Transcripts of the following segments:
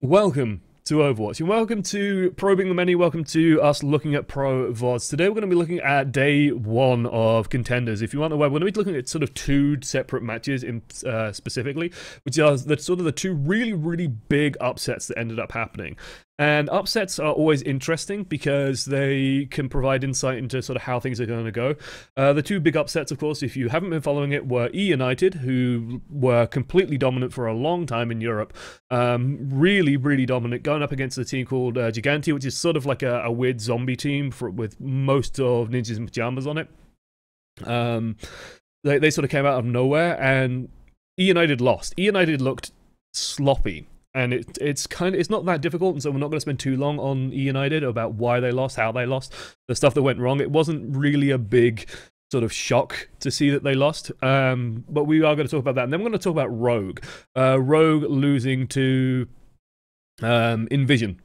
Welcome to Overwatch, and welcome to Probing the Many, welcome to us looking at Pro VODs. Today we're going to be looking at day one of Contenders. If you aren't aware, we're going to be looking at sort of two separate matches in specifically, which are the two really big upsets that ended up happening. And upsets are always interesting because they can provide insight into sort of how things are going to go. The two big upsets, of course, if you haven't been following it, were eUNITED, who were completely dominant for a long time in Europe. Really dominant, going up against a team called Gigantia, which is sort of like a weird zombie team with most of Ninjas in Pajamas on it. They sort of came out of nowhere, and eUNITED lost. eUNITED looked sloppy. And it's not that difficult, and so we're not going to spend too long on eUNITED about why they lost, how they lost, the stuff that went wrong. It wasn't really a big sort of shock to see that they lost, but we are going to talk about that. And then we're going to talk about Rogue. Rogue losing to Envision,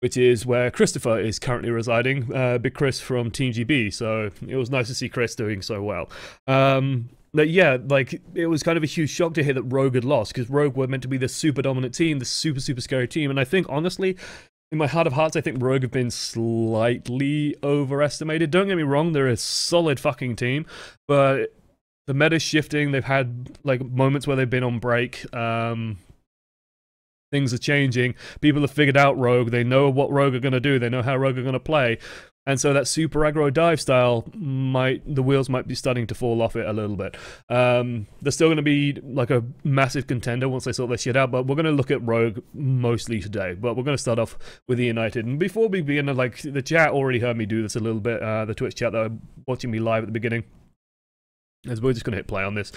which is where Christopher is currently residing, Big Chris from Team GB, so it was nice to see Chris doing so well. But yeah, like, it was kind of a huge shock to hear that Rogue had lost, because Rogue were meant to be the super dominant team, the super scary team, and I think, honestly, in my heart of hearts, I think Rogue have been slightly overestimated. Don't get me wrong, they're a solid fucking team, but the meta's shifting. They've had, like, moments where they've been on break. Things are changing. People have figured out Rogue. They know what Rogue are going to do. They know how Rogue are going to play. And so that super aggro dive style, the wheels might be starting to fall off it a little bit. They're still going to be like a massive contender once they sort their shit out, but we're going to look at Rogue mostly today. But we're going to start off with eUNITED. And before we begin, like, the chat already heard me do this a little bit, the Twitch chat that are watching me live at the beginning. As we're just going to hit play on this.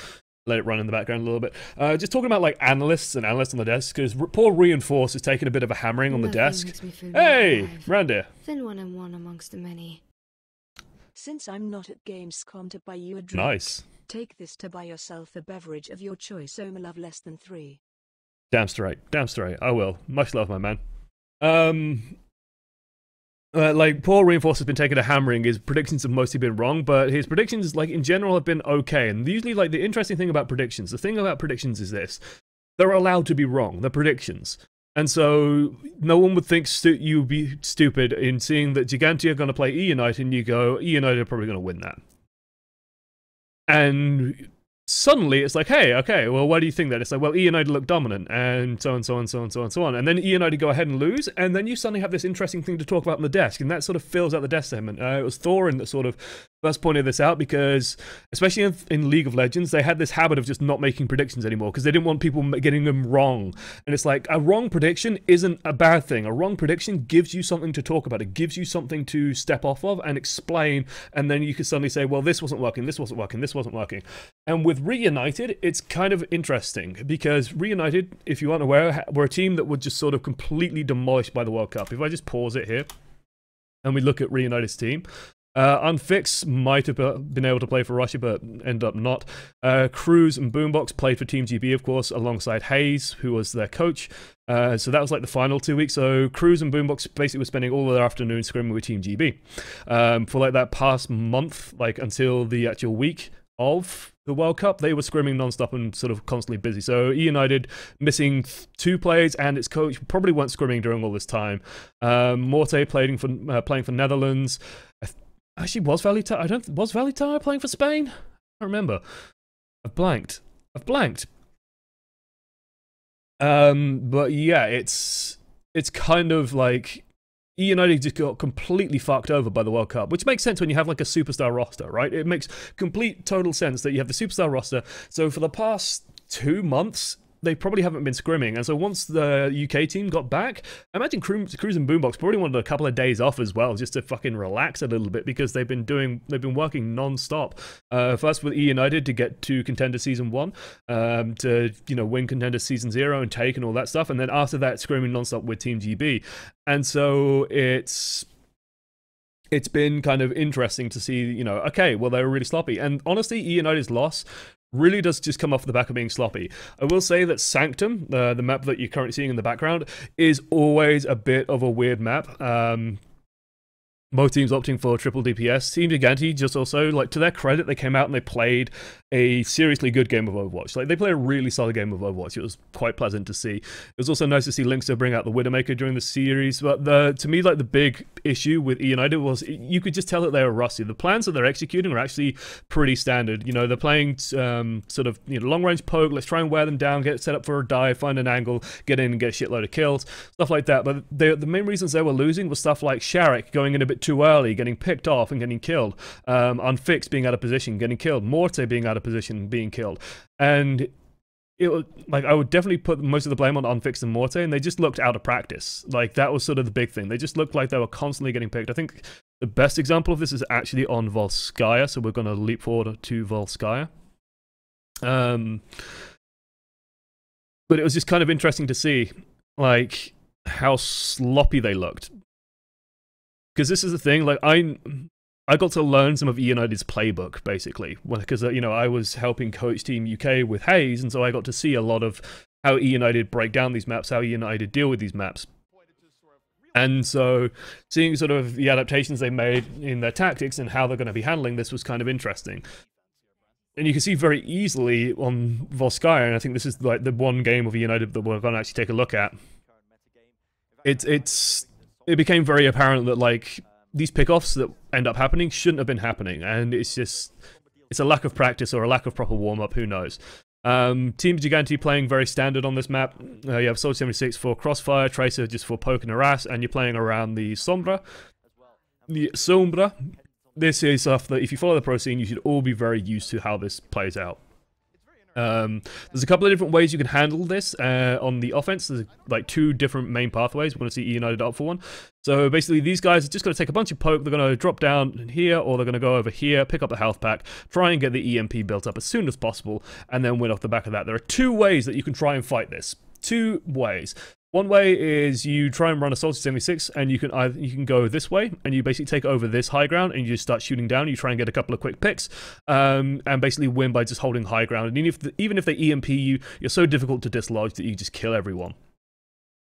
Let it run in the background a little bit. Just talking about, like, analysts on the desk, because poor Reinforce is taking a bit of a hammering on the desk. Hey, Randy. Thin one and one amongst the many. Since I'm not at Gamescom to buy you a drink, Nice. take this to buy yourself a beverage of your choice. Oma love less than 3. Damn straight. I will. Much love, my man. Like, poor Reinforce has been taking a hammering. His predictions have mostly been wrong, but his predictions, like, in general, have been okay. And usually, like, the interesting thing about predictions, is this. They're allowed to be wrong. They're predictions. And so, no one would think you'd be stupid in seeing that Gigantia are going to play eUNITED, and you go, eUNITED are probably going to win that. And suddenly, it's like, hey, okay, well, why do you think that? It's like, well, eUNITED look dominant, and so on. And then eUNITED go ahead and lose, and then you suddenly have this interesting thing to talk about on the desk, and that sort of fills out the desk segment. It was Thorin that sort of first pointed this out, because, especially in League of Legends, they had this habit of just not making predictions anymore, because they didn't want people getting them wrong. And it's like, a wrong prediction isn't a bad thing. A wrong prediction gives you something to talk about. It gives you something to step off of and explain, and then you can suddenly say, well, this wasn't working, this wasn't working, this wasn't working. And with reUNITED, it's kind of interesting, because reUNITED, if you aren't aware, were a team that were just sort of completely demolished by the World Cup. If I just pause it here, and we look at reUNITED's team, Unfix might have been able to play for Russia, but ended up not. Cruz and Boombox played for Team GB, of course, alongside Hayes, who was their coach. So that was like the final 2 weeks. So Cruz and Boombox basically were spending all of their afternoon scrimming with Team GB. For like that past month, like until the actual week of the World Cup, they were scrimming non-stop and sort of constantly busy. So eUNITED missing 2 players, and its coach probably weren't scrimming during all this time. Morte playing for Netherlands. Actually, was Valitar playing for Spain? I don't remember. I've blanked. But yeah, it's kind of like eUNITED just got completely fucked over by the World Cup, which makes sense when you have like a superstar roster, right? It makes total sense that you have the superstar roster. So for the past 2 months, they probably haven't been scrimming, and so once the UK team got back, I imagine Cruz and Boombox probably wanted a couple of days off as well, just to fucking relax a little bit, because they've been working non-stop. First with eUNITED to get to Contender Season 1, to, you know, win Contender Season 0 and take and all that stuff, and then after that scrimming non-stop with Team GB. And so it's been kind of interesting to see, you know, okay, well, they were really sloppy. And honestly, eUNITED's loss really does just come off the back of being sloppy. I will say that Sanctum, the map that you're currently seeing in the background, is always a bit of a weird map. both teams opting for triple DPS. Team Gigante just also, like, to their credit, they came out and they played a seriously good game of Overwatch. Like, they played a really solid game of Overwatch. It was quite pleasant to see. It was also nice to see Linkster bring out the Widowmaker during the series, but to me, like, the big issue with eUNITED was you could just tell that they were rusty. The plans that they're executing are actually pretty standard. You know, they're playing sort of, you know, long-range poke, let's try and wear them down, get set up for a dive, find an angle, get in and get a shitload of kills, stuff like that. But the main reasons they were losing was stuff like Sharek going in a bit too early, getting picked off and getting killed, Unfixed being out of position, getting killed, Morte being out of position, being killed. And it was like, I would definitely put most of the blame on Unfixed and Morte, and they just looked out of practice. Like, that was sort of the big thing. They just looked like they were constantly getting picked. I think the best example of this is actually on Volskaya, so we're going to leap forward to Volskaya. But it was just kind of interesting to see, like, how sloppy they looked. Because this is the thing, like, I got to learn some of eUnited's playbook, basically, because, you know, I was helping coach Team UK with Hayes, and so I got to see a lot of how eUnited break down these maps, how eUnited deal with these maps. And so, seeing sort of the adaptations they made in their tactics and how they're going to be handling this was kind of interesting. And you can see very easily on Volskaya, and I think this is like the one game of eUnited that we're going to actually take a look at. It became very apparent that, like, these pickoffs that end up happening shouldn't have been happening, and it's a lack of practice or a lack of proper warm-up, who knows. Team Gigante playing very standard on this map. You have Soldier 76 for Crossfire, Tracer just for poke and harass, and you're playing around the Sombra. The Sombra, this is stuff that if you follow the pro scene, you should all be very used to how this plays out. There's a couple of different ways you can handle this on the offense. There's like 2 different main pathways. We're going to see eUnITED up for one. So basically these guys are just going to take a bunch of poke, they're going to drop down here, or they're going to go over here, pick up the health pack, try and get the EMP built up as soon as possible, and then win off the back of that. There are 2 ways that you can try and fight this. 2 ways. One way is you try and run a Soldier 76, and you can go this way, and you basically take over this high ground, and you just start shooting down. You try and get a couple of quick picks, and basically win by just holding high ground. And even if they EMP you, you're so difficult to dislodge that you just kill everyone.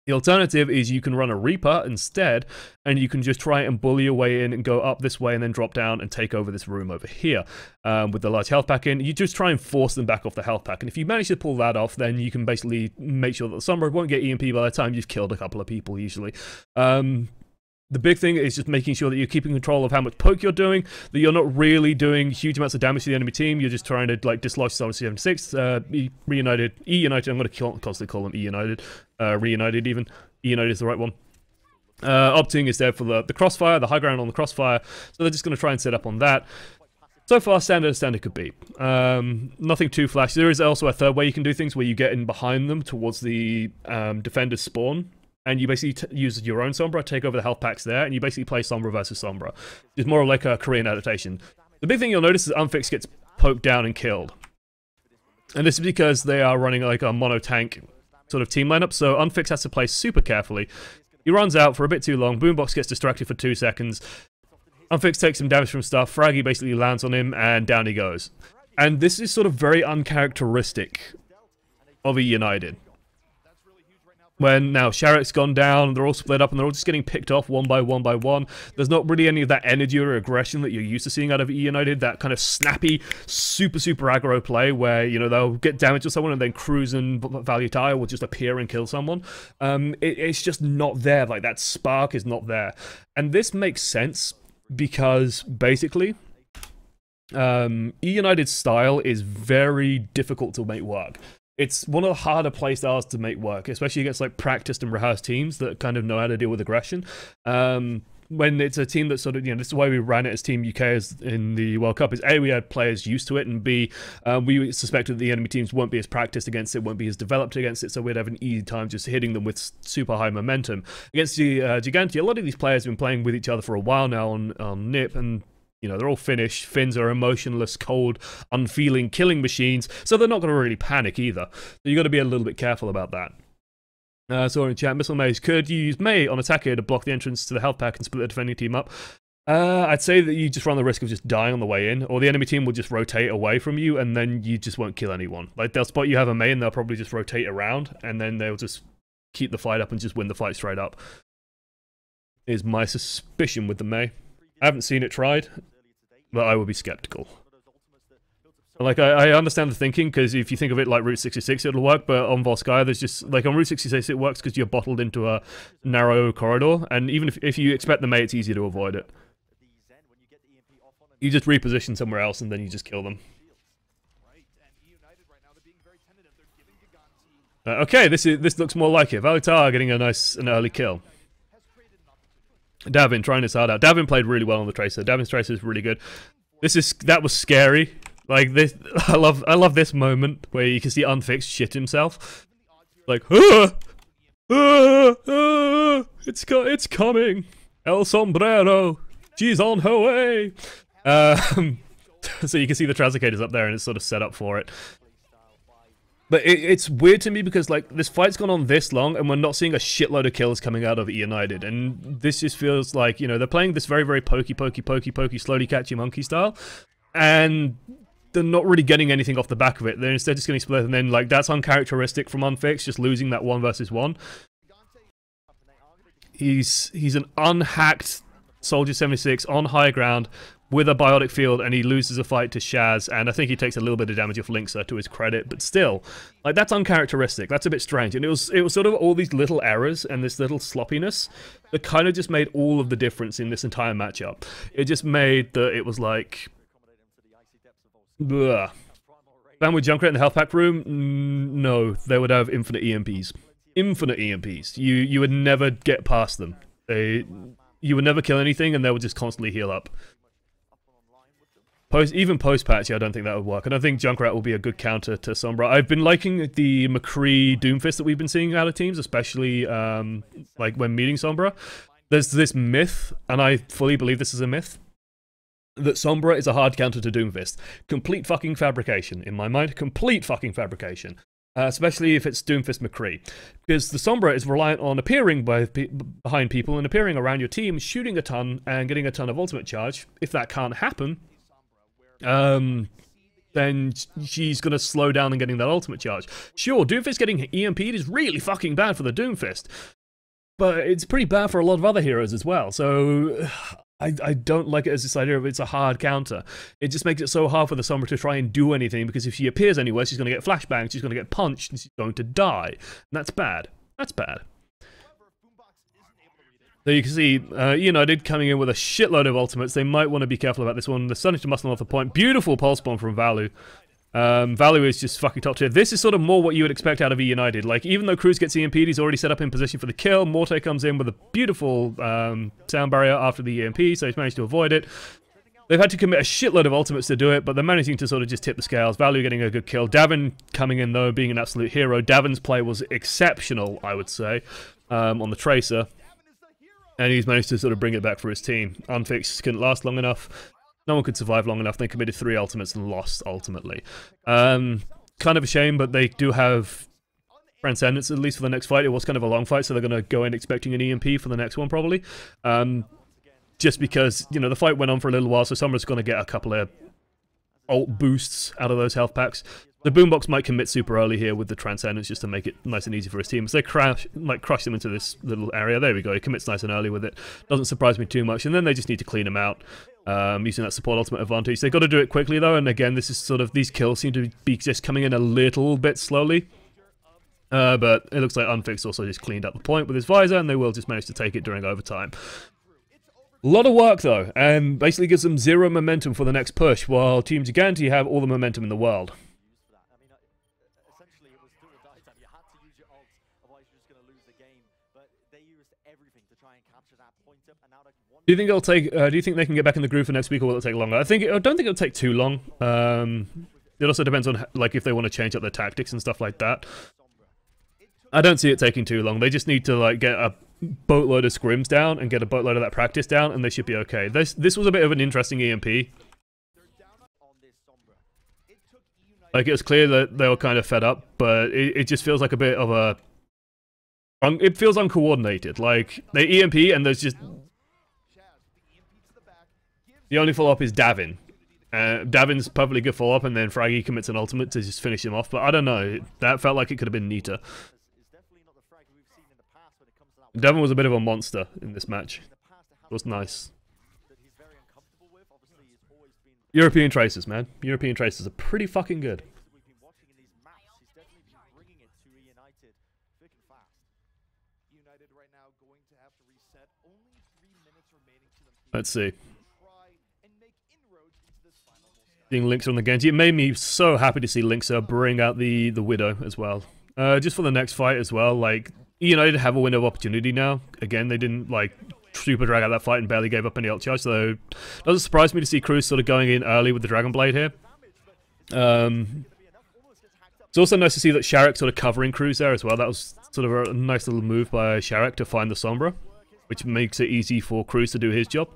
The alternative is you can run a Reaper instead, and you can just try and bully your way in and go up this way and then drop down and take over this room over here with the large health pack in. You just try and force them back off the health pack, and if you manage to pull that off, then you can basically make sure that the Sombra won't get EMP by the time you've killed a couple of people, usually. The big thing is just making sure that you're keeping control of how much poke you're doing, that you're not really doing huge amounts of damage to the enemy team, you're just trying to, like, dislodge Soldier 76, eUnITED, I'm going to constantly call them eUnITED, reUnITED even, eUnITED is the right one. Opting is there for the crossfire, the high ground on the crossfire, so they're just going to try and set up on that. So far, standard as standard could be. Nothing too flashy. There is also a third way you can do things, where you get in behind them towards the defender's spawn, and you basically use your own Sombra, take over the health packs there, and you basically play Sombra versus Sombra. It's more like a Korean adaptation. The big thing you'll notice is Unfixed gets poked down and killed. And this is because they are running like a mono-tank sort of team lineup, so Unfixed has to play super carefully. He runs out for a bit too long, Boombox gets distracted for 2 seconds, Unfixed takes some damage from stuff, Fraggy basically lands on him, and down he goes. And this is sort of very uncharacteristic of eUnITED. When now Sharek's gone down, they're all split up, and they're all just getting picked off one by one. There's not really any of that energy or aggression that you're used to seeing out of eUnITED, that kind of snappy, super aggro play where, you know, they'll get damage to someone and then Cruz and Valutai will just appear and kill someone. It's just not there. Like, that spark is not there. And this makes sense because, basically, eUnITED's style is very difficult to make work. It's one of the harder playstyles to make work, especially against, like, practiced and rehearsed teams that kind of know how to deal with aggression. When it's a team that sort of, you know, this is why we ran it as Team UK as in the World Cup, is A, we had players used to it, and B, we suspected that the enemy teams won't be as practiced against it, won't be as developed against it, so we'd have an easy time just hitting them with super high momentum. Against the Gigante, a lot of these players have been playing with each other for a while now on NIP, and you know, they're all Finnish. Finns are emotionless, cold, unfeeling, killing machines, so they're not going to really panic either. So you've got to be a little bit careful about that. So in chat, Missile Maze, could you use May on attack here to block the entrance to the health pack and split the defending team up? I'd say that you just run the risk of just dying on the way in, or the enemy team will just rotate away from you, and then you just won't kill anyone. Like, they'll spot you have a May, and they'll probably just rotate around, and then they'll just keep the fight up and just win the fight straight up. Is my suspicion with the May. I haven't seen it tried, but I would be skeptical. Like, I understand the thinking, because if you think of it like Route 66, it'll work, but on Volskaya, there's just, like, on Route 66, it works because you're bottled into a narrow corridor, and even if you expect the Mei, it's easy to avoid it. You just reposition somewhere else, and then you just kill them. Okay, this looks more like it. Valitar getting an early kill. Davin trying this hard out. Davin played really well on the Tracer. Davin's Tracer is really good. That was scary. Like this, I love this moment where you can see Unfixed shit himself. Like, it's coming. El Sombrero, she's on her way. So you can see the Trazicator's up there and it's sort of set up for it. But it's weird to me because, like, this fight's gone on this long and we're not seeing a shitload of kills coming out of eUNITED. And this just feels like, you know, they're playing this very, very pokey, slowly catchy monkey style. And they're not really getting anything off the back of it. They're instead just getting split, and then, like, that's uncharacteristic from Unfixed, just losing that 1 versus 1. He's an unhacked Soldier 76 on high ground with a biotic field, and he loses a fight to Shaz, and I think he takes a little bit of damage off Linkser to his credit, but still, like, that's uncharacteristic. That's a bit strange, and it was sort of all these little errors and this little sloppiness that kind of just made all of the difference in this entire matchup. It just made that it was like, ugh. Then with Junkrat in the health pack room, no, they would have infinite EMPs. Infinite EMPs. You would never get past them. You would never kill anything, and they would just constantly heal up. Even post-patch, I don't think that would work. I don't think Junkrat will be a good counter to Sombra. I've been liking the McCree Doomfist that we've been seeing out of teams, especially like when meeting Sombra. There's this myth, and I fully believe this is a myth, that Sombra is a hard counter to Doomfist. Complete fucking fabrication, in my mind. Complete fucking fabrication. Especially if it's Doomfist McCree. Because the Sombra is reliant on appearing behind people and appearing around your team, shooting a ton, and getting a ton of ultimate charge. If that can't happen, then she's gonna slow down and getting that ultimate charge. Sure, Doomfist getting EMP'd is really fucking bad for the Doomfist, but it's pretty bad for a lot of other heroes as well, so I don't like it as this idea of it's a hard counter. It just makes it so hard for the Sombra to try and do anything, because if she appears anywhere, she's gonna get flashbangs, she's gonna get punched, and she's going to die. And that's bad. That's bad. So you can see eUNITED coming in with a shitload of ultimates. They might want to be careful about this one. They're starting to muscle off the point. Beautiful pulse bomb from Valu. Valu is just fucking top tier. This is sort of more what you would expect out of eUNITED. Like, even though Cruz gets EMP'd, he's already set up in position for the kill. Morte comes in with a beautiful sound barrier after the EMP, so he's managed to avoid it. They've had to commit a shitload of ultimates to do it, but they're managing to sort of just tip the scales. Valu getting a good kill. Davin coming in, though, being an absolute hero. Davin's play was exceptional, I would say, on the Tracer. And he's managed to sort of bring it back for his team. Unfixed couldn't last long enough. No one could survive long enough. They committed 3 ultimates and lost, ultimately. Kind of a shame, but they do have Transcendence, at least for the next fight. It was kind of a long fight, so they're going to go in expecting an EMP for the next one, probably. Just because, you know, the fight went on for a little while, so Sombra's going to get a couple of ult boosts out of those health packs. The Boombox might commit super early here with the Transcendence just to make it nice and easy for his team. So they crush them into this little area. There we go. He commits nice and early with it. Doesn't surprise me too much. And then they just need to clean him out using that support ultimate advantage. They've got to do it quickly, though. And again, this is sort of, these kills seem to be just coming in a little bit slowly. But it looks like Unfixed also just cleaned up the point with his visor, and they will just manage to take it during overtime. A lot of work, though, and basically gives them 0 momentum for the next push, while Team Giganti have all the momentum in the world. Do you think it'll take? Do you think they can get back in the groove for next week, or will it take longer? I don't think it'll take too long. It also depends on, like, if they want to change up their tactics and stuff like that. I don't see it taking too long. They just need to, like, get a boatload of scrims down and get a boatload of that practice down, and they should be okay. This was a bit of an interesting EMP. Like, it was clear that they were kind of fed up, but it just feels like a bit of a... It feels uncoordinated. Like, they EMP and there's just... The only follow-up is Davin. Davin's perfectly good follow-up, and then Fraggy commits an ultimate to just finish him off. But I don't know. That felt like it could have been neater. Davin was a bit of a monster in this match. It was nice. European Tracers, man. European Tracers are pretty fucking good. We've been watching in these maps, he's definitely been bringing it to eUNITED thick and fast. eUNITED right now going to have to reset. Only 3 minutes remaining to them. Let's see. Try and make inroads into this final Volsky. Seeing Linkser on the Genji, it made me so happy to see Linkser bring out the Widow as well. Just for the next fight as well, like, eUNITED have a window of opportunity now. Again, they didn't, like, super drag out that fight and barely gave up any ult charge, so it doesn't surprise me to see Cruz sort of going in early with the Dragon Blade here. It's also nice to see that Sharek sort of covering Cruz there as well. That was sort of a nice little move by Sharek to find the Sombra, which makes it easy for Cruz to do his job.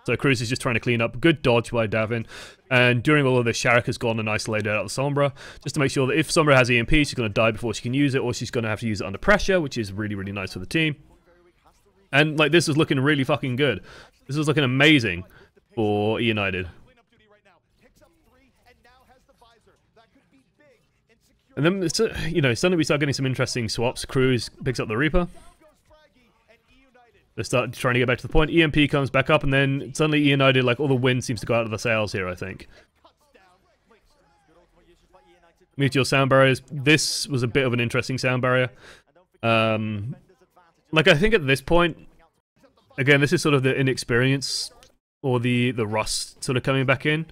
So Cruz is just trying to clean up. Good dodge by Davin. And during all of this, Sharek has gone and isolated out the Sombra, just to make sure that if Sombra has EMP, she's going to die before she can use it, or she's going to have to use it under pressure, which is really, really nice for the team. And, like, this is looking really fucking good. This is looking amazing for eUNITED. And then, it's, you know, suddenly we start getting some interesting swaps. Cruz picks up the Reaper. They start trying to get back to the point. EMP comes back up, and then suddenly eUNITED, like, all the wind seems to go out of the sails here, I think. Meteor sound barriers. This was a bit of an interesting sound barrier. Like, I think at this point, again, this is sort of the inexperience or the rust sort of coming back in.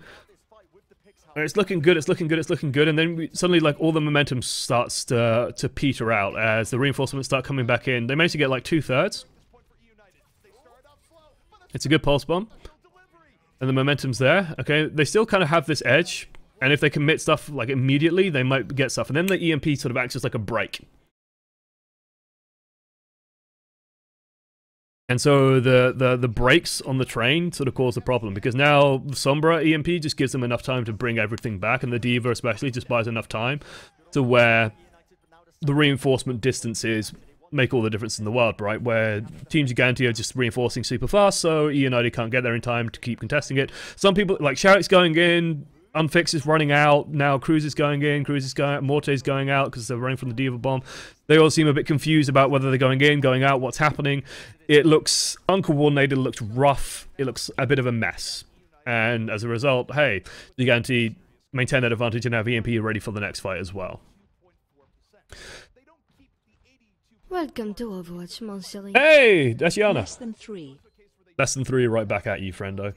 It's looking good, it's looking good, it's looking good, and then suddenly, like, all the momentum starts to peter out as the reinforcements start coming back in. They manage to get, like, 2/3. It's a good pulse bomb. And the momentum's there. Okay, they still kind of have this edge, and if they commit stuff, like, immediately, they might get stuff. And then the EMP sort of acts as like a break. And so the brakes on the train sort of cause the problem, because now Sombra EMP just gives them enough time to bring everything back, and the Diva especially just buys enough time to where the reinforcement distances make all the difference in the world, right? Where Team Giganti are just reinforcing super fast, so eUNITED can't get there in time to keep contesting it. Some people, like Sharek's going in, Unfix is running out, now Cruz is going in, Cruz is going out, Morte's going out because they're running from the Diva bomb. They all seem a bit confused about whether they're going in, going out, what's happening. It looks uncoordinated, it looks rough, it looks a bit of a mess. And as a result, hey, Giganti maintain that advantage and have EMP ready for the next fight as well. Welcome to Overwatch, Monsilly. Hey, Dashiana! Less than 3. Less than 3 right back at you, friendo. If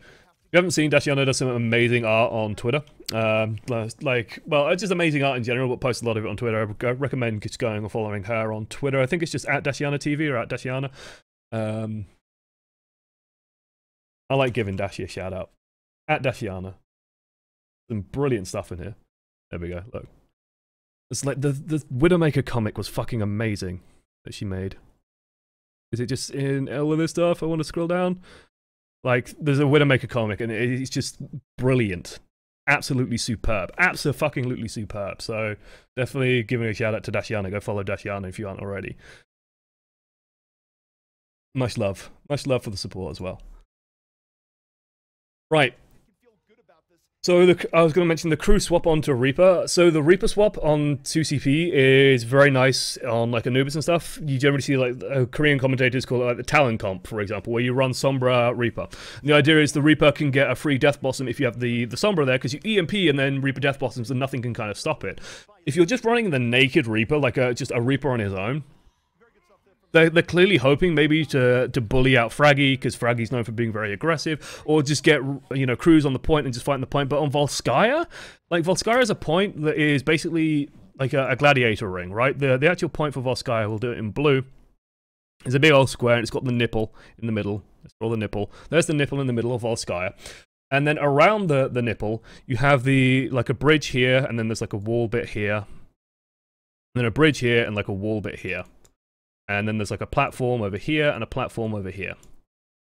you haven't seen, Dashiana does some amazing art on Twitter. Like, well, it's just amazing art in general, but posts a lot of it on Twitter. I recommend just going and following her on Twitter. I think it's just at Dashiana TV or at Dashiana. I like giving Dashi a shout out. At Dashiana. Some brilliant stuff in here. There we go, look. It's like the Widowmaker comic was fucking amazing that she made. Is it just in all of this stuff? I want to scroll down. Like, there's a Widowmaker comic, and it's just brilliant. Absolutely superb. Absolutely superb. So, definitely giving a shout out to Dashiana. Go follow Dashiana if you aren't already. Much love. Much love for the support as well. Right. So, I was going to mention the crew swap onto Reaper. So, the Reaper swap on 2CP is very nice on, like, Anubis and stuff. You generally see, like, Korean commentators call it, like, the Talon comp, for example, where you run Sombra, Reaper. And the idea is the Reaper can get a free Death Blossom if you have the Sombra there, because you EMP and then Reaper Death Blossoms and nothing can kind of stop it. If you're just running the naked Reaper, like just a Reaper on his own, they're clearly hoping maybe to bully out Fraggy, because Fraggy's known for being very aggressive, or just get, you know, Cruz on the point and just fighting the point. But on Volskaya, like, Volskaya is a point that is basically like a gladiator ring, right? The actual point for Volskaya, we'll do it in blue, is a big old square, and it's got the nipple in the middle. Let's draw the nipple. There's the nipple in the middle of Volskaya. And then around the nipple, you have like a bridge here, and then there's like a wall bit here. And then a bridge here, and like a wall bit here. And then there's like a platform over here and a platform over here.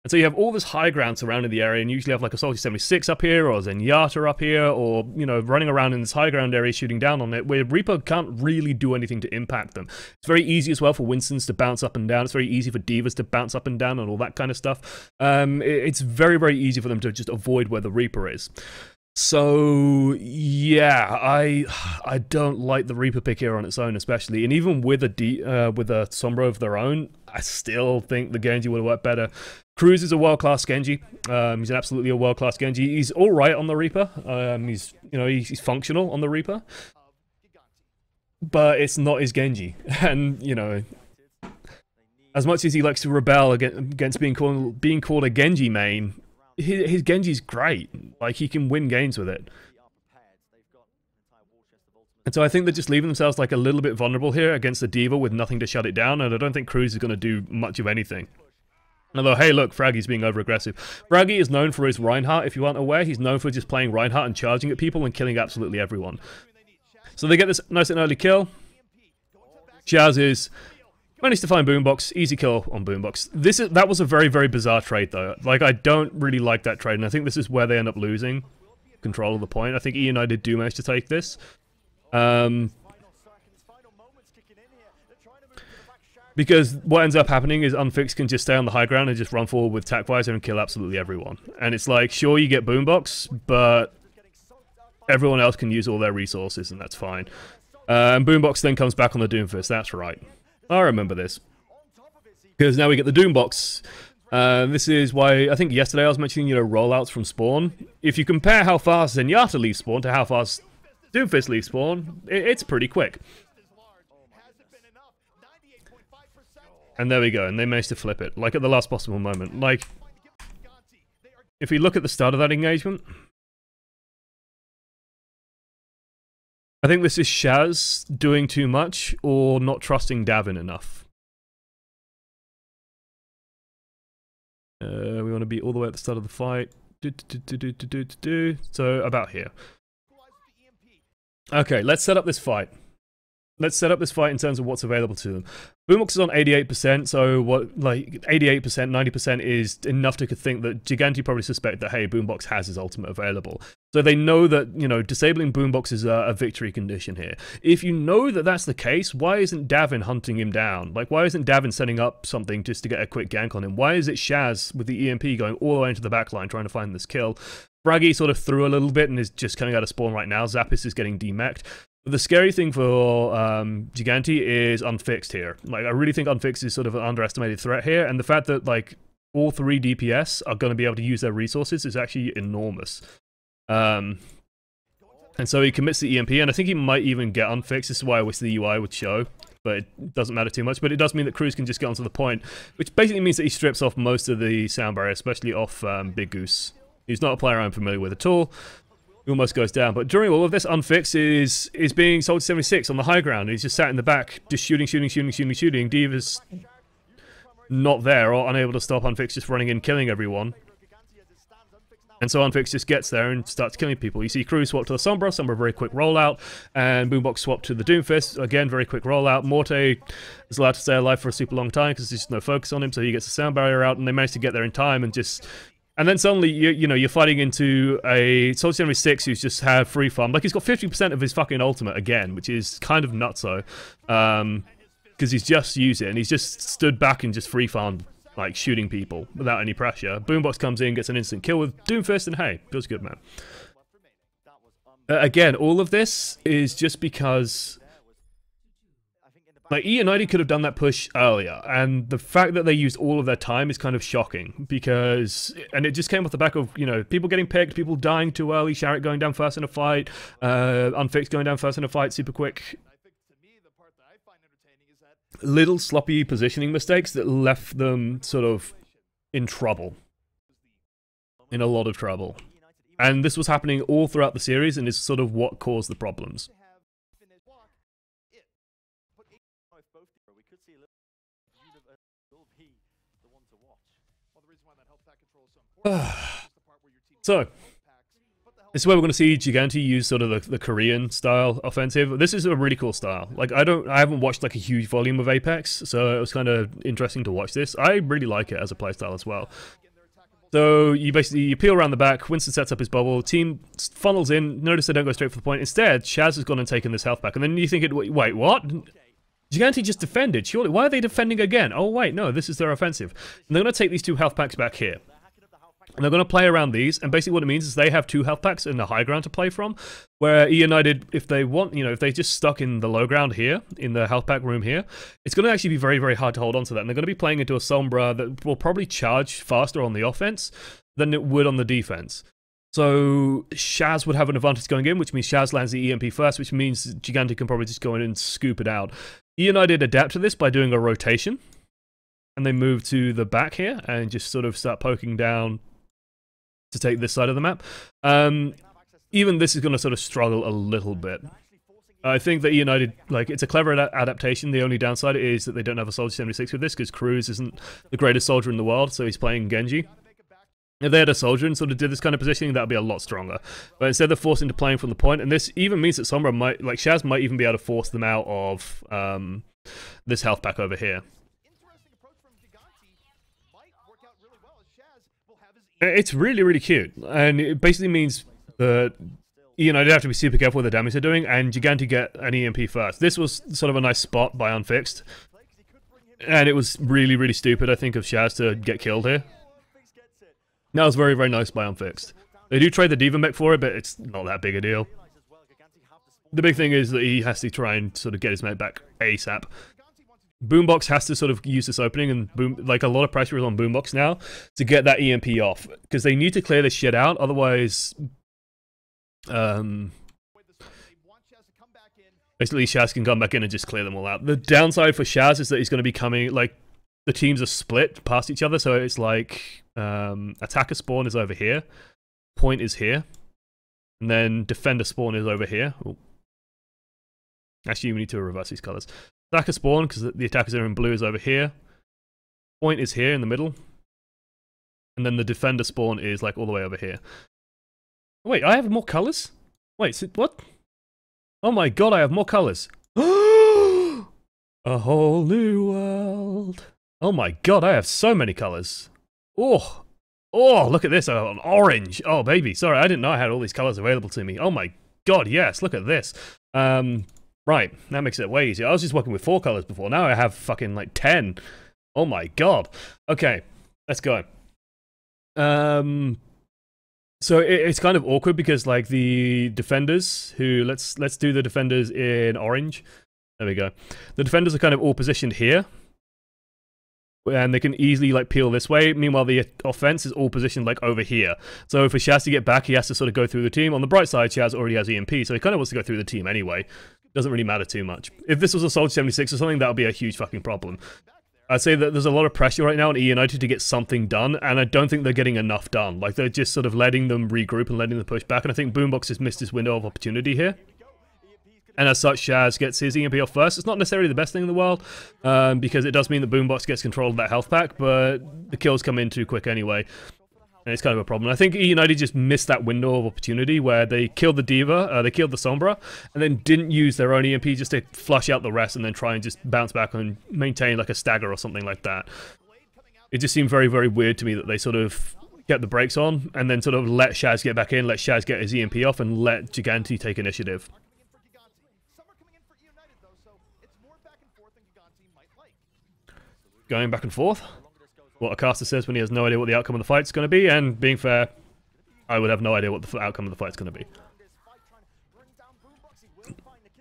And so you have all this high ground surrounding the area, and you usually have like a Soldier 76 up here, or Zenyatta up here, or, you know, running around in this high ground area shooting down on it, where Reaper can't really do anything to impact them. It's very easy as well for Winstons to bounce up and down. It's very easy for Divas to bounce up and down and all that kind of stuff. It's very, very easy for them to just avoid where the Reaper is. So, yeah, I don't like the Reaper pick here on its own, especially, and even with a Sombra of their own, I still think the Genji would have worked better. Cruz is a world-class Genji. He's absolutely a world-class Genji. He's all right on the Reaper. He's functional on the Reaper, but it's not his Genji. And as much as he likes to rebel against being called a Genji main, his Genji's great. Like, he can win games with it. And so I think they're just leaving themselves like a little bit vulnerable here against the D.Va with nothing to shut it down, and I don't think Cruz is going to do much of anything. Although, hey, look, Fraggy's being over-aggressive. Fraggy is known for his Reinhardt, if you aren't aware. He's known for just playing Reinhardt and charging at people and killing absolutely everyone. So they get this nice and early kill. Shaz is... managed to find Boombox. Easy kill on Boombox. That was a very, very bizarre trade, though. Like, I don't really like that trade, and I think this is where they end up losing control of the point. I think eUNITED do manage to take this. Because what ends up happening is Unfixed can just stay on the high ground and just run forward with Tac Visor and kill absolutely everyone. And it's like, sure, you get Boombox, but everyone else can use all their resources, and that's fine. And Boombox then comes back on the Doomfist, that's right. I remember this. Because now we get the Doombox. This is why, I think yesterday I was mentioning, rollouts from Spawn. If you compare how fast Zenyatta leaves Spawn to how fast Doomfist leaves Spawn, it's pretty quick. And there we go, and they managed to flip it, like at the last possible moment. Like, if we look at the start of that engagement, I think this is Shaz doing too much or not trusting Davin enough. We want to be all the way at the start of the fight. So, about here. Okay, let's set up this fight. Let's set up this fight in terms of what's available to them. Boombox is on 88%, so what, like 88%, 90% is enough to think that Gigante probably suspect that, hey, Boombox has his ultimate available. So they know that, disabling Boombox is a victory condition here. If you know that that's the case, why isn't Davin hunting him down? Like, why isn't Davin setting up something just to get a quick gank on him? Why is it Shaz with the EMP going all the way into the backline trying to find this kill? Braggy sort of threw a little bit and is just coming out of spawn right now. Zappis is getting demeched. The scary thing for Gigante is Unfixed here. Like, I really think Unfixed is sort of an underestimated threat here, and the fact that, like, all three DPS are going to be able to use their resources is actually enormous. And so he commits the EMP, and I think he might even get Unfixed. This is why I wish the UI would show, but it doesn't matter too much. But it does mean that Cruz can just get onto the point, which basically means that he strips off most of the sound barrier, especially off Big Goose. He's not a player I'm familiar with at all. He almost goes down, but during all of this, Unfixed is being sold to 76 on the high ground. He's just sat in the back, just shooting. D.Va's not there, or unable to stop Unfixed just running in, killing everyone. And so Unfixed just gets there and starts killing people. You see Cruz swap to the Sombra, very quick rollout, and Boombox swap to the Doomfist, again, very quick rollout. Morte is allowed to stay alive for a super long time because there's just no focus on him, so he gets the sound barrier out, and they manage to get there in time and just... And then suddenly, you're fighting into a Soldier 76 who's just had free farm. Like, he's got 50% of his fucking ultimate again, which is kind of nutso. Because he's just used it, and he's just stood back and just free farmed, like, shooting people without any pressure. Boombox comes in, gets an instant kill with Doomfist, and hey, feels good, man. Again, all of this is just because... Like, eUNITED could have done that push earlier, and the fact that they used all of their time is kind of shocking, because... And it just came off the back of, people getting picked, people dying too early, Sharrett going down first in a fight, Unfixed going down first in a fight super quick. Little sloppy positioning mistakes that left them sort of in trouble. In a lot of trouble. And this was happening all throughout the series, and is sort of what caused the problems. So, this is where we're going to see Gigante use sort of the Korean style offensive. This is a really cool style. Like, I haven't watched like a huge volume of Apex, so it was kind of interesting to watch this. I really like it as a playstyle as well. So you peel around the back, Winston sets up his bubble, team funnels in, notice they don't go straight for the point. Instead, Shaz has gone and taken this health back, and then you think, wait, what? Gigante just defended, surely. Why are they defending again? Oh wait, no, this is their offensive. And they're going to take these two health packs back here. And they're going to play around these, and basically what it means is they have 2 health packs and the high ground to play from, where eUNITED, if they want, you know, if they just stuck in the low ground here, in the health pack room here, it's going to actually be very, very hard to hold on to that, and they're going to be playing into a Sombra that will probably charge faster on the offense than it would on the defense. So Shaz would have an advantage going in, which means Shaz lands the EMP first, which means Gigante can probably just go in and scoop it out. eUNITED adapt to this by doing a rotation, and they move to the back here and just sort of start poking down to take this side of the map. Even this is going to sort of struggle a little bit. I think that eUNITED, like, it's a clever adaptation. The only downside is that they don't have a Soldier 76 with this, because Cruz isn't the greatest soldier in the world, so he's playing Genji. If they had a soldier and sort of did this kind of positioning, that would be a lot stronger. But instead they're forced into playing from the point, and this even means that Sombra might, like Shaz might even be able to force them out of this health pack over here. It's really, really cute, and it basically means that eUNITED have to be super careful with the damage they're doing, and Gigante get an EMP first. This was sort of a nice spot by Unfixed, and it was really, really stupid, I think, of Shaz to get killed here. That was very, very nice by Unfixed. They do trade the D.Va mech for it, but it's not that big a deal. The big thing is that he has to try and sort of get his mech back ASAP. Boombox has to sort of use this opening, and like a lot of pressure is on Boombox now to get that EMP off, because they need to clear this shit out, otherwise basically Shaz can come back in and just clear them all out. The downside for Shaz is that he's going to be coming, like, the teams are split past each other, so it's like attacker spawn is over here, point is here, and then defender spawn is over here. Ooh. Actually, we need to reverse these colors. Attacker spawn, because the attackers are in blue, is over here. Point is here in the middle. And then the defender spawn is like all the way over here. Wait, I have more colors? Wait, what? Oh my god, I have more colors. A whole new world. Oh my god, I have so many colors. Oh, look at this, I have an orange. Oh baby, sorry, I didn't know I had all these colors available to me. Oh my god, yes, look at this. Right, that makes it way easier. I was just working with 4 colors before. Now I have fucking like 10. Oh my god. Okay, let's go. So it's kind of awkward because like the defenders who let's do the defenders in orange. There we go. The defenders are kind of all positioned here, and they can easily like peel this way. Meanwhile, the offense is all positioned like over here. So for Shaz to get back, he has to sort of go through the team. On the bright side, Shaz already has EMP, so he kind of wants to go through the team anyway. Doesn't really matter too much. If this was a Soldier 76 or something, that would be a huge fucking problem. I'd say that there's a lot of pressure right now on eUNITED to get something done, and I don't think they're getting enough done. Like, they're just sort of letting them regroup and letting them push back, and I think Boombox has missed his window of opportunity here. And as such, Shaz gets his EMP off first. It's not necessarily the best thing in the world, because it does mean that Boombox gets control of that health pack, but the kills come in too quick anyway. And it's kind of a problem. I think eUNITED just missed that window of opportunity where they killed the D.Va, they killed the Sombra, and then didn't use their own EMP just to flush out the rest and then try and just bounce back and maintain like a stagger or something like that. It just seemed very, very weird to me that they sort of kept the brakes on and then sort of let Shaz get back in, let Shaz get his EMP off, and let Gigante take initiative. Going back and forth? What a caster says when he has no idea what the outcome of the fight's going to be, and being fair, I would have no idea what the outcome of the fight's going to be.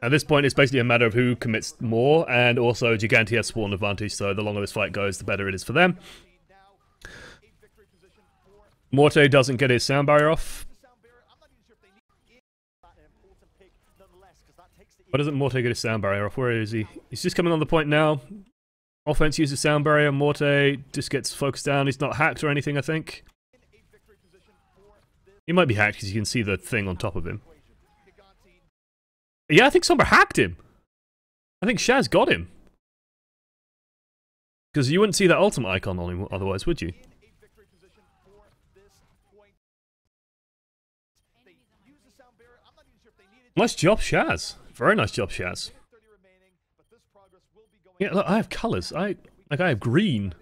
At this point, it's basically a matter of who commits more, and also Gigante has spawn advantage, so the longer this fight goes, the better it is for them. Morte doesn't get his sound barrier off. Why doesn't Morte get his sound barrier off? Where is he? He's just coming on the point now. Offense uses sound barrier, Morte just gets focused down. He's not hacked or anything, I think. He might be hacked because you can see the thing on top of him. Yeah, I think Sombra hacked him. I think Shaz got him. Because you wouldn't see that ultimate icon on him otherwise, would you? Nice job, Shaz. Very nice job, Shaz. Yeah, look, I have colours. I have green.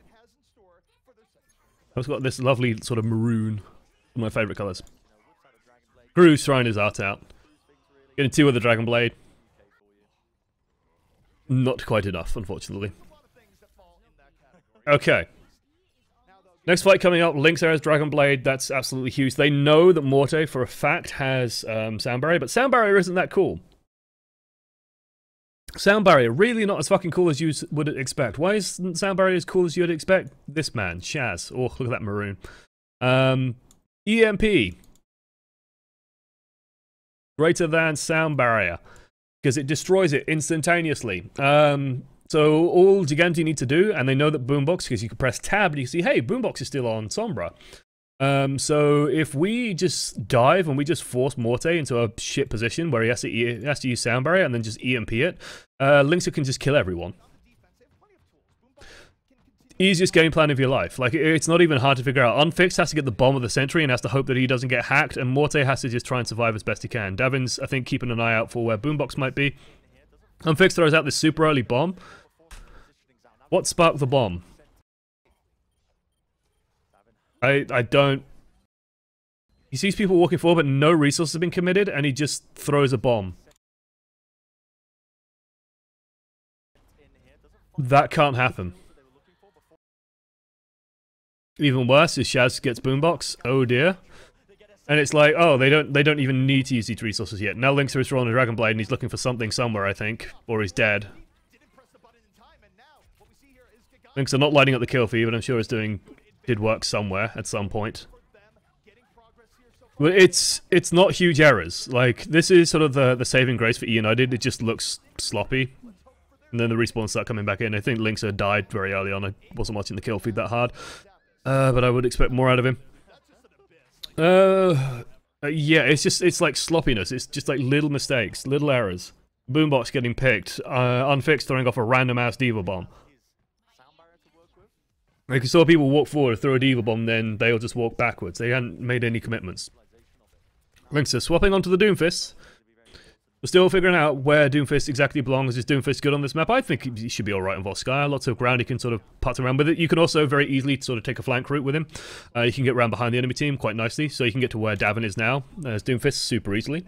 I've got this lovely sort of maroon. One of my favourite colours. Gru's trying his art out. Getting 2 with the Dragon Blade. Not quite enough, unfortunately. Okay. Next fight coming up, Lynx has Dragon Blade. That's absolutely huge. They know that Morte, for a fact, has Sound Barrier, but Sound Barrier isn't that cool. Sound Barrier, really not as fucking cool as you would expect. Why isn't Sound Barrier as cool as you would expect? This man, Shaz. Oh, look at that maroon. EMP. Greater than Sound Barrier. Because it destroys it instantaneously. So all Gigante need to do, and they know that Boombox, because you can press tab and you see, hey, Boombox is still on Sombra. So if we just dive and we just force Morte into a shit position where he has to use Sound Barrier and then just EMP it, Lynxer can just kill everyone. Easiest game plan of your life. Like, it's not even hard to figure out. Unfixed has to get the bomb of the century and has to hope that he doesn't get hacked, and Morte has to just try and survive as best he can. Davin's, I think, keeping an eye out for where Boombox might be. Unfixed throws out this super early bomb. What sparked the bomb? I don't... He sees people walking forward, but no resources have been committed, and he just throws a bomb. That can't happen. Even worse is Shaz gets Boombox. Oh dear. And it's like, oh, they don't even need to use these resources yet. Now Lynxer is rolling a Dragon Blade and he's looking for something somewhere, I think. Or he's dead. Lynxer not lighting up the kill feed, but I'm sure did work somewhere at some point. But it's not huge errors. Like, this is sort of the saving grace for eUNITED. It just looks sloppy. And then the respawns start coming back in. I think Lynxer died very early on. I wasn't watching the kill feed that hard. But I would expect more out of him. Yeah, it's like sloppiness. It's just like little mistakes, little errors. Boombox getting picked. Unfixed throwing off a random ass Diva Bomb. Like, you saw people walk forward, throw a Diva Bomb, then they'll just walk backwards. They hadn't made any commitments. Lynxer swapping onto the Doomfist. We're still figuring out where Doomfist exactly belongs. Is Doomfist good on this map? I think he should be alright on Volskaya. Lots of ground he can sort of putz around with it. You can also very easily sort of take a flank route with him. You can get around behind the enemy team quite nicely, so you can get to where Davin is now as Doomfist super easily.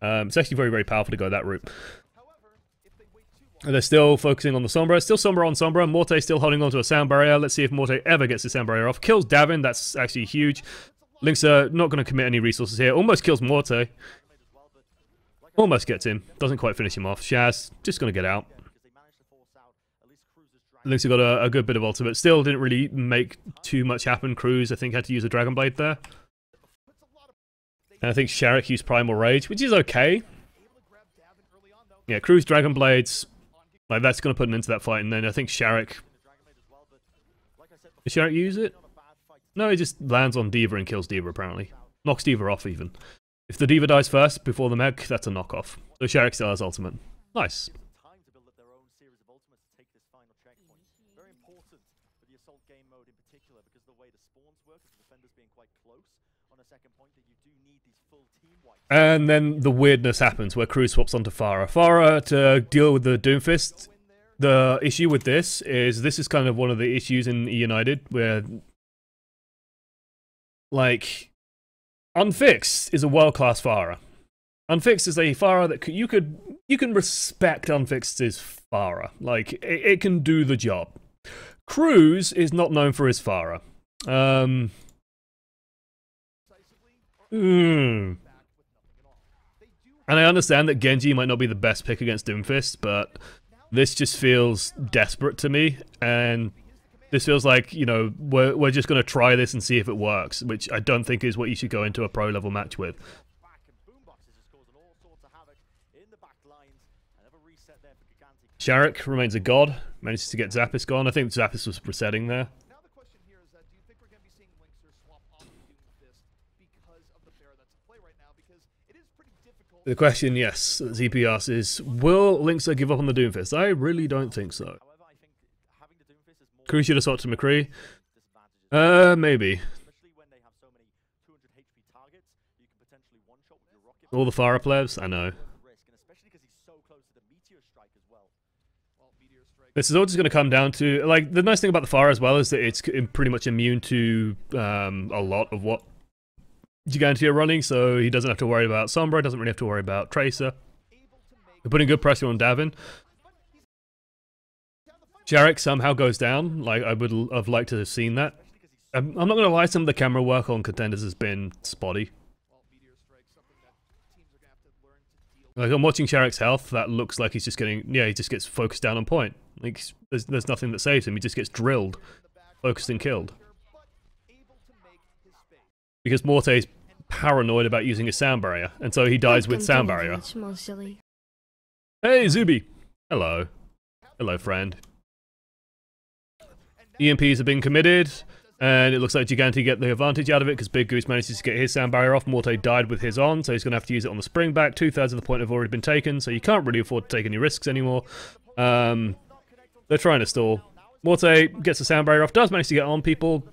It's actually very, very powerful to go that route. And they're still focusing on the Sombra. Still Sombra on Sombra. Morte still holding on to a Sound Barrier. Let's see if Morte ever gets the Sound Barrier off. Kills Davin. That's actually huge. Lynxer not going to commit any resources here. Almost kills Morte. Almost gets him. Doesn't quite finish him off. Shaz just going to get out. Lynxer got a good bit of ultimate. Still didn't really make too much happen. Cruz, I think, had to use a Dragon Blade there. And I think Sharek used Primal Rage, which is okay. Yeah, Cruz Dragon Blades. Like, that's going to put an end to that fight. And then I think Sharek... Did Sharek use it? No, he just lands on Diva and kills Diva, apparently. Knocks Diva off, even. If the Diva dies first, before the mech, that's a knockoff. So Sharek still has ultimate. Nice. And then the weirdness happens, where Cruz swaps onto Pharah. Pharah, to deal with the Doomfist, the issue with this is kind of one of the issues in eUNITED, where... Like... Unfixed is a world-class Pharah. Unfixed is a Pharah that you can respect Unfixed's Pharah. Like, it can do the job. Cruz is not known for his Pharah. And I understand that Genji might not be the best pick against Doomfist, but this just feels desperate to me, and this feels like, you know, we're just going to try this and see if it works, which I don't think is what you should go into a pro-level match with. Sharek remains a god, manages to get Zappis gone. I think Zappis was resetting there. The question, yes, ZP asks is, will Lynxer give up on the Doomfist? I really don't think so. Cruz should have swapped to McCree. Maybe. All the Pharah plebs? I know. This is all just going to come down to, like, the nice thing about the Pharah as well is that it's pretty much immune to a lot of what Gigante are running, so he doesn't have to worry about Sombra, doesn't really have to worry about Tracer. They're putting good pressure on Davin. Sharek somehow goes down, like I would have liked to have seen that. I'm not gonna lie, some of the camera work on Contenders has been spotty. Like, I'm watching Sharek's health, that looks like he's just getting, yeah, he just gets focused down on point. Like, there's nothing that saves him, he just gets drilled, focused and killed. Because Morte's paranoid about using a sound barrier, and so he dies with sound barrier. Hey, Zuby! Hello. Hello, friend. EMPs have been committed, and it looks like Gigante get the advantage out of it because Big Goose manages to get his sound barrier off. Morte died with his on, so he's going to have to use it on the spring back. 2/3 of the point have already been taken, so you can't really afford to take any risks anymore. They're trying to stall. Morte gets the sound barrier off, does manage to get on people.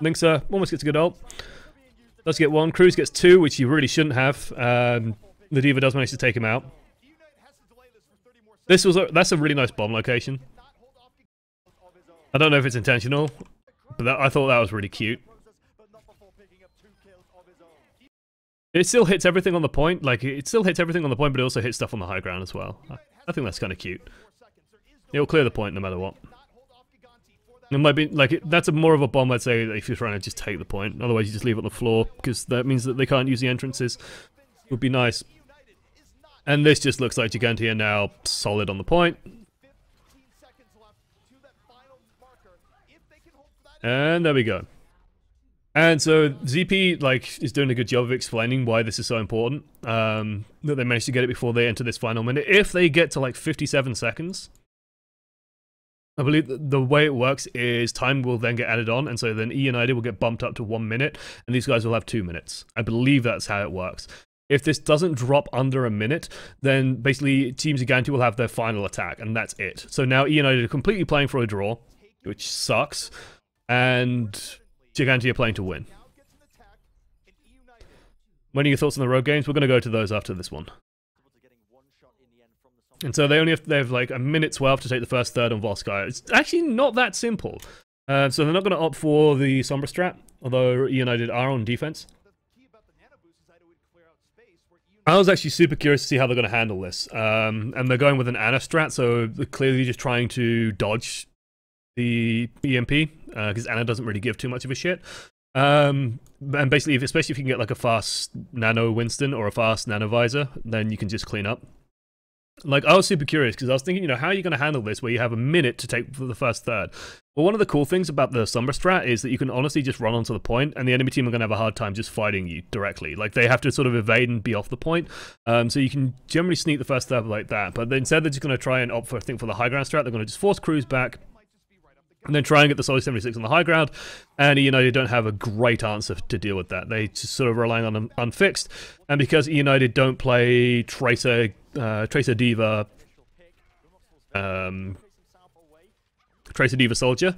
Linksa almost gets a good ult. Does get one. Cruz gets two, which he really shouldn't have. The Diva does manage to take him out. That's a really nice bomb location. I don't know if it's intentional, but I thought that was really cute. It still hits everything on the point, like, it still hits everything on the point, but it also hits stuff on the high ground as well. I think that's kind of cute. It'll clear the point no matter what. It might be, like, that's more of a bomb, I'd say, if you're trying to just take the point. Otherwise, you just leave it on the floor, because that means that they can't use the entrances. Would be nice. And this just looks like Gigante are now solid on the point. And there we go. And so ZP, like, is doing a good job of explaining why this is so important. That they managed to get it before they enter this final minute. If they get to like 57 seconds, I believe the way it works is time will then get added on, and so then eUNITED will get bumped up to 1 minute, and these guys will have 2 minutes. I believe that's how it works. If this doesn't drop under a minute, then basically Team Gigante will have their final attack, and that's it. So now eUNITED are completely playing for a draw, which sucks. And Gigante are playing to win. What are your thoughts on the road games? We're going to go to those after this one. And so they have like a minute 12 to take the first third on Volskaya. It's actually not that simple. So they're not going to opt for the Sombra strat, although eUNITED are on defense. I was actually super curious to see how they're going to handle this. And they're going with an Ana strat, so they're clearly just trying to dodge the EMP, because Ana doesn't really give too much of a shit. And basically, especially if you can get like a fast Nano Winston or a fast Nano Visor, then you can just clean up. Like, I was super curious, because I was thinking, you know, how are you going to handle this where you have a minute to take the first third? Well, one of the cool things about the Sombra strat is that you can honestly just run onto the point, and the enemy team are going to have a hard time just fighting you directly. Like, they have to sort of evade and be off the point. So you can generally sneak the first third like that. But instead, they're just going to try and opt for, I think, for the high ground strat. They're going to just force Cruz back, and then try and get the Solid 76 on the high ground, and eUNITED don't have a great answer to deal with that. They just sort of relying on unfixed, and because eUNITED don't play Tracer Diva, Tracer Diva Soldier,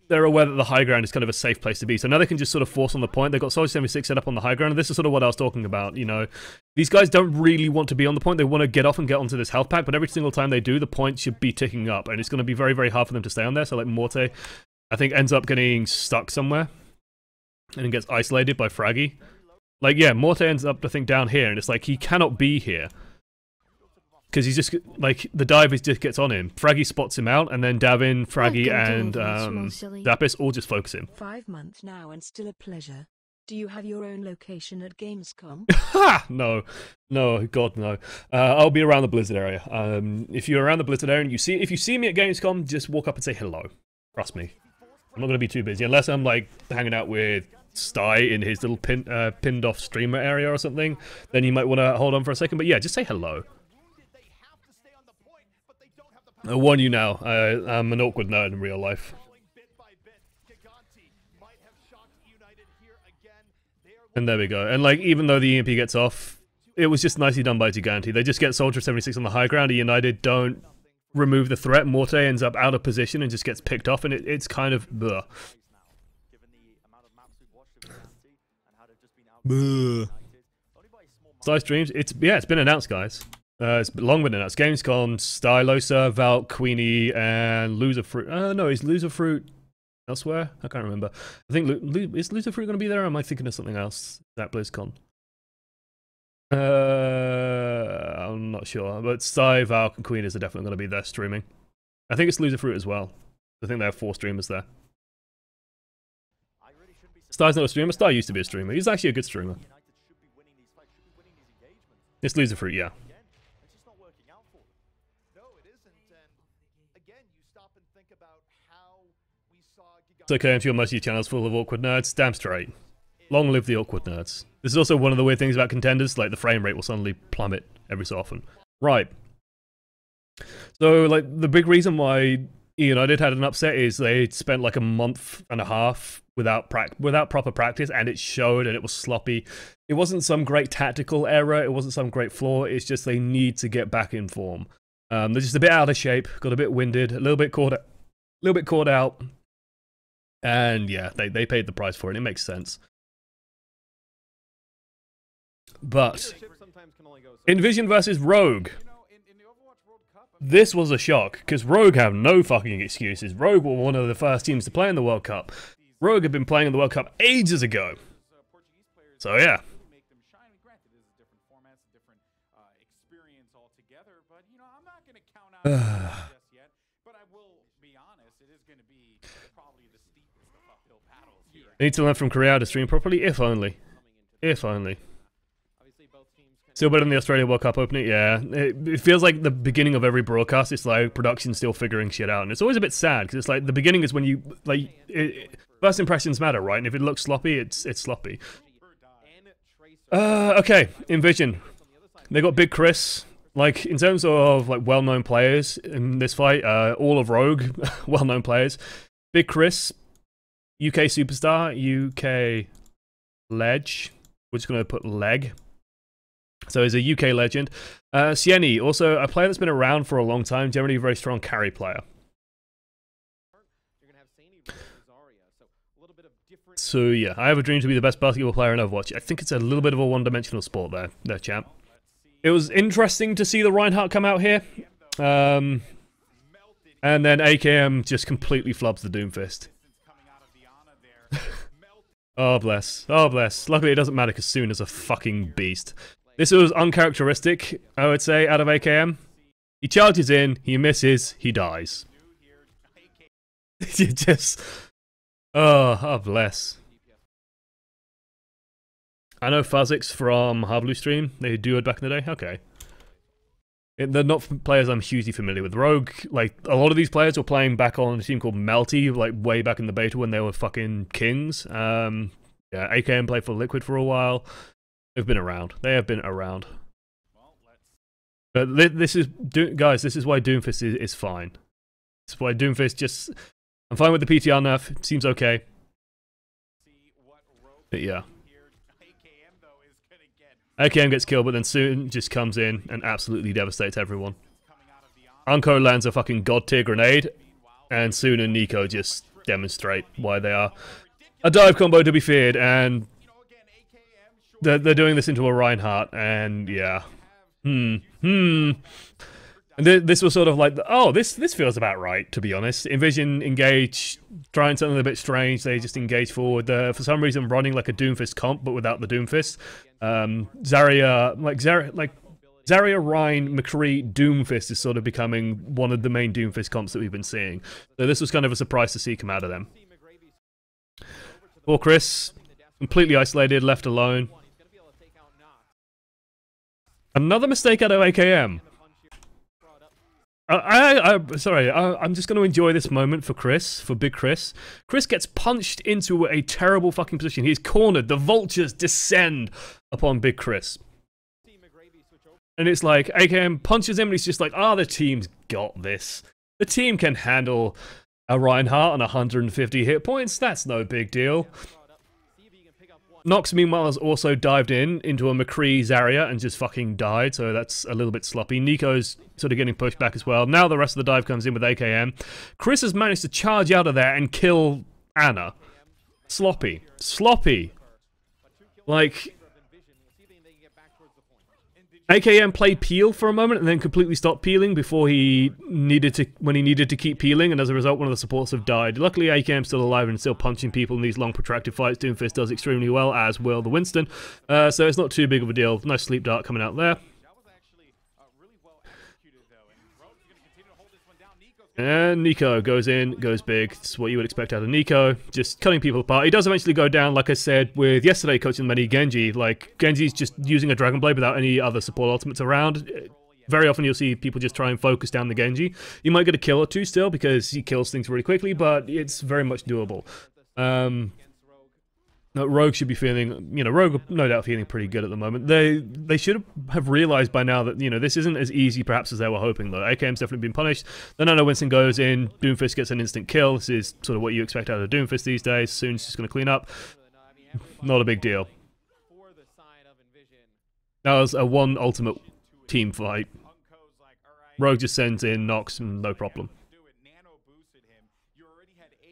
they're aware that the high ground is kind of a safe place to be. So now they can just sort of force on the point. They've got Soldier 76 set up on the high ground, and this is sort of what I was talking about, you know. These guys don't really want to be on the point. They want to get off and get onto this health pack, but every single time they do, the point should be ticking up, and it's going to be very, very hard for them to stay on there. So like Morte, I think, ends up getting stuck somewhere, and gets isolated by Fraggy. Like, yeah, Morte ends up, I think, down here, and it's like, he cannot be here. Because he's just, like, the dive just gets on him. Fraggy spots him out, and then Davin, Fraggy, and Zapis all just focus him. 5 months now and still a pleasure. Do you have your own location at Gamescom? Ha! No. No, God, no. I'll be around the Blizzard area. If you're around the Blizzard area and if you see me at Gamescom, just walk up and say hello. Trust me. I'm not going to be too busy, unless I'm, like, hanging out with Sty in his little pinned off streamer area or something. Then you might want to hold on for a second, but yeah, just say hello. I warn you now, I'm an awkward nerd in real life. And there we go. And like, even though the EMP gets off, it was just nicely done by Gigante. They just get Soldier 76 on the high ground, eUNITED don't remove the threat, Morte ends up out of position and just gets picked off, and it's kind of bleh. Sty streams, it's been announced, guys. It's long been announced. Gamescom, Stylosa, Valk, Queenie, and Loserfruit. No, is Loserfruit elsewhere? I can't remember. I think, is Loserfruit going to be there, or am I thinking of something else at BlizzCon? I'm not sure. But Sty, Valk, and Queen are definitely going to be there streaming. I think it's Loserfruit as well. I think they have 4 streamers there. Star's not a streamer. Star used to be a streamer. He's actually a good streamer. United should be winning these fights, should be winning these engagements. It's loser fruit, yeah. Again, it's just not working out for them. No, it isn't. And again, you stop and think about how we saw It's okay, I'm sure most of your channel's full of awkward nerds. Damn straight. Long live the awkward nerds. This is also one of the weird things about contenders, like the frame rate will suddenly plummet every so often. Right. So, like, the big reason why eUNITED had an upset is they spent like a month and a half without proper practice, and it showed, and it was sloppy. It wasn't some great tactical error, it wasn't some great flaw, it's just they need to get back in form. They're just a bit out of shape, got a bit winded, a little bit caught out. And yeah, they paid the price for it, it makes sense. But Envision versus Rogue. This was a shock, because Rogue have no fucking excuses. Rogue were one of the first teams to play in the World Cup. Rogue had been playing in the World Cup ages ago. So yeah. I need to learn from Korea to stream properly, if only. If only. Still better than the Australia World Cup opening? Yeah. It feels like the beginning of every broadcast, it's like production still figuring shit out. And it's always a bit sad, because it's like the beginning is when you, like, first impressions matter, right? And if it looks sloppy, it's sloppy. Okay, Envision. They got Big Chris. Like, in terms of, like, well-known players in this fight, all of Rogue, well-known players. Big Chris, UK superstar, UK ledge. We're just going to put leg. So he's a UK legend. Sieni, also a player that's been around for a long time, generally a very strong carry player. So yeah, I have a dream to be the best basketball player in Overwatch. I think it's a little bit of a one-dimensional sport there, champ. It was interesting to see the Reinhardt come out here. And then AKM just completely flubs the Doomfist. Oh bless, oh bless. Luckily it doesn't matter because Soon is a fucking beast. This was uncharacteristic, I would say, out of AKM. He charges in, he misses, he dies. You just... Oh bless. I know Fazix from Harblue Stream. They duoed back in the day. Okay. They're not players I'm hugely familiar with. Rogue, like, a lot of these players were playing back on a team called Melty, like, way back in the beta when they were fucking kings. Yeah, AKM played for Liquid for a while. They've been around. They have been around. But this is... Guys, this is why Doomfist is fine. This is why Doomfist just... I'm fine with the PTR nerf. It seems okay. But yeah. AKM gets killed, but then Soon just comes in and absolutely devastates everyone. Unko lands a fucking god tier grenade, and Soon and Nico just demonstrate why they are a dive combo to be feared, and they're doing this into a Reinhardt, and yeah. And this was sort of like, oh, this feels about right, to be honest. Envision engage, trying something a bit strange. They just engage forward. For some reason, running like a Doomfist comp, but without the Doomfist. Zarya, Zarya, Rhine, McCree, Doomfist is sort of becoming one of the main Doomfist comps that we've been seeing. So this was kind of a surprise to see come out of them. Poor Chris, completely isolated, left alone. Another mistake out of AKM. Sorry, I'm just going to enjoy this moment for Chris, for Big Chris. Chris gets punched into a terrible fucking position. He's cornered. The vultures descend upon Big Chris. And it's like, AKM punches him and he's just like, the team's got this. The team can handle a Reinhardt on 150 hit points. That's no big deal. Nox, meanwhile, has also dived into a McCree Zarya and just fucking died, so that's a little bit sloppy. Nico's sort of getting pushed back as well. Now the rest of the dive comes in with AKM. Chris has managed to charge out of there and kill Anna. Sloppy. Sloppy. Like... AKM played peel for a moment and then completely stopped peeling before when he needed to keep peeling, and as a result one of the supports have died. Luckily AKM's still alive and still punching people in these long protracted fights. Doomfist does extremely well, as will the Winston. So it's not too big of a deal. Nice sleep dart coming out there. And Nico goes in, goes big. This is what you would expect out of Nico. Just cutting people apart. He does eventually go down, like I said, with yesterday coaching many Genji. Like, Genji's just using a Dragon Blade without any other support ultimates around. Very often you'll see people just try and focus down the Genji. You might get a kill or two still, because he kills things really quickly, but it's very much doable. Rogue should be feeling, you know, Rogue no doubt feeling pretty good at the moment. They should have realized by now that, you know, this isn't as easy perhaps as they were hoping though. AKM's definitely been punished. Then Nano Winston goes in, Doomfist gets an instant kill. This is sort of what you expect out of Doomfist these days. Soon she's going to clean up. Not a big deal. That was a one ultimate team fight. Rogue just sends in Nox, no problem.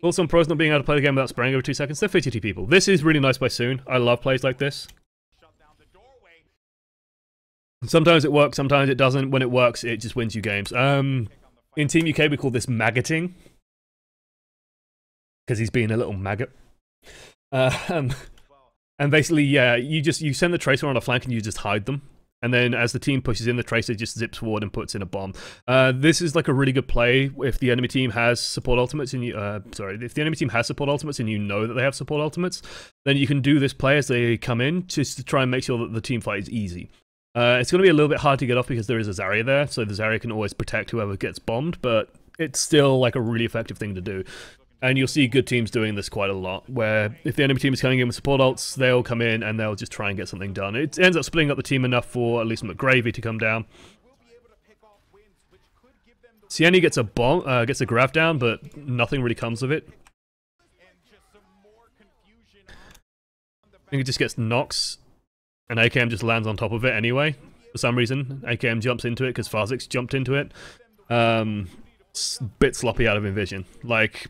Also, on pros not being able to play the game without spraying over 2 seconds, they're fidgety people. This is really nice by Soon. I love plays like this. Sometimes it works, sometimes it doesn't. When it works, it just wins you games. In Team UK, we call this maggoting. Because he's being a little maggot. And basically, yeah, you send the Tracer on a flank and you just hide them. And then as the team pushes in, the Tracer just zips forward and puts in a bomb. This is like a really good play if the enemy team has support ultimates and you, if the enemy team has support ultimates and you know that they have support ultimates, then you can do this play as they come in just to try and make sure that the team fight is easy. It's going to be a little bit hard to get off because there is a Zarya there, so the Zarya can always protect whoever gets bombed, but it's still like a really effective thing to do. And you'll see good teams doing this quite a lot, where if the enemy team is coming in with support ults, they'll come in and they'll just try and get something done. It ends up splitting up the team enough for at least McGravy to come down. Sieni gets a bomb, gets a grav down, but nothing really comes of it. I think it just gets Nox, and AKM just lands on top of it anyway. For some reason, AKM jumps into it because Fazix jumped into it. Bit sloppy out of Envision. Like,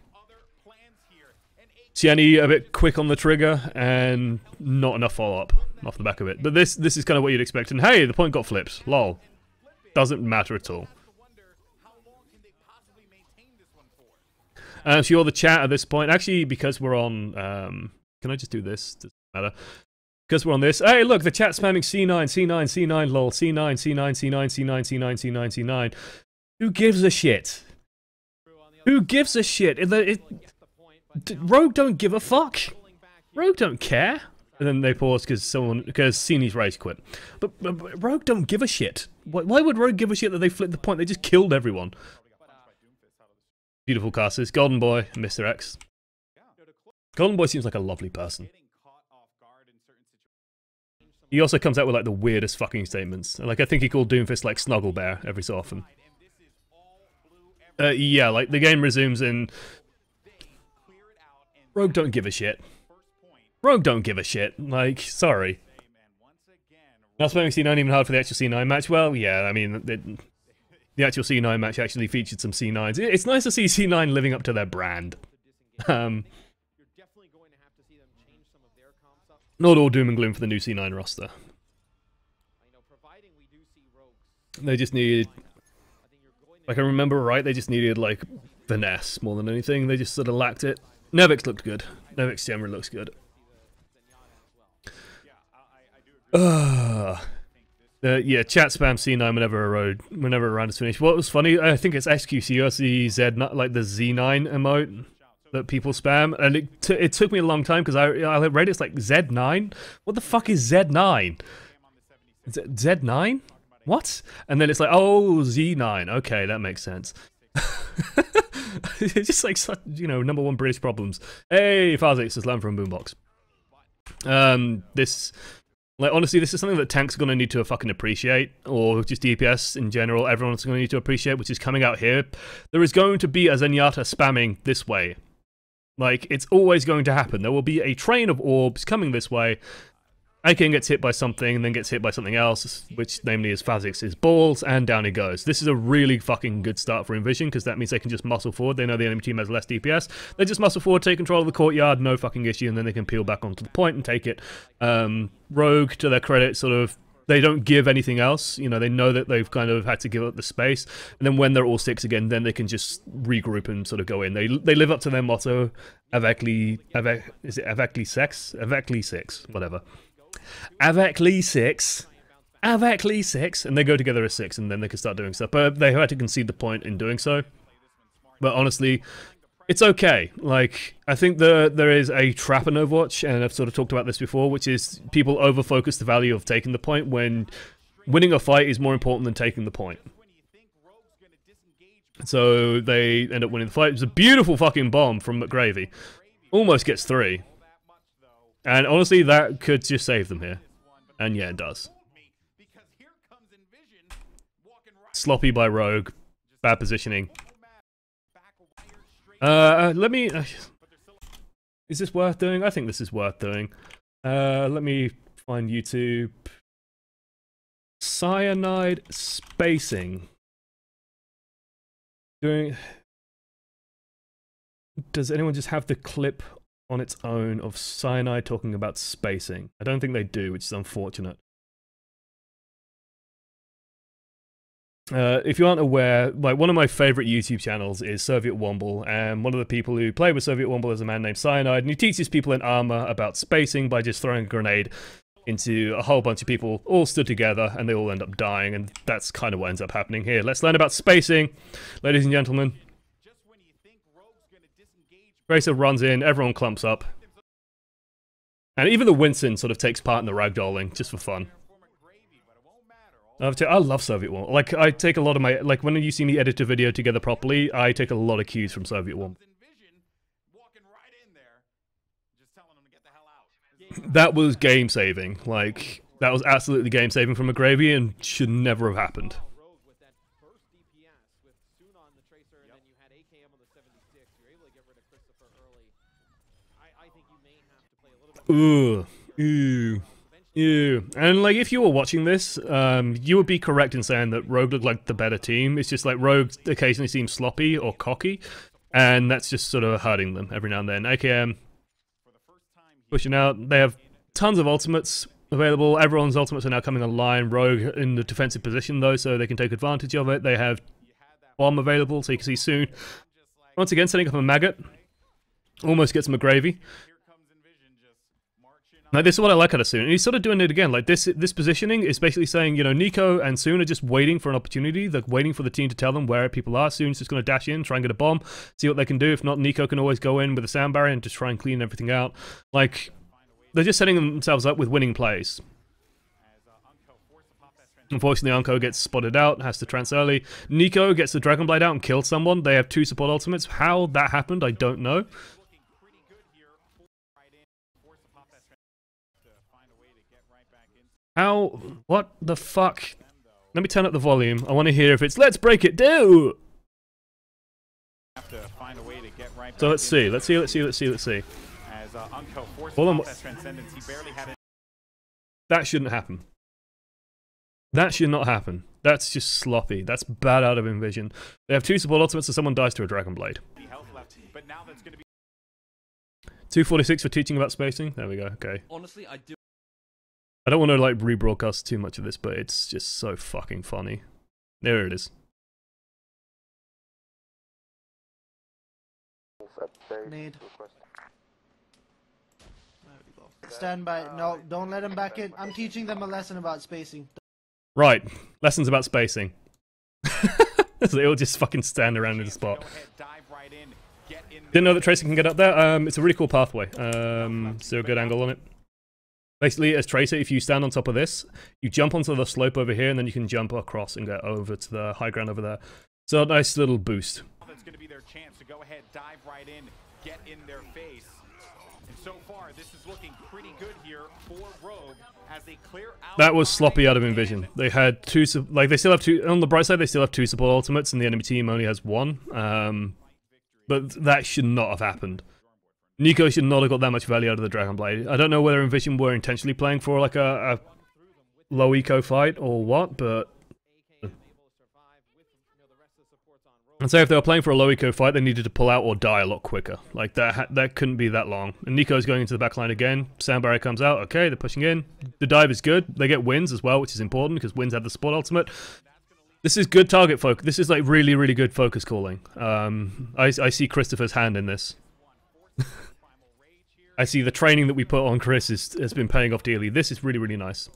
Sieni a bit quick on the trigger and not enough follow-up off the back of it. But this is kind of what you'd expect. And hey, the point got flipped. Lol. Doesn't matter at all. So you're the chat at this point. Actually, because we're on... can I just do this? Doesn't matter. Because we're on this. Hey, look, the chat's spamming C9, C9, C9, lol. C9, C9, C9, C9, C9, C9, C9. Who gives a shit? Who gives a shit? Rogue don't give a fuck. Rogue don't care. And then they pause because Sini's rage quit. But Rogue don't give a shit. Why would Rogue give a shit that they flipped the point? They just killed everyone. Beautiful casters. Golden Boy, Mr. X. Golden Boy seems like a lovely person. He also comes out with like the weirdest fucking statements. Like I think he called Doomfist like Snuggle Bear every so often. Yeah, like the game resumes and Rogue don't give a shit. Rogue don't give a shit. Like, sorry. Not spamming C9 even hard for the actual C9 match. Well, yeah, I mean, the actual C9 match actually featured some C9s. It's nice to see C9 living up to their brand. Not all doom and gloom for the new C9 roster. They just needed, like I remember right, they just needed like finesse more than anything. They just sort of lacked it. Nevix looked good. Nevix generally looks good. Yeah, chat spam C9 whenever a round is finished. What was funny, I think it's XQC, the Z9, like the Z9 emote that people spam, and it took me a long time because I read it's like Z9. What the fuck is Z9? Z9? What? And then it's like, oh, Z9. Okay, that makes sense. It's just like, you know, #1 British problems. Hey, Fazix has learned from Boombox. Like, honestly, this is something that tanks are going to need to fucking appreciate, or just DPS in general, everyone's going to need to appreciate, which is coming out here. There is going to be a Zenyatta spamming this way. Like, it's always going to happen. There will be a train of orbs coming this way. AKM gets hit by something, and then gets hit by something else, which namely is Fazix's balls, and down it goes. This is a really fucking good start for Envision, because that means they can just muscle forward. They know the enemy team has less DPS. They just muscle forward, take control of the courtyard, no fucking issue, and then they can peel back onto the point and take it. Rogue, to their credit, sort of, they don't give anything else. You know, they know that they've kind of had to give up the space, and then when they're all six again, then they can just regroup and sort of go in. They live up to their motto, avec les six, whatever. Avec les six, and they go together as six, and then they can start doing stuff. But they had to concede the point in doing so. But honestly, it's okay. Like, I think there is a trap in Overwatch, and I've sort of talked about this before, which is people over-focus the value of taking the point when winning a fight is more important than taking the point. So they end up winning the fight. It was a beautiful fucking bomb from McGravy. Almost gets 3. And honestly, that could just save them here. And yeah, it does. Sloppy by Rogue. Bad positioning. Let me... is this worth doing? I think this is worth doing. Let me find YouTube. Cyanide spacing. Does anyone just have the clip on its own of Cyanide talking about spacing? I don't think they do, which is unfortunate. If you aren't aware, like, one of my favorite YouTube channels is Soviet Womble, and one of the people who play with Soviet Womble is a man named Cyanide, and he teaches people in armor about spacing by just throwing a grenade into a whole bunch of people all stood together, and they all end up dying, and that's kind of what ends up happening here. Let's learn about spacing, ladies and gentlemen. Tracer runs in, everyone clumps up, and even the Winston sort of takes part in the ragdolling, just for fun. I love Soviet Womble. Like, I take a lot of my... Like, when you see me edit a video together properly, I take a lot of cues from Soviet Womble. That was game-saving. Like, that was absolutely game-saving from McGravy and should never have happened. Ooh. Ew. Ew. And, like, if you were watching this, you would be correct in saying that Rogue looked like the better team. It's just like Rogue occasionally seems sloppy or cocky, and that's just sort of hurting them every now and then. AKM pushing out. They have tons of ultimates available. Everyone's ultimates are now coming online. Rogue in the defensive position, though, so they can take advantage of it. They have bomb available, so you can see soon. Once again, setting up a maggot. Almost gets McGravy. Like, this is what I like out of Soon, and he's sort of doing it again. Like, this positioning is basically saying, you know, Nico and Soon are just waiting for an opportunity. They're waiting for the team to tell them where people are. Soon's just going to dash in, try and get a bomb, see what they can do. If not, Nico can always go in with a sound barrier and just try and clean everything out. Like, they're just setting themselves up with winning plays. Unfortunately, Unco gets spotted out, has to trance early. Nico gets the Dragon Blade out and kills someone. They have 2 support ultimates. How that happened, I don't know. How? What the fuck? Let me turn up the volume. I want to hear if it's "Let's break it down." So let's see. Let's see. Hold on. That shouldn't happen. That should not happen. That's just sloppy. That's bad out of Envision. They have 2 support ultimates, so someone dies to a Dragon Blade. 246 for teaching about spacing. There we go. Okay. Honestly, I don't want to, like, rebroadcast too much of this, but it's just so fucking funny. There it is. Need. Stand by. No, don't let them back in. I'm teaching them a lesson about spacing. Right. Lessons about spacing. So they all just fucking stand around in the spot. Didn't know that Tracer can get up there. It's a really cool pathway. Is there a good angle on it? Basically, as Tracer, if you stand on top of this, you jump onto the slope over here, and then you can jump across and get over to the high ground over there. So a nice little boost. That's going to be their chance to go ahead, dive right in, get in their face. And so far, this is looking pretty good here for Rogue as they clear out. That was sloppy out of Envision. They had 2, like, they still have 2 on the bright side. They still have 2 support ultimates, and the enemy team only has 1. But that should not have happened. Nico should not have got that much value out of the Dragon Blade. I don't know whether Envision were intentionally playing for, like, a low eco fight or what, but I'd say if they were playing for a low eco fight, they needed to pull out or die a lot quicker. Like, that couldn't be that long. And Nico's going into the backline again. Sound barrier comes out. Okay, they're pushing in. The dive is good. They get wins as well, which is important because wins have the support ultimate. This is good target focus. This is, like, really, really good focus calling. I see Christopher's hand in this. I see the training that we put on Chris has been paying off dearly. This is really, really nice.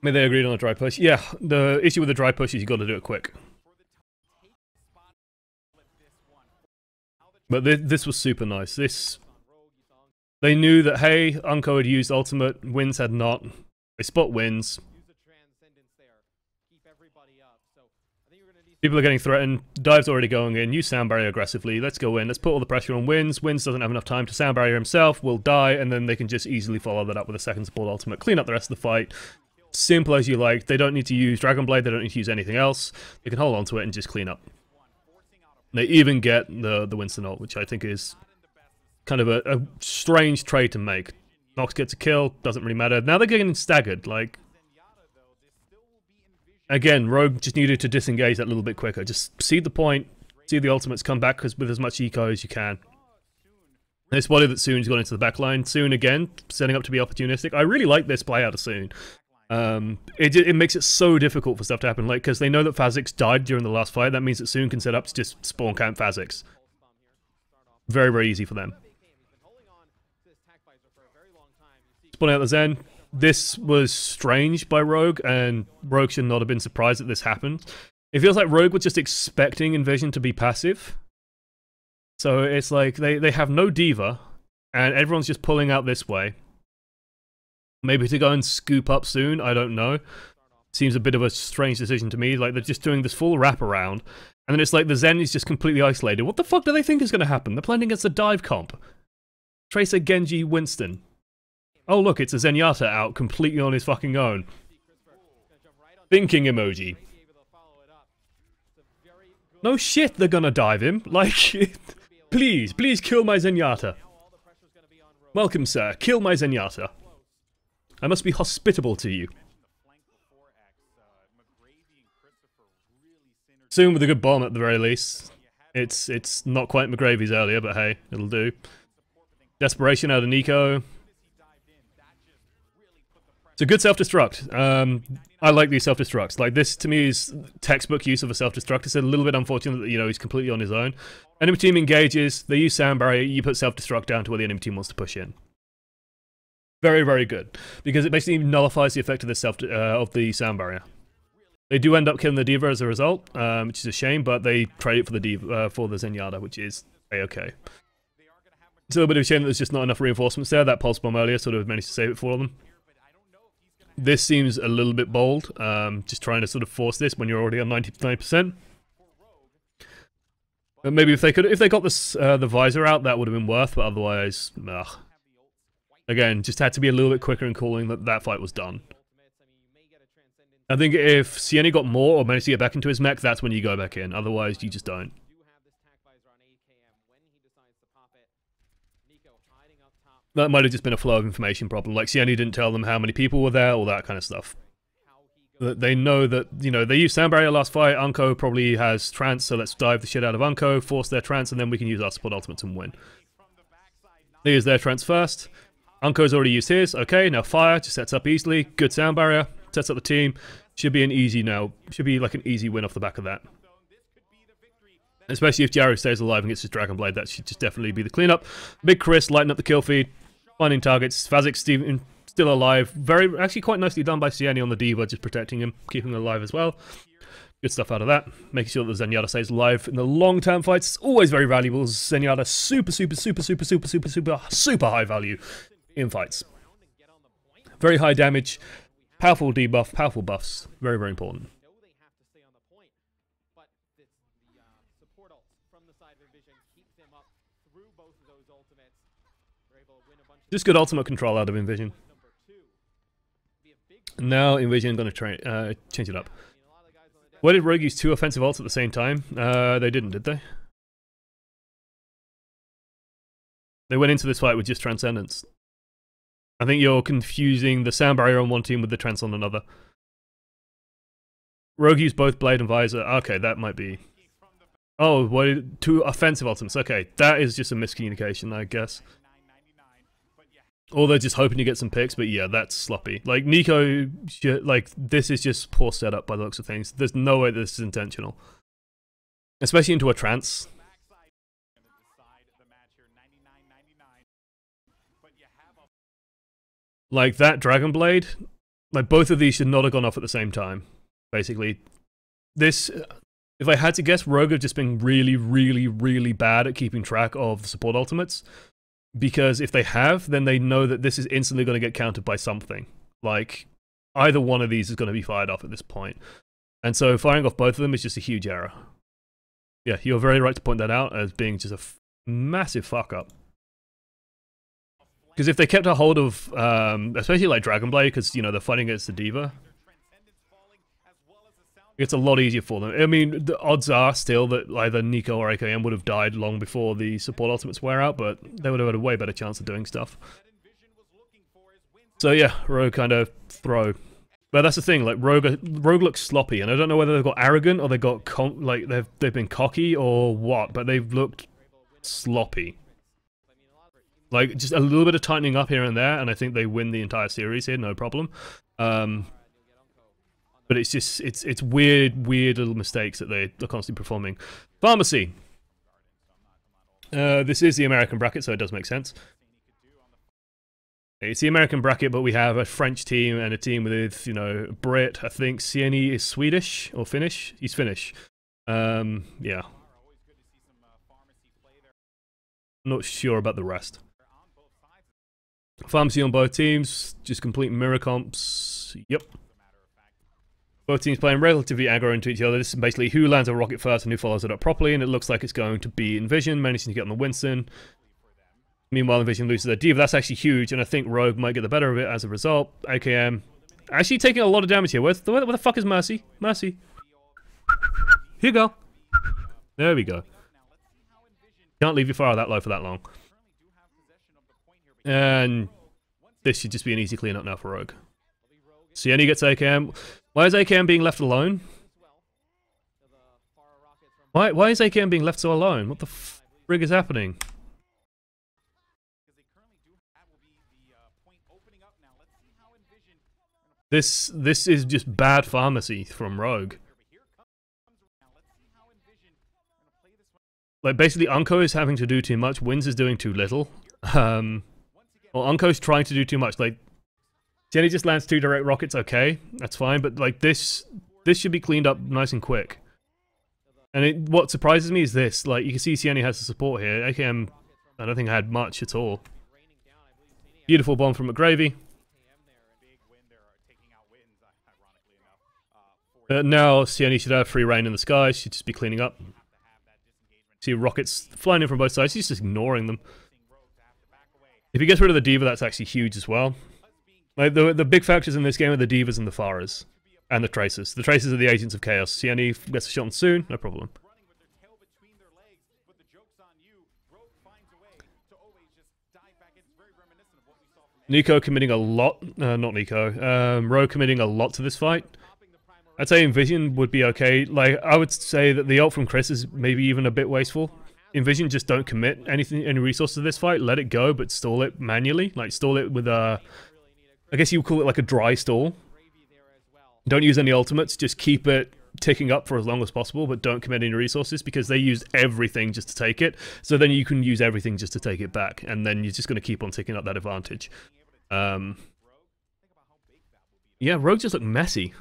Maybe they agreed on a dry push. Yeah, the issue with the dry push is you got to do it quick. But this was super nice. They knew that, hey, Unco had used ultimate, Wins had not. They spot Wins. People are getting threatened. Dive's already going in. Use sound barrier aggressively. Let's go in. Let's put all the pressure on Wins. Wins doesn't have enough time to sound barrier himself. Will die, and then they can just easily follow that up with a second support ultimate. Clean up the rest of the fight. Simple as you like. They don't need to use Dragon Blade. They don't need to use anything else. They can hold on to it and just clean up. They even get the Winston ult, which I think is kind of a strange trade to make. Nox gets a kill. Doesn't really matter. Now they're getting staggered. Like, again, Rogue just needed to disengage that a little bit quicker. Just see the point, see the ultimates come back with as much eco as you can. They spotted that Soon's gone into the back line. Soon, again, setting up to be opportunistic. I really like this play out of Soon. It makes it so difficult for stuff to happen, like, because they know that Phasix died during the last fight. That means that Soon can set up to just spawn camp Phasix. Very, very easy for them. Spawning out the Zen. This was strange by Rogue, and Rogue should not have been surprised that this happened. It feels like Rogue was just expecting Envision to be passive. So it's like they have no D.Va, and everyone's just pulling out this way. Maybe to go and scoop up Soon, I don't know. Seems a bit of a strange decision to me. Like, they're just doing this full wraparound, and then it's like the Zen is just completely isolated. What the fuck do they think is going to happen? They're playing against a dive comp. Tracer, Genji, Winston. Oh look, it's a Zenyatta out completely on his fucking own. Thinking emoji. No shit, they're gonna dive him. Like, please kill my Zenyatta. Welcome, sir. Kill my Zenyatta. I must be hospitable to you. Soon with a good bomb at the very least. It's not quite McGravy's earlier, but hey, it'll do. Desperation out of Nico. It's a good self-destruct. I like these self-destructs. Like, this to me is textbook use of a self-destruct. It's a little bit unfortunate that, you know, he's completely on his own. Enemy team engages, they use sound barrier, you put self-destruct down to where the enemy team wants to push in. Very, very good. Because it basically nullifies the effect of the sound barrier. They do end up killing the D.Va as a result, which is a shame, but they trade it for the D.Va, for the Zenyatta, which is okay. It's a little bit of a shame that there's just not enough reinforcements there. That pulse bomb earlier sort of managed to save it for them. This seems a little bit bold, just trying to sort of force this when you're already on 99%. But maybe if they got this the visor out, that would have been worth. But otherwise, ugh. Again, just had to be a little bit quicker in calling that fight was done. I think if Sieni got more or managed to get back into his mech, that's when you go back in. Otherwise, you just don't. That might have just been a flow of information problem. Like, Sieni didn't tell them how many people were there, all that kind of stuff. They know that, you know, they used sound barrier last fight. Unco probably has trance, so let's dive the shit out of Unco, force their trance, and then we can use our support ultimates and win. They use their trance first. Unco's already used his. Okay, now fire just sets up easily. Good sound barrier. Sets up the team. Should be an easy now. Should be like an easy win off the back of that. Especially if Jarro stays alive and gets his Dragon Blade, that should just definitely be the cleanup. Big Chris, lighten up the kill feed. Finding targets. Phasix still alive. Actually quite nicely done by Sieni on the D.Va, just protecting him, keeping him alive as well. Good stuff out of that. Making sure that the Zenyatta stays alive in the long-term fights. It's always very valuable. Zenyatta super high value in fights. Very high damage. Powerful debuff, powerful buffs. Very, very important. Just good ultimate control out of Envision. Now Envision going to change it up. Why did Rogue use 2 offensive ults at the same time? They didn't, did they? They went into this fight with just Transcendence. I think you're confusing the sound barrier on one team with the Trance on another. Rogue used both Blade and Visor. Okay, that might be... Oh, what? 2 offensive ultimates. Okay, that is just a miscommunication, I guess. Or they're just hoping to get some picks, but yeah, that's sloppy. Like, Nico, like, this is just poor setup by the looks of things. There's no way this is intentional. Especially into a trance. Like, that Dragon Blade, Like, both of these should not have gone off at the same time, basically. This, if I had to guess, Rogue have just been really, really, really bad at keeping track of the support ultimates. Because if they have, then they know that this is instantly going to get countered by something. Like, either one of these is going to be fired off at this point. And so firing off both of them is just a huge error. Yeah, you're very right to point that out as being just a massive fuck-up. Because if they kept a hold of, especially like Dragonblade, because, you know, they're fighting against the D.Va, it's a lot easier for them. I mean, the odds are still that either Nico or AKM would have died long before the support ultimates wear out, but they would have had a way better chance of doing stuff. So yeah, Rogue kind of throw. But that's the thing, like, Rogue looks sloppy, and I don't know whether they've got arrogant, or they've got, they've been cocky, or what, but they've looked sloppy. Like, just a little bit of tightening up here and there, and I think they win the entire series here, no problem. But it's just, it's weird little mistakes that they're constantly performing. Pharmacy. This is the American bracket, so it does make sense. It's the American bracket, but we have a French team and a team with, you know, Brit. I think Sieni is Swedish or Finnish. He's Finnish. Yeah. Not sure about the rest. Pharmacy on both teams. Just complete mirror comps. Yep. Both teams playing relatively aggro into each other. This is basically who lands a rocket first and who follows it up properly, and it looks like it's going to be Envision, managing to get on the Winston. Meanwhile, Envision loses their D.Va. That's actually huge, and I think Rogue might get the better of it as a result. AKM actually taking a lot of damage here. Where the fuck is Mercy? Mercy. Here you go. There we go. Can't leave your fire that low for that long. And this should just be an easy cleanup now for Rogue. Sieni gets AKM. Why is AKM being left alone? Why is AKM being left so alone? What the frig is happening? This is just bad pharmacy from Rogue. Like, basically, Unko is having to do too much, Wins is doing too little. Well, Unko's trying to do too much. Like, Jenny just lands 2 direct rockets, okay, that's fine, but like this should be cleaned up nice and quick. And what surprises me is this, like, you can see Sieni has the support here. AKM, I don't think had much at all. Beautiful bomb from McGravy. Now Sieni should have free reign in the sky, should just be cleaning up. See rockets flying in from both sides, he's just ignoring them. If he gets rid of the D.Va, that's actually huge as well. Like, the big factors in this game are the D.Vas and the Pharahs. And the Tracers. The Tracers are the agents of chaos. Sieni gets a shot on soon, no problem. Nico committing a lot, not Nico, Rogue committing a lot to this fight. I'd say Envision would be okay. Like, I would say that the ult from Chris is maybe even a bit wasteful. Envision just don't commit any resources to this fight, let it go, but stall it manually. Like, stall it with a... I guess you would call it like a dry stall. Don't use any ultimates, just keep it ticking up for as long as possible, but don't commit any resources, because they used everything just to take it. So then you can use everything just to take it back, and then you're just going to keep on ticking up that advantage. Yeah, Rogue just looked messy.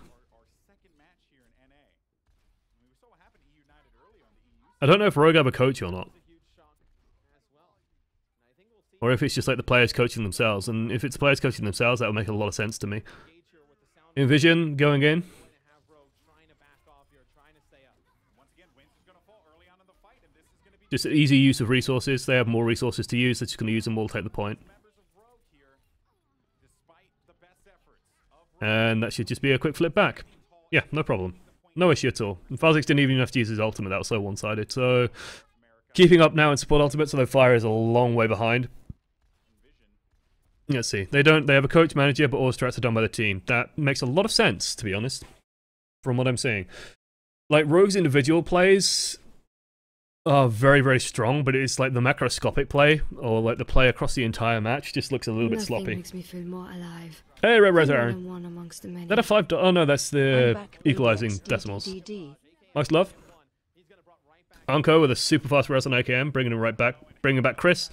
I don't know if Rogue have a coach or not. Or if it's just like the players coaching themselves. And if it's the players coaching themselves, that would make a lot of sense to me. Envision going in. Just easy use of resources. They have more resources to use. They're just going to use them all to take the point. And that should just be a quick flip back. Yeah, no problem. No issue at all. And Fazix didn't even have to use his ultimate. That was so one-sided. So, keeping up now in support ultimates, although Fire is a long way behind. Let's see. They have a coach manager, but all strats are done by the team. That makes a lot of sense, to be honest, from what I'm seeing. Like, Rogue's individual plays are very, very strong, but it's like the macroscopic play, or like the play across the entire match, just looks a little bit sloppy. Makes me feel more alive. Hey, Red Aaron. Is that a 5? Oh no, that's the equalizing decimals. Nice love. Unko with a super fast res on AKM, bringing him right back, bringing back Chris.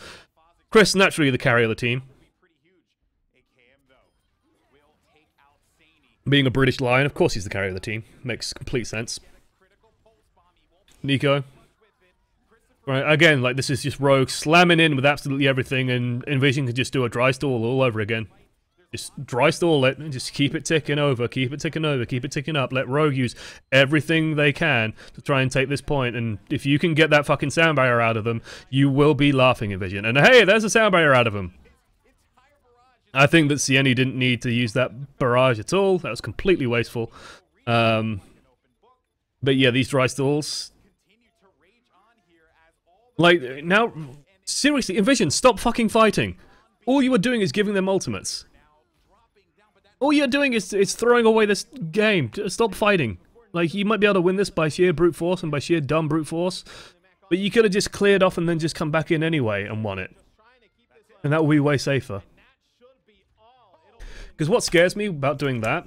Chris, naturally the carry of the team. Being a British Lion, of course he's the carrier of the team. Makes complete sense. Nico. Right, again, like, this is just Rogue slamming in with absolutely everything, and Envision can just do a dry stall all over again. Just dry stall it, and just keep it ticking over, keep it ticking over, keep it ticking up. Let Rogue use everything they can to try and take this point, and if you can get that fucking sound barrier out of them, you will be laughing, Envision. And hey, there's a sound barrier out of them. I think that Sieni didn't need to use that barrage at all. That was completely wasteful. But yeah, these dry stalls... Like, now, seriously, Envision, stop fucking fighting. All you are doing is giving them ultimates. All you're doing is throwing away this game. Stop fighting. Like, you might be able to win this by sheer brute force and by sheer dumb brute force, but you could have just cleared off and then just come back in anyway and won it. And that would be way safer. Because what scares me about doing that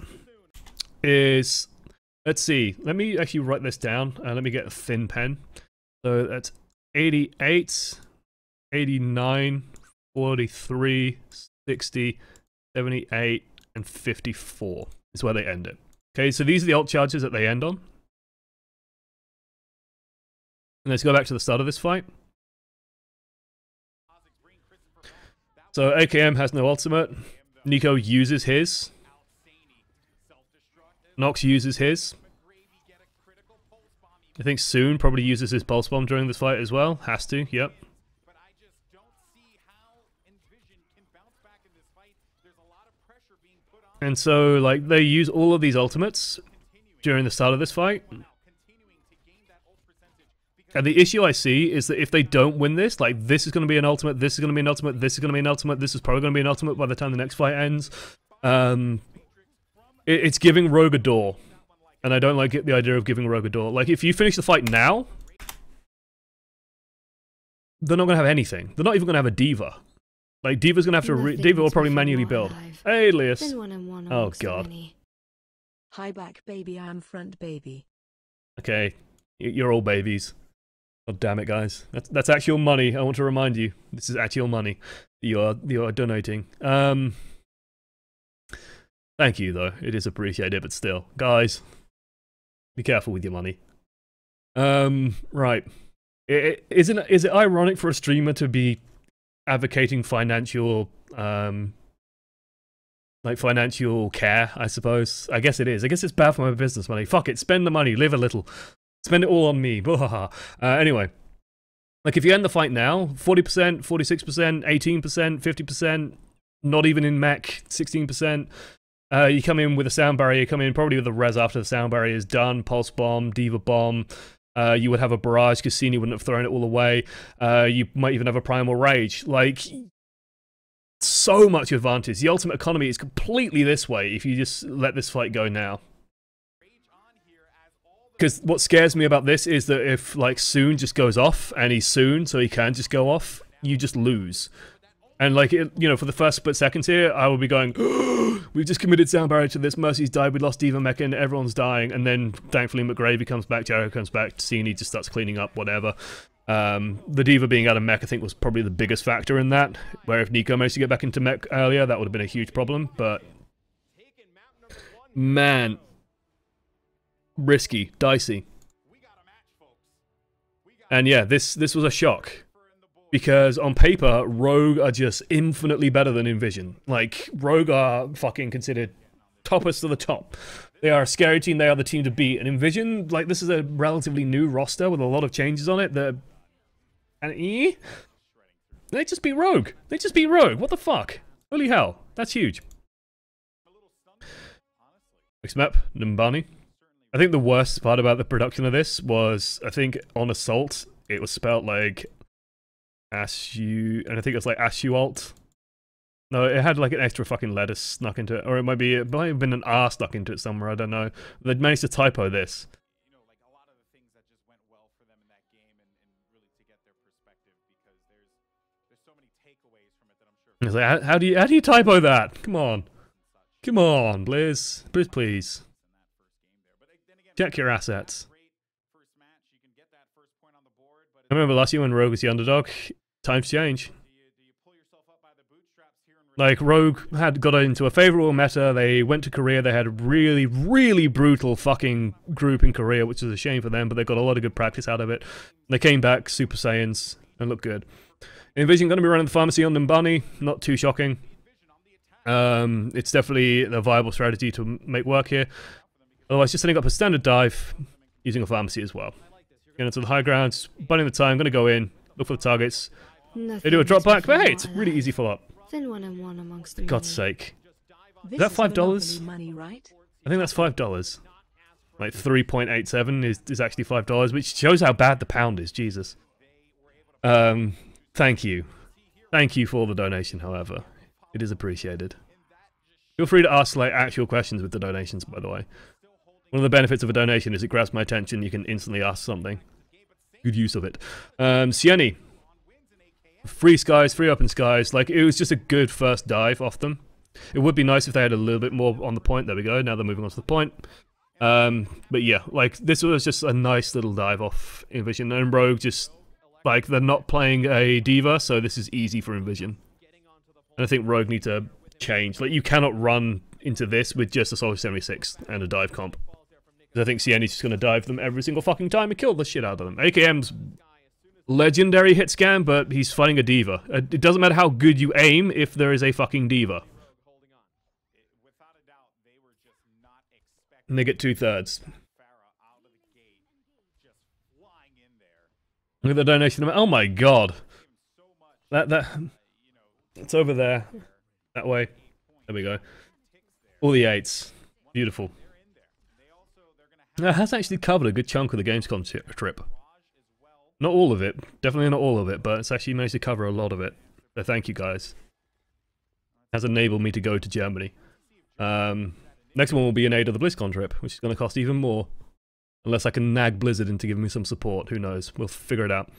is... Let's see. Let me actually write this down. Let me get a thin pen. So that's 88, 89, 43, 60, 78, and 54 is where they end it. Okay, so these are the ult charges that they end on. And let's go back to the start of this fight. So AKM has no ultimate. Nico uses his. Nox uses his. I think Soon probably uses his pulse bomb during this fight as well. Has to, yep. And so, like, they use all of these ultimates during the start of this fight. And the issue I see is that if they don't win this, like, this is going to be an ultimate, this is going to be an ultimate, this is going to be an ultimate, this is probably going to be an ultimate by the time the next fight ends. It's giving Rogue a door. And I don't like the idea of giving Rogue a door. Like, if you finish the fight now, they're not going to have anything. They're not even going to have a D.Va. Like, D.Va's going to have to... D.Va will probably manually build. Hey, Elias. Oh, God. Hi back, baby. I am front, baby. Okay. You're all babies. God damn it, guys. That's actual money. I want to remind you. This is actual money. You are donating. Thank you, though. It is appreciated, but still. Guys... Be careful with your money. Right. Is it ironic for a streamer to be advocating financial, like financial care, I suppose? I guess it is. I guess it's bad for my business money. Fuck it, spend the money, live a little. Spend it all on me. Anyway. Like, if you end the fight now, 40%, 46%, 18%, 50%, not even in mech, 16%. You come in with a sound barrier, you come in probably with a res after the sound barrier is done, pulse bomb, D.Va bomb, you would have a barrage, Cassini wouldn't have thrown it all away, you might even have a primal rage. Like, so much advantage. The ultimate economy is completely this way if you just let this fight go now. Because what scares me about this is that if, like, Soon just goes off, and he's Soon, so he can just go off, you just lose. And, like, you know, for the first split seconds here, I will be going, oh, we've just committed sound barrier to this, Mercy's died, we lost D.Va Meccan, everyone's dying, and then, thankfully, McGravy comes back, Jericho comes back, Cassini just starts cleaning up, whatever. The D.Va being out of mech, I think, was probably the biggest factor in that, where if Nico managed to get back into mech earlier, that would have been a huge problem, but... Man. Risky. Dicey. And yeah, this was a shock. Because on paper, Rogue are just infinitely better than Envision. Like, Rogue are fucking considered toppest of the top. They are a scary team, they are the team to beat. And Envision, like, this is a relatively new roster with a lot of changes on it. And they just beat Rogue. They just beat Rogue. What the fuck? Holy hell. That's huge. Next map, Numbani. I think the worst part about the production of this was, I think, on Assault, it was spelled like... Ashu, and I think it was like Ashualt. No, it had like an extra fucking letter snuck into it, or it might have been an R stuck into it somewhere. I don't know. They managed to typo this. You know, like a lot of the things that just went well for them in that game, and really to get their perspective, because there's so many takeaways from it that I'm sure. It's like, how do you typo that? Come on, Blizz, please. Check your assets. I remember last year when Rogue was the underdog. Times change. Do you pull yourself up by the bootstraps here and Like, Rogue had got into a favorable meta, they went to Korea, they had a really, really brutal fucking group in Korea, which is a shame for them, but they got a lot of good practice out of it. They came back, Super Saiyans, and looked good. Envision going to be running the pharmacy on Nimbani, not too shocking. It's definitely a viable strategy to make work here. Otherwise, just setting up a standard dive, using a pharmacy as well. Going into the high ground, buying the time, going to go in, look for the targets. They do a drop back, but hey, it's really easy follow-up. Then one and one amongst the God's many. sake. This that $5? monopoly money, right? I think that's $5. Like 3.87 is actually $5, which shows how bad the pound is, Jesus. Thank you. Thank you for the donation, however. It is appreciated. Feel free to ask like actual questions with the donations, by the way. One of the benefits of a donation is it grabs my attention, you can instantly ask something. Good use of it. Sieni. Free skies, free open skies. Like, it was just a good first dive off them. It would be nice if they had a little bit more on the point. There we go. Now they're moving on to the point. But yeah, like, this was just a nice little dive off Envision. And Rogue just, like, they're not playing a diva, so this is easy for Envision. And I think Rogue need to change. Like, you cannot run into this with just a Soldier 76 and a dive comp. Because I think Sieni's just going to dive them every single fucking time and kill the shit out of them. AKM's legendary hit scan, but he's fighting a diva. It doesn't matter how good you aim if there is a fucking diva. And they get 2/3. Look at the donation amount. Oh my god. It's over there. That way. There we go. All the 8s. Beautiful. It has actually covered a good chunk of the Gamescom trip. Not all of it. Definitely not all of it, but it's actually managed to cover a lot of it. So thank you guys. It has enabled me to go to Germany. Next one will be an aid of the BlizzCon trip, which is going to cost even more. Unless I can nag Blizzard into giving me some support. Who knows? We'll figure it out.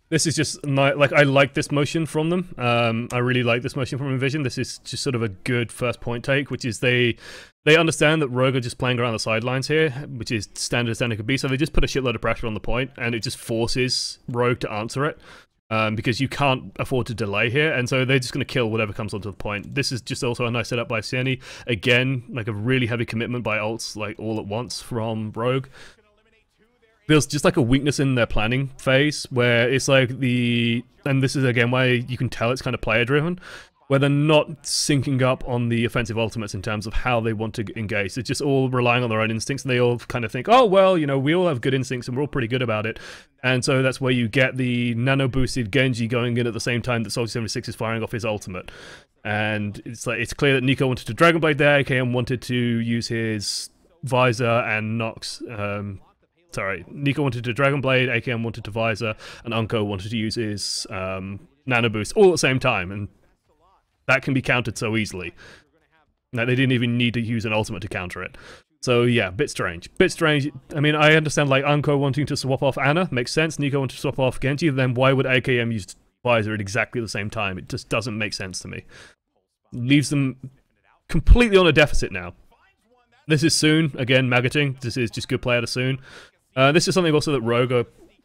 This is just, like, I like this motion from them. I really like this motion from Envision. This is just sort of a good first point take, which is they understand that Rogue are just playing around the sidelines here, which is standard as standard could be, so they just put a shitload of pressure on the point, and it just forces Rogue to answer it, because you can't afford to delay here, and so they're just going to kill whatever comes onto the point. This is just also a nice setup by Sieni. Again, like a really heavy commitment by ults, like all at once from Rogue. Feels just like a weakness in their planning phase, where it's like and this is again why you can tell it's kind of player driven, where they're not syncing up on the offensive ultimates in terms of how they want to engage. It's just all relying on their own instincts, and they all kind of think, oh well, you know, we all have good instincts and we're all pretty good about it. And so that's where you get the nano boosted Genji going in at the same time that Soldier 76 is firing off his ultimate. And it's like, it's clear that Nico wanted to Dragon Blade there, AKM wanted to use his Visor and Nox. Sorry, Nico wanted to Dragon Blade, AKM wanted to Visor, and Unko wanted to use his Nano Boost all at the same time, and that can be countered so easily. Now, they didn't even need to use an ultimate to counter it. So yeah, bit strange. Bit strange. I mean, I understand like Unko wanting to swap off Ana, makes sense. Nico wanted to swap off Genji, then why would AKM use Visor at exactly the same time? It just doesn't make sense to me. Leaves them completely on a deficit now. This is Soon, again, maggoting. This is just good play out of Soon. This is something also that Rogue are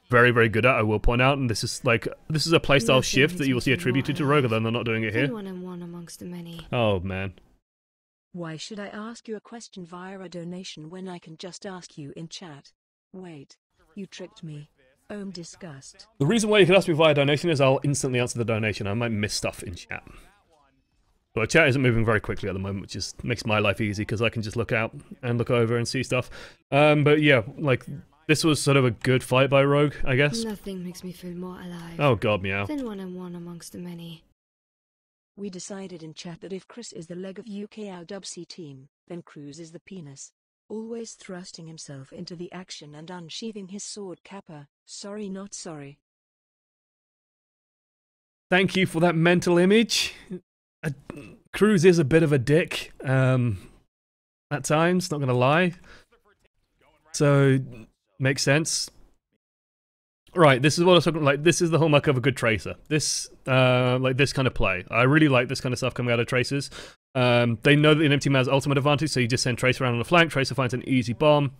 very, very good at, I will point out, and this is a playstyle shift that you will see attributed to Rogue, though they're not doing it here. One and one amongst the many. Oh, man. Why should I ask you a question via a donation when I can just ask you in chat? Wait, you tricked me. Disgust. The reason why you can ask me via donation is I'll instantly answer the donation. I might miss stuff in chat. But chat isn't moving very quickly at the moment, which just makes my life easy, because I can just look out and look over and see stuff. But yeah, like, this was sort of a good fight by Rogue, I guess. Nothing makes me feel more alive. Oh god, meow. Then one and one amongst the many. We decided in chat that if Chris is the leg of UK our Dubsy team, then Cruz is the penis. Always thrusting himself into the action and unsheathing his sword Kappa. Sorry not sorry. Thank you for that mental image. Cruz is a bit of a dick, at times, not gonna lie. So, makes sense. Right, this is what I was talking like. This is the hallmark of a good tracer. This, like this kind of play. I really like this kind of stuff coming out of tracers. They know that an empty man has ultimate advantage, so you just send Tracer around on the flank. Tracer finds an easy bomb.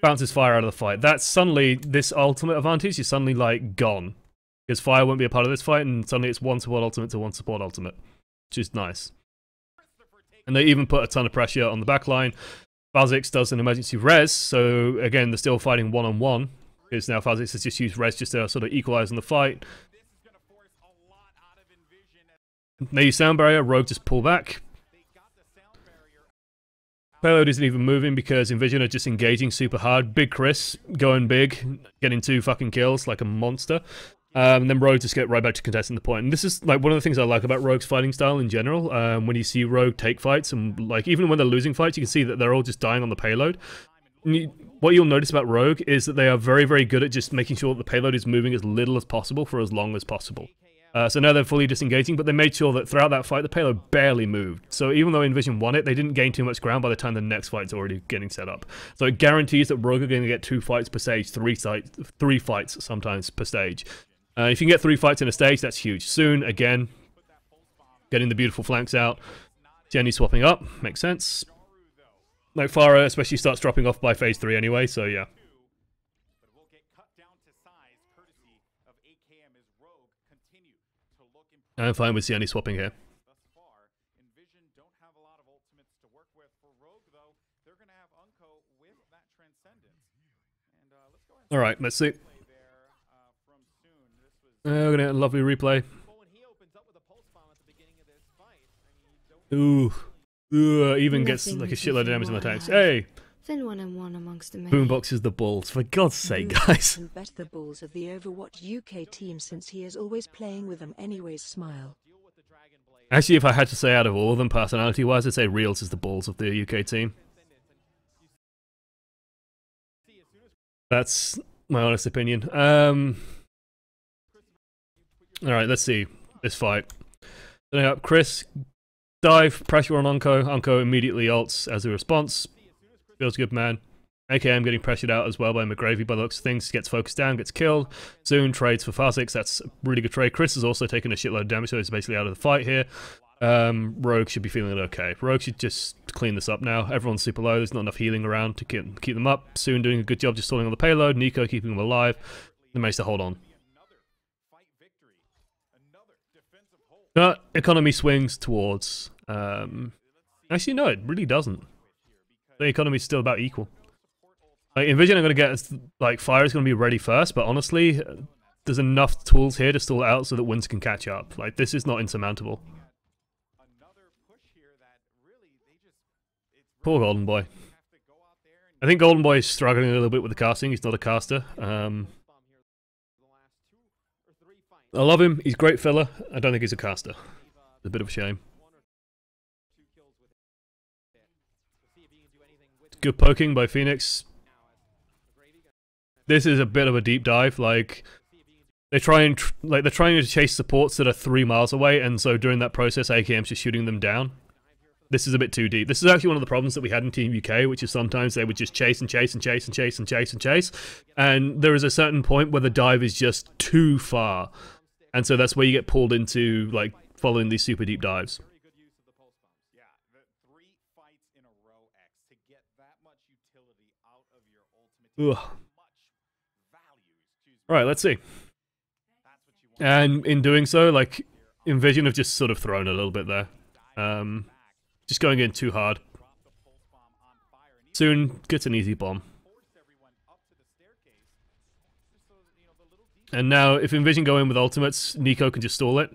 bounces fire out of the fight. That's suddenly, this ultimate advantage is suddenly, like, gone. Because fire won't be a part of this fight, and suddenly it's one support ultimate to one support ultimate. Which is nice. And they even put a ton of pressure on the backline. Phazix does an emergency res, so again, they're still fighting one-on-one. Because now Phazix has just used res just to sort of equalize in the fight. They use sound barrier, Rogue just pull back. Payload isn't even moving because Envision are just engaging super hard. Big Chris, going big, getting 2 fucking kills like a monster. And then Rogue just get right back to contesting the point. And this is like one of the things I like about Rogue's fighting style in general. When you see Rogue take fights, and like even when they're losing fights, you can see that they're all just dying on the payload. What you'll notice about Rogue is that they are very, very good at just making sure that the payload is moving as little as possible for as long as possible. So now they're fully disengaging, but they made sure that throughout that fight, the payload barely moved. So even though Envision won it, they didn't gain too much ground by the time the next fight's already getting set up. So it guarantees that Rogue are going to get 2 fights per stage, 3 fights sometimes per stage. If you can get 3 fights in a stage, that's huge. Soon, again, getting the beautiful flanks out. Jenny swapping up, makes sense. Like Farah especially starts dropping off by phase 3 anyway, so yeah. I'm fine with Sienna swapping here. Alright, let's see. We're gonna get a lovely replay. Ooh. Even gets like a shitload of damage on the tanks. Hey! Then 1-on-1 amongst the many. Boombox is the balls. For God's sake, guys. And bet the balls of the Overwatch UK team since he is always playing with them anyways. Smile. Actually, if I had to say out of all of them, personality-wise, I'd say Reels is the balls of the UK team. That's my honest opinion. Alright, let's see this fight. Setting up Chris, dive, pressure on Unco. Unco immediately ults as a response. Feels good, man. AKM getting pressured out as well by McGravy by the looks of things. Gets focused down, gets killed. Soon trades for Phazix. That's a really good trade. Chris has also taken a shitload of damage, so he's basically out of the fight here. Rogue should be feeling it okay. Rogue should just clean this up now. Everyone's super low. There's not enough healing around to keep them up. Soon doing a good job just stalling on the payload. Nico keeping them alive. They managed to hold on. Economy swings towards... actually, no, it really doesn't. The economy's still about equal. Like, Envision are going to get... Like, Fire is going to be ready first, but honestly, there's enough tools here to stall out so that Wins can catch up. Like, this is not insurmountable. Poor Golden Boy. I think Golden Boy is struggling a little bit with the casting. He's not a caster. I love him. He's great filler. I don't think he's a caster. It's a bit of a shame. Good poking by Phoenix. This is a bit of a deep dive. Like they're trying to chase supports that are 3 miles away, and so during that process, AKM's just shooting them down. This is a bit too deep. This is actually one of the problems that we had in Team UK, which is sometimes they would just chase and chase and chase and chase and chase and chase, and there is a certain point where the dive is just too far, and so that's where you get pulled into like following these super deep dives. Ugh. Alright, let's see. And in doing so, like, Envision have just sort of thrown a little bit there. Just going in too hard. Soon gets an easy bomb. And now, if Envision go in with ultimates, Nico can just stall it.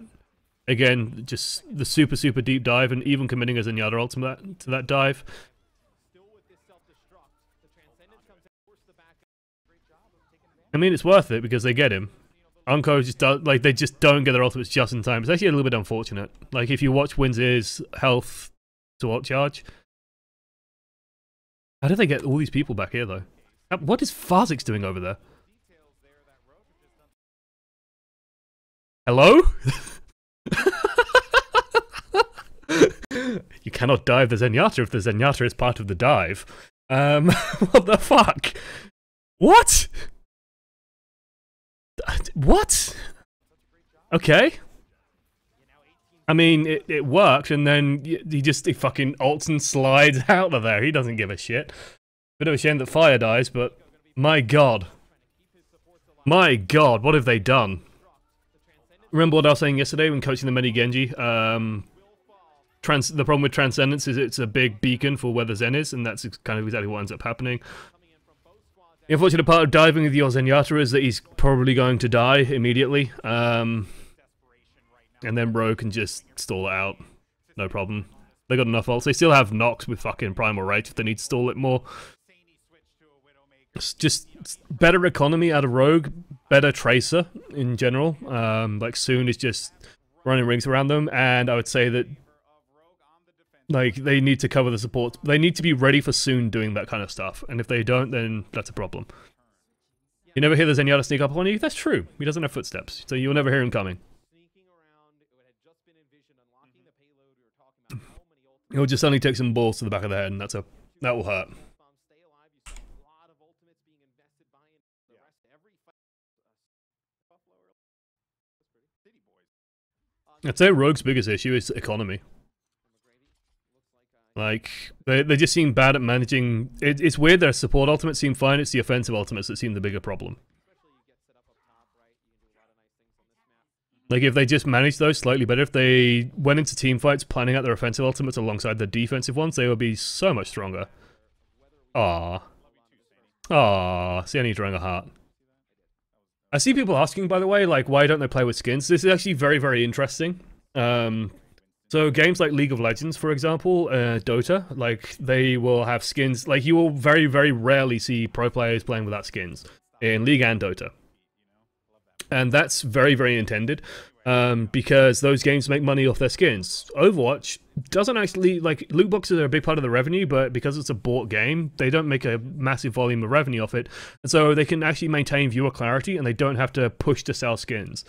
Again, just the super, super deep dive, and even committing a Zenyatta ultimate to that dive. I mean, it's worth it because they get him. Unco just they just don't get their ultimates just in time. It's actually a little bit unfortunate. Like, if you watch Wins' health to ult charge. How did they get all these people back here, though? What is Phazix doing over there? Hello? You cannot dive the Zenyatta if the Zenyatta is part of the dive. What the fuck? What? What? Okay. I mean, it worked, and then he fucking ults and slides out of there. He doesn't give a shit. Bit of a shame that Fire dies, but my god. My god, what have they done? Remember what I was saying yesterday when coaching the mini Genji? The problem with Transcendence is it's a big beacon for where the Zen is, and that's kind of exactly what ends up happening. The unfortunate part of diving with your Zenyatta is that he's probably going to die immediately. And then Rogue can just stall it out. No problem. They got enough ults. They still have Nox with fucking Primal Rage if they need to stall it more. It's just better economy out of Rogue, better Tracer in general. Like Soon is just running rings around them, and I would say that like they need to cover the support. They need to be ready for Soon doing that kind of stuff, and if they don't, then that's a problem. You never hear the Zenyatta sneak up on you? That's true. He doesn't have footsteps, so you'll never hear him coming. He'll just suddenly take some balls to the back of the head, and that will hurt. I'd say Rogue's biggest issue is economy. Like, they just seem bad at managing... It's weird, their support ultimates seem fine, it's the offensive ultimates that seem the bigger problem. Like, if they just managed those slightly better, if they went into team fights planning out their offensive ultimates alongside the defensive ones, they would be so much stronger. Aww. Aww, see, I need drawing a heart. I see people asking, by the way, like, why don't they play with skins? This is actually very, very interesting. So games like League of Legends, for example, Dota, like, they will have skins. Like, you will very, very rarely see pro players playing without skins in League and Dota. And that's very, very intended, because those games make money off their skins. Overwatch doesn't actually, like, loot boxes are a big part of the revenue, but because it's a bought game, they don't make a massive volume of revenue off it. And so they can actually maintain viewer clarity, and they don't have to push to sell skins.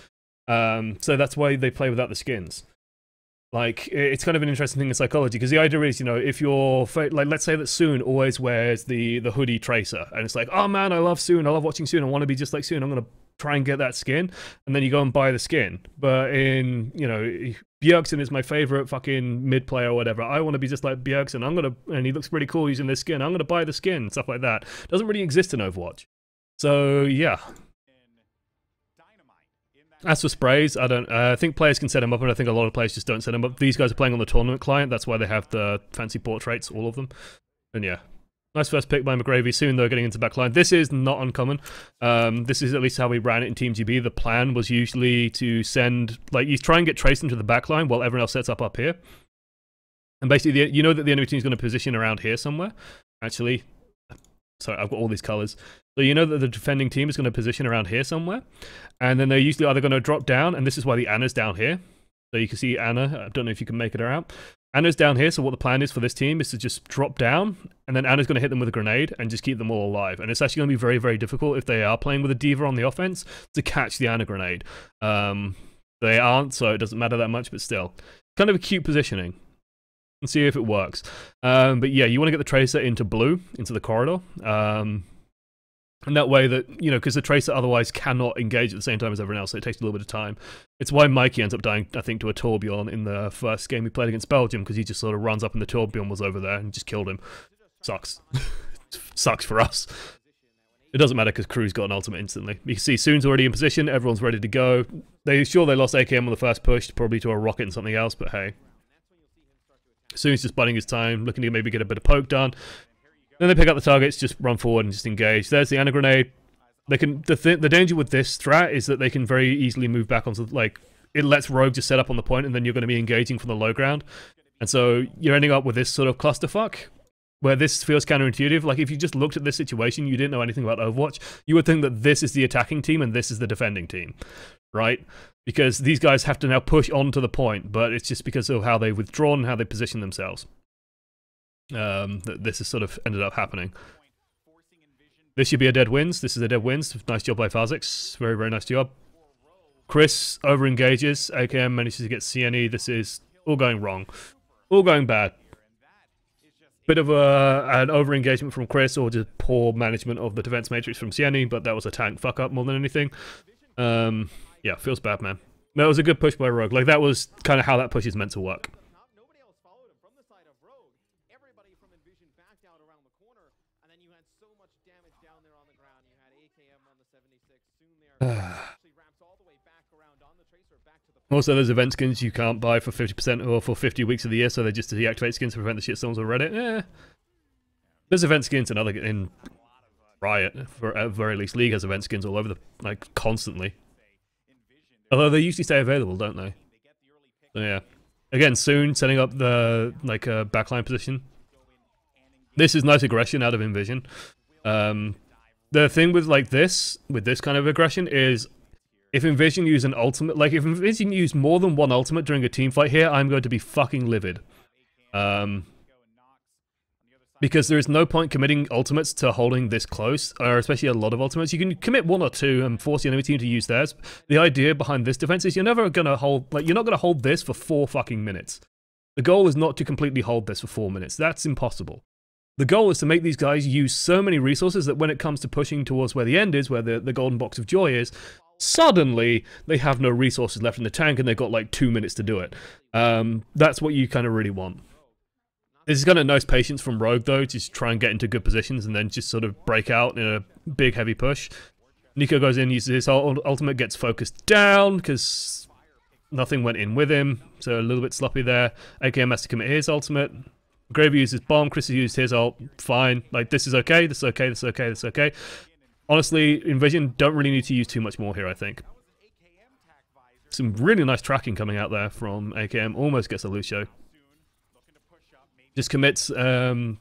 So that's why they play without the skins. Like, it's kind of an interesting thing in psychology, because the idea is, you know, if you're, like, let's say that Soon always wears the hoodie Tracer, and it's like, oh man, I love Soon, I love watching Soon, I want to be just like Soon, I'm going to try and get that skin, and then you go and buy the skin. But in, you know, Bjergsen is my favorite fucking mid player or whatever, I want to be just like Bjergsen, and he looks pretty cool using this skin, I'm going to buy the skin, stuff like that. It doesn't really exist in Overwatch. So, yeah. As for sprays, I think players can set them up, and I think a lot of players just don't set them up. These guys are playing on the tournament client, that's why they have the fancy portraits, all of them. And yeah. Nice first pick by McGravy. Soon, though, getting into backline. This is not uncommon. This is at least how we ran it in Team GB. The plan was usually to send, like, you try and get Trace into the backline while everyone else sets up here. And basically, you know that the enemy team is going to position around here somewhere. Actually, sorry, I've got all these colors. So you know that the defending team is going to position around here somewhere. And then they're usually either going to drop down, and this is why the Anna's down here. So you can see Anna. I don't know if you can make it out. Anna's down here, so what the plan is for this team is to just drop down, and then Anna's going to hit them with a grenade and just keep them all alive. And it's actually going to be very, very difficult if they are playing with a D.Va on the offense to catch the Anna grenade. They aren't, so it doesn't matter that much, but still. Kind of a cute positioning. And see if it works. But yeah, you want to get the Tracer into blue, into the corridor. And that way that, you know, because the Tracer otherwise cannot engage at the same time as everyone else, so it takes a little bit of time. It's why Mikey ends up dying, I think, to a Torbjorn in the first game we played against Belgium, because he just sort of runs up and the Torbjorn was over there and just killed him. Sucks. Sucks for us. It doesn't matter because Crew's got an ultimate instantly. You can see Soon's already in position, everyone's ready to go. They lost AKM on the first push, probably to a rocket and something else, but hey. Soon's just biding his time, looking to maybe get a bit of poke done. Then they pick up the targets, just run forward and just engage. There's the Anna grenade. They can the danger with this strat is that they can very easily move back onto, like, it lets Rogue just set up on the point, and then you're going to be engaging from the low ground. And so you're ending up with this sort of clusterfuck, where this feels counterintuitive. Like, if you just looked at this situation, you didn't know anything about Overwatch, you would think that this is the attacking team and this is the defending team, right? Because these guys have to now push onto the point, but it's just because of how they've withdrawn and how they position themselves. That this has sort of ended up happening. This should be a dead wins. This is a dead wins. Nice job by Fazix. Very, very nice job. Chris over-engages. AKM manages to get CNE. This is all going wrong. All going bad. Bit of an over-engagement from Chris, or just poor management of the defense matrix from CNE, but that was a tank fuck-up more than anything. Yeah, feels bad, man. That was a good push by Rogue. Like, that was kind of how that push is meant to work. Also, there's event skins you can't buy for 50% or for 50 weeks of the year, so they're just to deactivate skins to prevent the shitstorms on Reddit. There's event skins in Riot, for at very least. League has event skins all over the constantly. Although they usually stay available, don't they? So yeah. Again, soon setting up the backline position. This is nice aggression out of Envision. The thing with this kind of aggression is, if Envision use an ultimate, if Envision use more than one ultimate during a team fight here, I'm going to be fucking livid. Because there is no point committing ultimates to holding this close, or especially a lot of ultimates. You can commit one or two and force the enemy team to use theirs. The idea behind this defense is you're never gonna hold, you're not gonna hold this for 4 fucking minutes. The goal is not to completely hold this for 4 minutes. That's impossible. The goal is to make these guys use so many resources that when it comes to pushing towards where the end is, where the golden box of joy is, suddenly they have no resources left in the tank and they've got 2 minutes to do it. That's what you kind of really want. This is kind of nice patience from Rogue though, just try and get into good positions and then just sort of break out in a big heavy push. Nico goes in, uses his ultimate, gets focused down because nothing went in with him, so a little bit sloppy there. AKM has to commit his ultimate. Gravy uses bomb, Chris has used his ult, fine. This is okay, this is okay, this is okay, this is okay. Honestly, Envision don't really need to use too much more here, I think. Some really nice tracking coming out there from AKM, almost gets a Lucio. Just commits the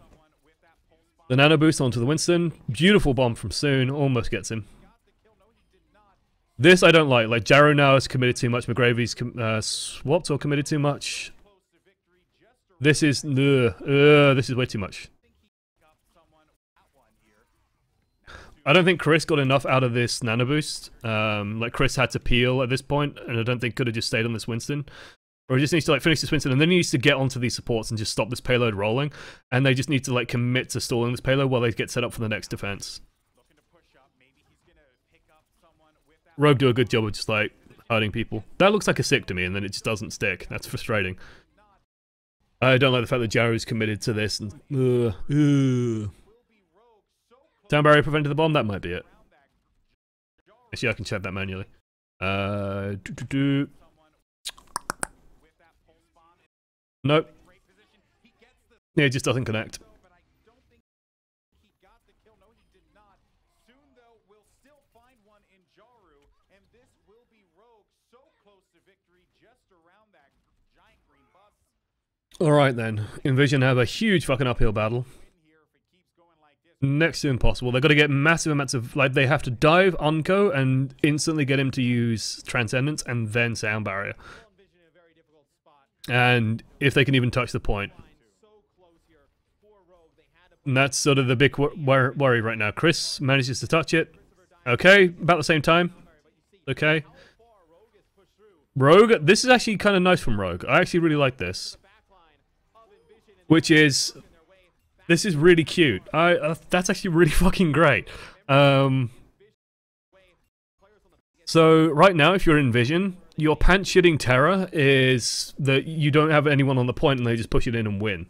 nano boost onto the Winston. Beautiful bomb from Soon, almost gets him. This I don't like. Jaro now has committed too much. McGravy's swapped or committed too much. This is way too much. I don't think Chris got enough out of this nano boost. Chris had to peel at this point, and I don't think could have just stayed on this Winston. Or he just needs to finish this Winston, and then he needs to get onto these supports and just stop this payload rolling. And they just need to commit to stalling this payload while they get set up for the next defense. Rogue do a good job of just hurting people. That looks like a sick to me, and then it just doesn't stick. That's frustrating. I don't like the fact that Jaro's committed to this. And Town barrier prevented the bomb. That might be it. Actually, I can check that manually. Nope. Yeah, it just doesn't connect. Alright then. Envision have a huge fucking uphill battle. Next to impossible. They've got to get massive amounts of... they have to dive Unco and instantly get him to use Transcendence and then Sound Barrier. And if they can even touch the point. And that's sort of the big worry right now. Chris manages to touch it. Okay, about the same time. Okay. Rogue, this is actually kind of nice from Rogue. I actually really like this. Which is... This is really cute. That's actually really fucking great. So, right now, if you're in Vision, your pants-shitting terror is that you don't have anyone on the point and they just push it in and win.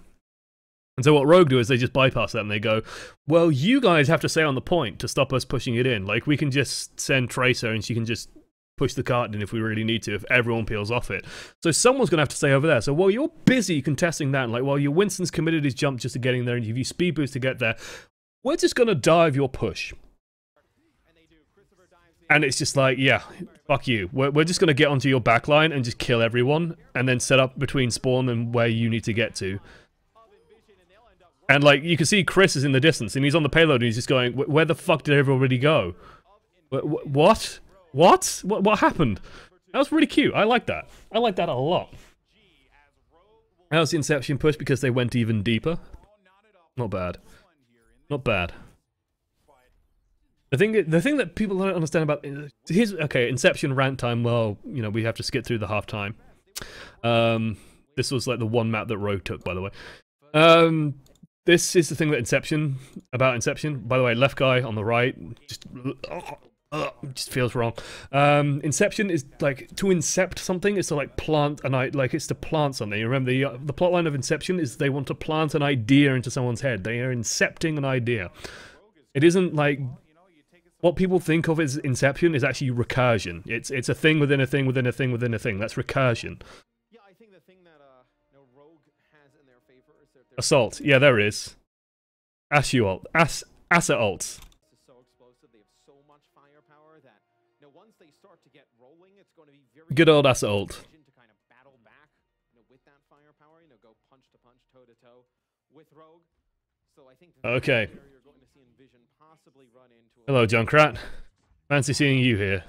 And so what Rogue do is they just bypass that and they go, well, you guys have to stay on the point to stop us pushing it in. We can just send Tracer and she can just push the cart in if we really need to, if everyone peels off it. So someone's going to have to stay over there. So while you're busy contesting that, and while your Winston's committed his jump just to getting there and you use speed boost to get there, we're just going to dive your push. And it's just yeah, fuck you. We're just going to get onto your backline and just kill everyone, and then set up between spawn and where you need to get to. And you can see Chris is in the distance, and he's on the payload, and he's just going, where the fuck did everybody go? What? What happened? That was really cute. I like that. I like that a lot. That was the Inception push because they went even deeper. Not bad. Not bad. The thing that people don't understand about okay, Inception rant time. Well, we have to skip through the half time. This was the one map that Rogue took, by the way. This is the thing that Inception. By the way, left guy on the right just feels wrong. Inception is to incept something is to plant an it's to plant something. You remember the plotline of Inception is they want to plant an idea into someone's head. They are incepting an idea. It isn't what people think of as Inception is actually recursion. It's a thing within a thing within a thing within a thing. That's recursion. Yeah, I think the thing that Rogue has in their favor is that Assault. Yeah, there is. Assu ult. Asset ults. is so explosive. They have so much firepower that once they start to get rolling, it's going to be very Good old asset ult. to kind of battle back, with that firepower, go punch to punch, toe to toe with Rogue. So I think Okay. you're going to see Envision possibly run into Hello, Junkrat. Fancy seeing you here.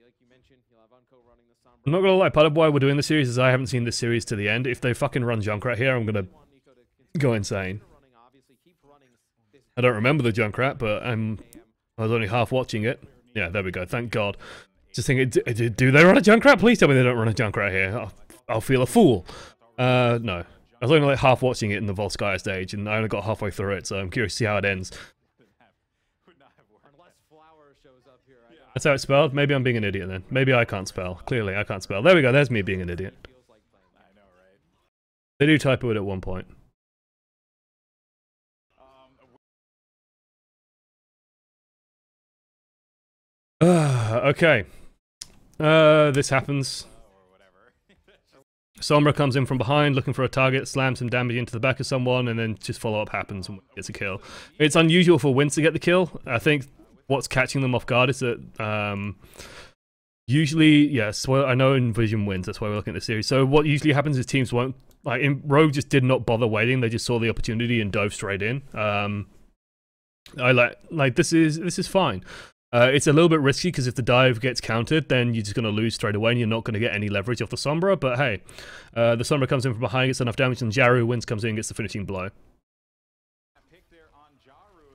like you mentioned, you'll have Unco running the Sombra. I'm not gonna lie, part of why we're doing this series is I haven't seen this series to the end. If they fucking run Junkrat here, I'm gonna go insane. Running, obviously, keep running this I don't remember the Junkrat, but I was only half watching it. Yeah, there we go. Thank God. Just thinking, do they run a Junkrat? Please tell me they don't run a Junkrat here. I'll feel a fool. No. I was only like half watching it in the Volskaya stage, and I only got halfway through it, so I'm curious to see how it ends. unless Flower shows up here. That's how it's spelled? Maybe I'm being an idiot then. Maybe I can't spell. Clearly, I can't spell. There we go. There's me being an idiot. Feels like playing. I know, right? They do typo it at one point. Okay. This happens. Sombra comes in from behind, looking for a target, slams some damage into the back of someone, and then just follow-up happens and gets a kill. It's unusual for Wins to get the kill. I think what's catching them off guard is that usually, yes, well, I know Envision wins. That's why we're looking at the series. So what usually happens is teams won't Rogue just did not bother waiting. They just saw the opportunity and dove straight in. This is fine. It's a little bit risky because if the dive gets countered, then you're just going to lose straight away and you're not going to get any leverage off the Sombra. But hey, the Sombra comes in from behind, gets enough damage, and Jaru Wins comes in, gets the finishing blow.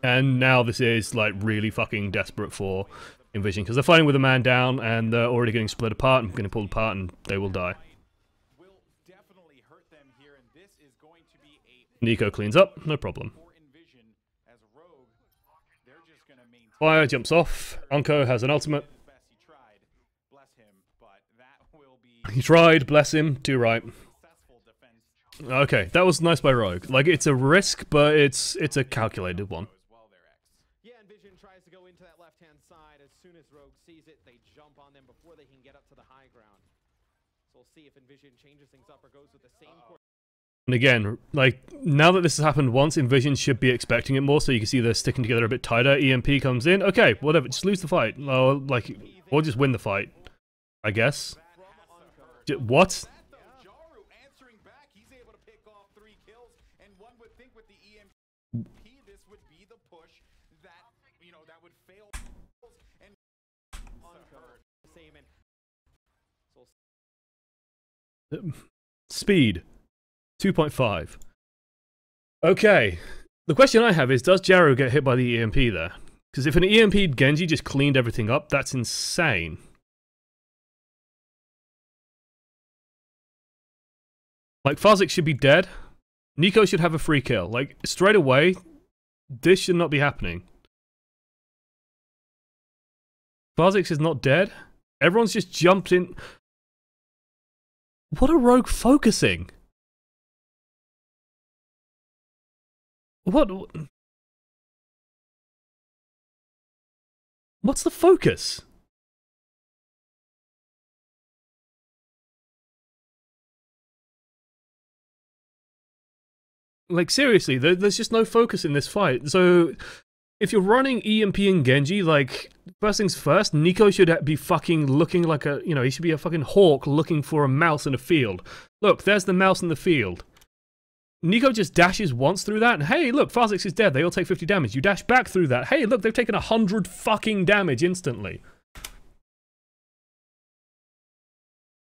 And now this is like really fucking desperate for Envision because they're fighting with a man down and they're already getting split apart and getting pulled apart and they will die. Nico cleans up, no problem. Fire jumps off. Unco has an ultimate. He tried, bless him, too right. Okay, that was nice by Rogue. Like, it's a risk, but it's a calculated one. Yeah, Envision tries to go into that left-hand side. As soon as Rogue sees it, they jump on them before they can get up to the high ground. So we'll see if Envision changes things up or goes with the same course. And again, like, now that this has happened once, Envision should be expecting it more, so you can see they're sticking together a bit tighter. EMP comes in. Okay, whatever, just lose the fight. Or just win the fight, I guess. What? Speed 2.5. Okay, the question I have is, does Jaru get hit by the EMP there? Because if an EMP'd Genji just cleaned everything up, that's insane. Like, Farzik should be dead. Nico should have a free kill. Like, straight away, this should not be happening. Farzik is not dead. Everyone's just jumped in. What are Rogue focusing? What's the focus? Like, seriously, there's just no focus in this fight. So, if you're running EMP and Genji, like, first things first, Nico should be fucking looking like a, he should be a fucking hawk looking for a mouse in a field. Look, there's the mouse in the field. Nico just dashes once through that, and hey, look, Farzix is dead. They all take 50 damage. You dash back through that. Hey, look, they've taken 100 fucking damage instantly.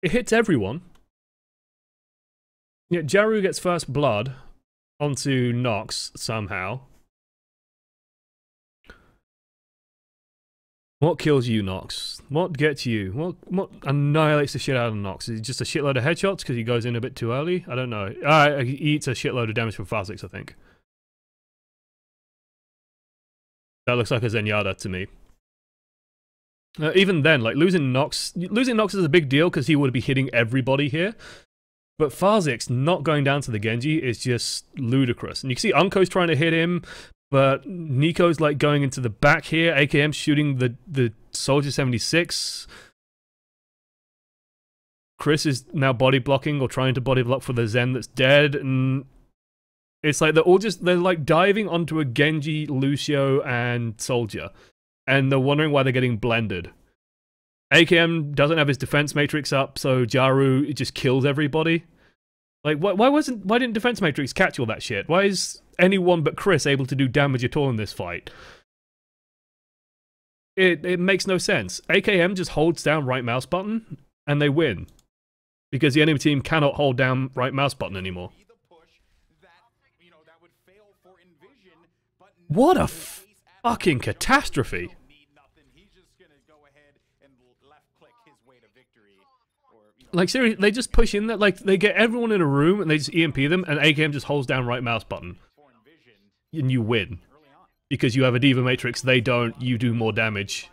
It hits everyone. Yeah, Jaru gets first blood onto Nox somehow. What kills you, Nox? What gets you? What annihilates the shit out of Nox? Is it just a shitload of headshots because he goes in a bit too early? I don't know. He eats a shitload of damage from Farzix, I think. That looks like a Zenyatta to me. Even then, like, losing Nox is a big deal because he would be hitting everybody here. But Farzix not going down to the Genji is just ludicrous. And you can see Unco's trying to hit him. But Nico's like going into the back here. AKM shooting the Soldier 76. Chris is now body blocking or trying to body block for the Zen that's dead, and it's like they're like diving onto a Genji, Lucio, and Soldier, and they're wondering why they're getting blended. AKM doesn't have his defense matrix up, so Jaru just kills everybody. Like, why didn't defense matrix catch all that shit? Why is anyone but Chris able to do damage at all in this fight? It makes no sense. AKM just holds down right mouse button and they win. Because the enemy team cannot hold down right mouse button anymore. What a fucking catastrophe. Like, seriously, they just push in there, like, they get everyone in a room and they just EMP them, and AKM just holds down right mouse button. And you win. Because you have a Diva Matrix, they don't, you do more damage.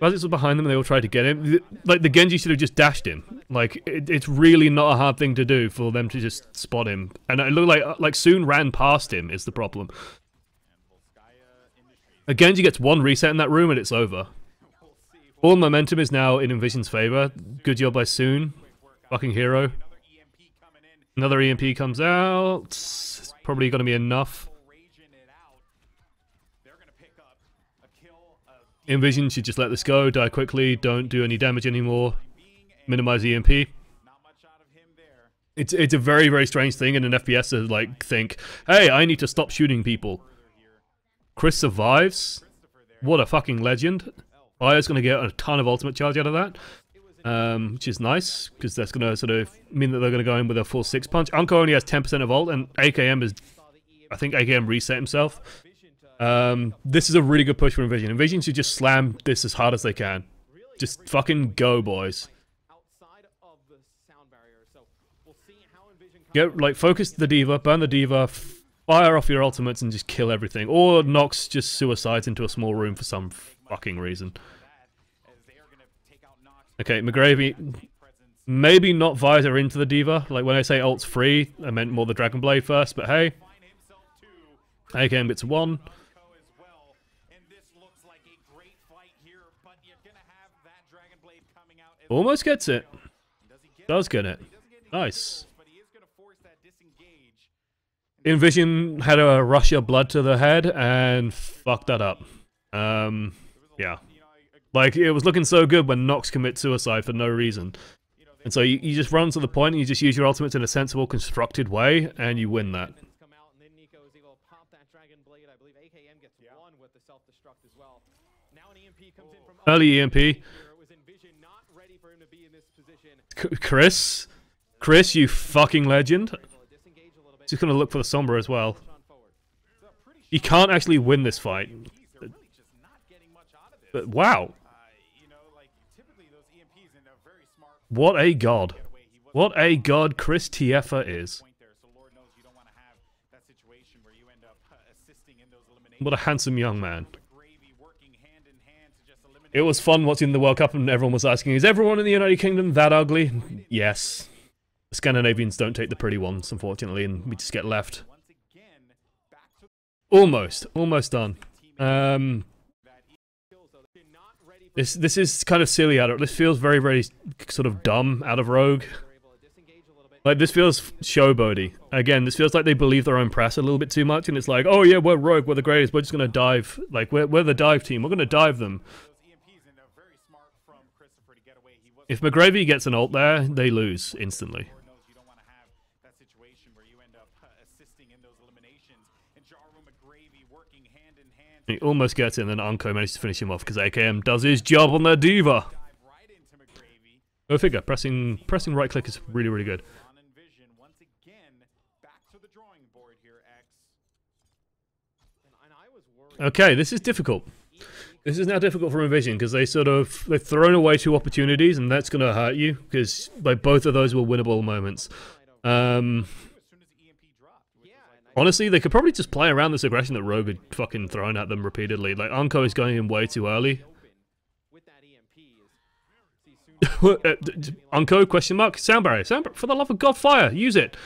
Kha'Zix was behind them and they all tried to get him. Like, the Genji should have just dashed him. Like, it's really not a hard thing to do for them to just spot him. And it looked like Soon ran past him is the problem. A Genji gets one reset in that room and it's over. All momentum is now in Envision's favor. Good job by Soon. Fucking hero. Another EMP comes out. It's probably going to be enough. Envision should just let this go, die quickly, don't do any damage anymore, minimize EMP. It's a very, very strange thing in an FPS to like think, hey, I need to stop shooting people. Chris survives. What a fucking legend. Fire's going to get a ton of ultimate charge out of that, which is nice, because that's going to sort of mean that they're going to go in with a full 6-punch. Unko only has 10% of ult, and AKM is, I think AKM reset himself. This is a really good push for Envision. Envision should just slam this as hard as they can. Just fucking go, boys. Get, like, focus the Diva, burn the Diva, fire off your ultimates and just kill everything. Or Nox just suicides into a small room for some fucking reason. Okay, McGravy, maybe not Visor into the Diva. Like, when I say ult's free, I meant more the Dragon Blade first, but hey. AKM gets 1. Almost gets it. Does get it. Nice. Envision had a rush of blood to the head and fucked that up. Yeah. Like, it was looking so good when Nox commits suicide for no reason. And so you just run to the point and you just use your ultimates in a sensible, constructed way, and you win that. Early EMP. Chris, you fucking legend. Just gonna look for the Sombra as well. He can't actually win this fight. But wow. What a god. What a god Chris Tiafa is. What a handsome young man. It was fun watching the World Cup and everyone was asking, is everyone in the United Kingdom that ugly? Yes. The Scandinavians don't take the pretty ones, unfortunately, and we just get left. Almost done. This is kind of silly out of this feels very, very sort of dumb out of Rogue. Like, this feels showboaty. Again, this feels like they believe their own press a little bit too much, and it's like, oh yeah, we're Rogue, we're the greatest, we're just gonna dive. Like, we're the dive team, we're gonna dive them. If McGravy gets an ult there, they lose instantly. He almost gets it, and then Unko managed to finish him off because AKM does his job on the Diva. Go figure. Pressing right click is really, really good. Okay, this is difficult. This is now difficult for Envision because they've thrown away 2 opportunities, and that's going to hurt you because like both of those were winnable moments. Honestly, they could probably just play around this aggression that Rogue had fucking thrown at them repeatedly. Like, Unko is going in way too early. Unko, question mark? Sound barrier. For the love of God, fire! Use it!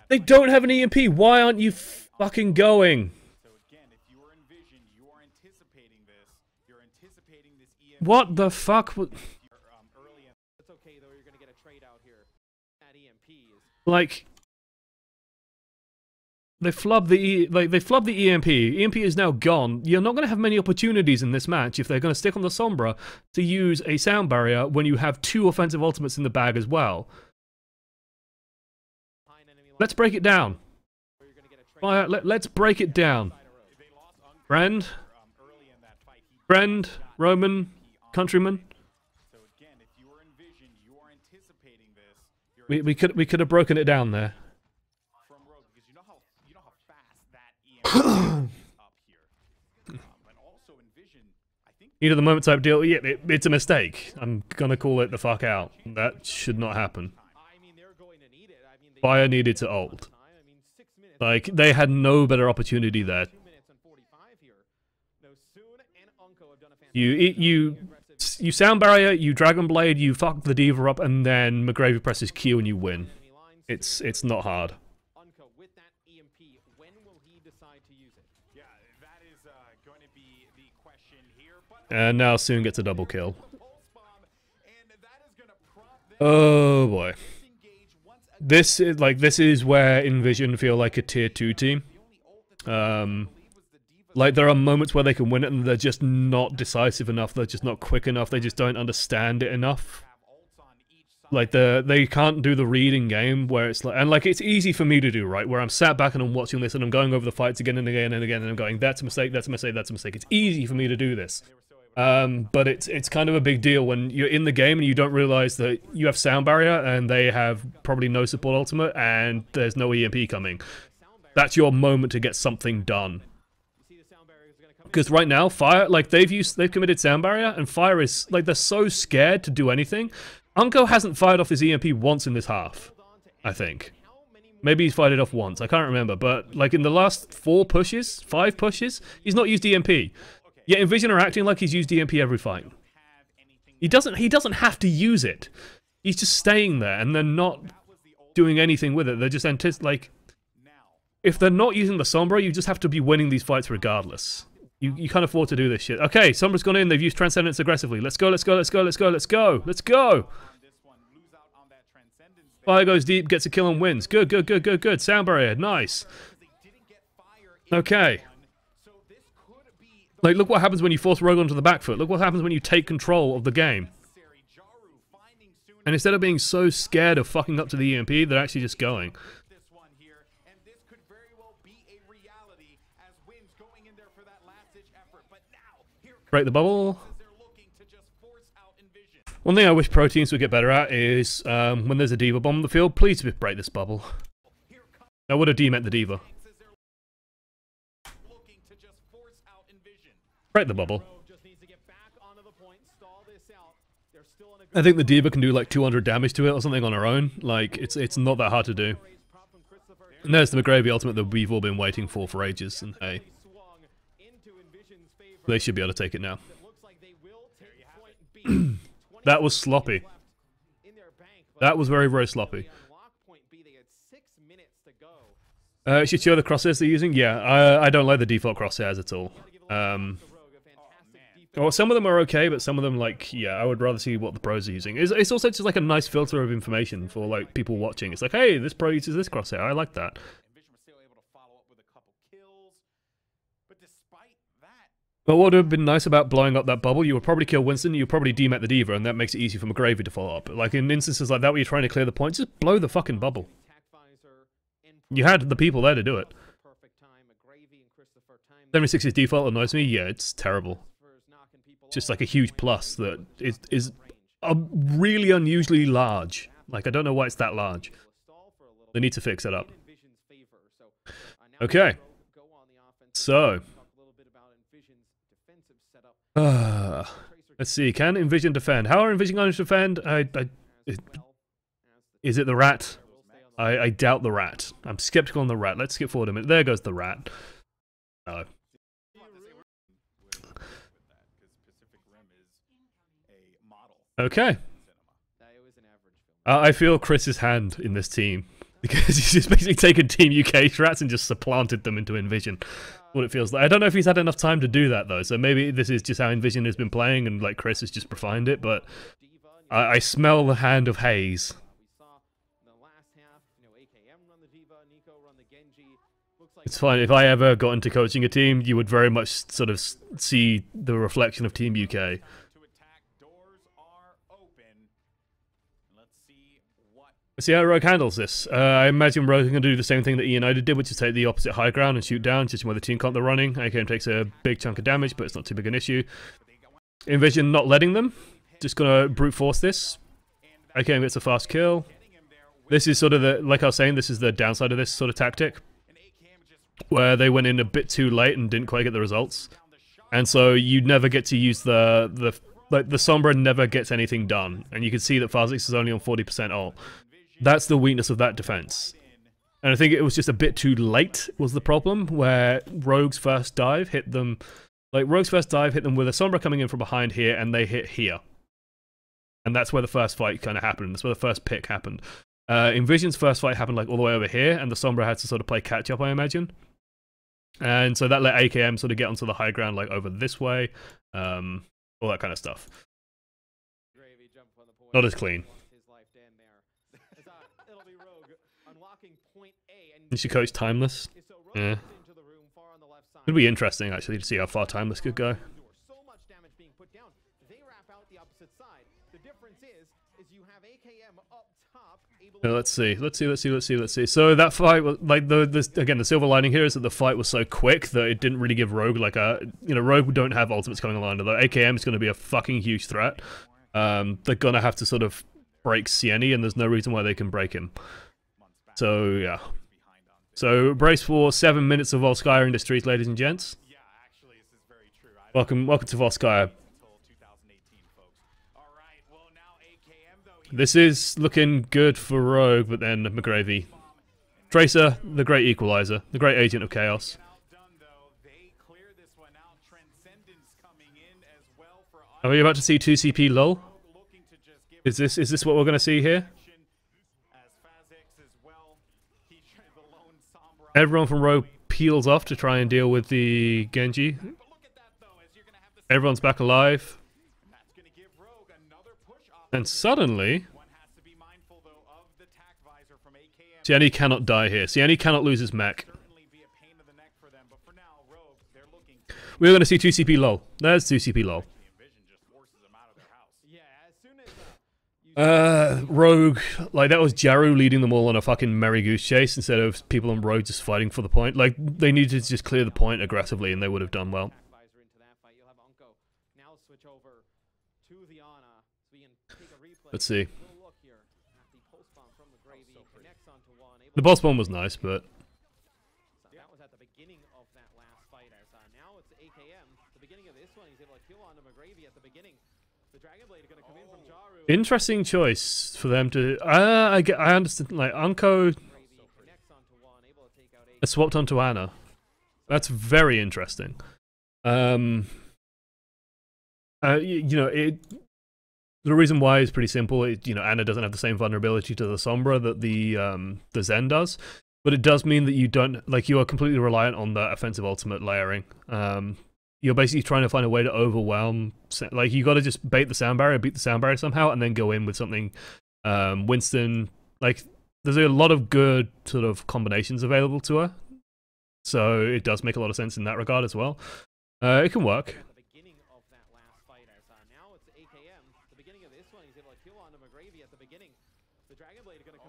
They don't have an EMP. Why aren't you fucking going? So again, if you are in Vision, you are anticipating this. You're anticipating this EMP. What the fuck? Early in. It's okay though. You're gonna get a trade out here. That EMP is. Like, they flubbed the EMP. EMP is now gone. You're not going to have many opportunities in this match if they're going to stick on the Sombra to use a sound barrier when you have 2 offensive ultimates in the bag as well. Let's break it down. Let's break it down. Friend, Roman, countryman. So again, if you are in Vision, you are anticipating this. We could have broken it down there. From Rogue, because you know how fast that EMP is up here. And also in Vision, I think Heat of the moment type deal. Yeah, it's a mistake. I'm gonna call it the fuck out. That should not happen. I mean, they're going to need it. I mean, Fire needed to ult. I mean, 6 minutes. Like, they had no better opportunity there. 2 minutes and 45 here. No, Soon and Unko have done a fantastic. You sound barrier, you Dragon Blade, you fuck the Diva up, and then McGravy presses Q and you win. It's not hard. Unko with that EMP. When will he decide to use it? yeah, that is going to be the question here. But And now Soon gets a double kill. pulse bomb, and that is going to prompt them Oh boy. to engage once This is where Envision feel like a tier 2 team. Like, there are moments where they can win it and they're just not decisive enough, they're just not quick enough, they just don't understand it enough. Like, they can't do the reading game where it's like, and like, it's easy for me to do, right? Where I'm sat back and I'm watching this and I'm going over the fights again and again and again and I'm going, that's a mistake, that's a mistake, that's a mistake. It's easy for me to do this. But it's kind of a big deal when you're in the game and you don't realize that you have sound barrier and they have probably no support ultimate and there's no EMP coming. That's your moment to get something done. Because right now, Fire, like, they've committed sound barrier, and Fire is, like, they're so scared to do anything. Unko hasn't fired off his EMP once in this half, I think. Maybe he's fired it off once, I can't remember, but, like, in the last 5 pushes, he's not used EMP. Yet Envision are acting like he's used EMP every fight. He doesn't have to use it. He's just staying there, and they're not doing anything with it. They're just like, if they're not using the Sombra, you just have to be winning these fights regardless. You can't afford to do this shit. Okay, Sombra's gone in. They've used Transcendence aggressively. Let's go, let's go, let's go, let's go, let's go, let's go. Fire goes deep, gets a kill and wins. Good, good, good, good, good. Sound barrier, nice. Okay. Like, look what happens when you force Rogue onto the back foot. Look what happens when you take control of the game. And instead of being so scared of fucking up to the EMP, they're actually just going. Break the bubble. One thing I wish pro teams would get better at is when there's a Diva bomb on the field, please break this bubble. I would have demet the Diva. Break the bubble. I think the Diva can do like 200 damage to it or something on her own. Like, it's not that hard to do. And there's the McGravy ultimate that we've all been waiting for ages, and hey. They should be able to take it now. That was sloppy. That was very, very sloppy. Should show the crosshairs they're using? Yeah, I don't like the default crosshairs at all. Well, some of them are okay, but some of them, like, yeah, I would rather see what the pros are using. It's also just like a nice filter of information for, like, people watching. It's like, hey, this pro uses this crosshair. I like that. But what would have been nice about blowing up that bubble, you would probably kill Winston, you would probably demet the Diva, and that makes it easy for McGravy to follow up. Like, in instances like that where you're trying to clear the point, just blow the fucking bubble. You had the people there to do it. 76's default annoys me? Yeah, it's terrible. It's just like a huge plus that is really unusually large. Like, I don't know why it's that large. They need to fix it up. Okay. So... let's see, can Envision defend? How are Envision going to defend? Is it the rat? I doubt the rat. I'm skeptical on the rat. Let's skip forward a minute. There goes the rat. No. Okay. I feel Chris's hand in this team. Because he's just basically taken Team UK strats and just supplanted them into Envision. What it feels like. I don't know if he's had enough time to do that though, so maybe this is just how Envision has been playing and like Chris has just refined it, but I smell the hand of Haze. It's fine, if I ever got into coaching a team, you would very much sort of see the reflection of Team UK. Let's see how Rogue handles this. I imagine Rogue are going to do the same thing that eUNITED did, which is take the opposite high ground and shoot down, just where the team comp they're running. AKM takes a big chunk of damage, but it's not too big an issue. Envision not letting them, just going to brute force this. AKM gets a fast kill. This is sort of the, like I was saying, this is the downside of this sort of tactic, where they went in a bit too late and didn't quite get the results. And so you never get to use the Sombra never gets anything done. And you can see that Fazix is only on 40% ult. That's the weakness of that defense. And I think it was just a bit too late was the problem, where Rogue's first dive hit them, like Rogue's first dive hit them with a Sombra coming in from behind here, and they hit here. And that's where the first fight kind of happened. That's where the first pick happened. Envision's first fight happened like all the way over here, and the Sombra had to sort of play catch up, I imagine. And so that let AKM sort of get onto the high ground, like over this way, all that kind of stuff. Not as clean. You should coach Timeless. Yeah. It'd be interesting actually to see how far Timeless could go. Let's see. So that fight was like again, the silver lining here is that the fight was so quick that it didn't really give Rogue like a, Rogue don't have ultimates coming along. Although AKM is going to be a fucking huge threat. They're gonna have to sort of break Sieni, and there's no reason why they can break him. So yeah. So brace for 7 minutes of Volskaya Industries, ladies and gents. Welcome to Volskaya. This is looking good for Rogue, but then McGravy. Tracer, the great equalizer, the great agent of chaos. Are we about to see 2CP lol? Is this what we're going to see here? Everyone from Rogue peels off to try and deal with the Genji. Everyone's back alive. And suddenly, Sieni cannot die here. Sieni cannot lose his mech. We're going to see 2CP lol. There's 2CP lol. Rogue, like that was Jaru leading them all on a fucking merry goose chase instead of people on Rogue just fighting for the point. Like, they needed to just clear the point aggressively and they would have done well. Let's see. The boss bomb was nice, but... That was at the beginning of that last fight, as now it's AKM. The beginning of this one, he's able to kill onto McGravy at the beginning. The Dragon Blade is going to come in from Jaru. Interesting choice for them to... I understand, like, Unko has swapped onto Ana. That's very interesting. The reason why is pretty simple. Ana doesn't have the same vulnerability to the Sombra that the Zen does, but it does mean that you are completely reliant on the offensive ultimate layering. You're basically trying to find a way to overwhelm. Like, you got to just bait the sound barrier, beat the sound barrier somehow, and then go in with something. Winston, like, there's a lot of good sort of combinations available to her, so it does make a lot of sense in that regard as well. It can work.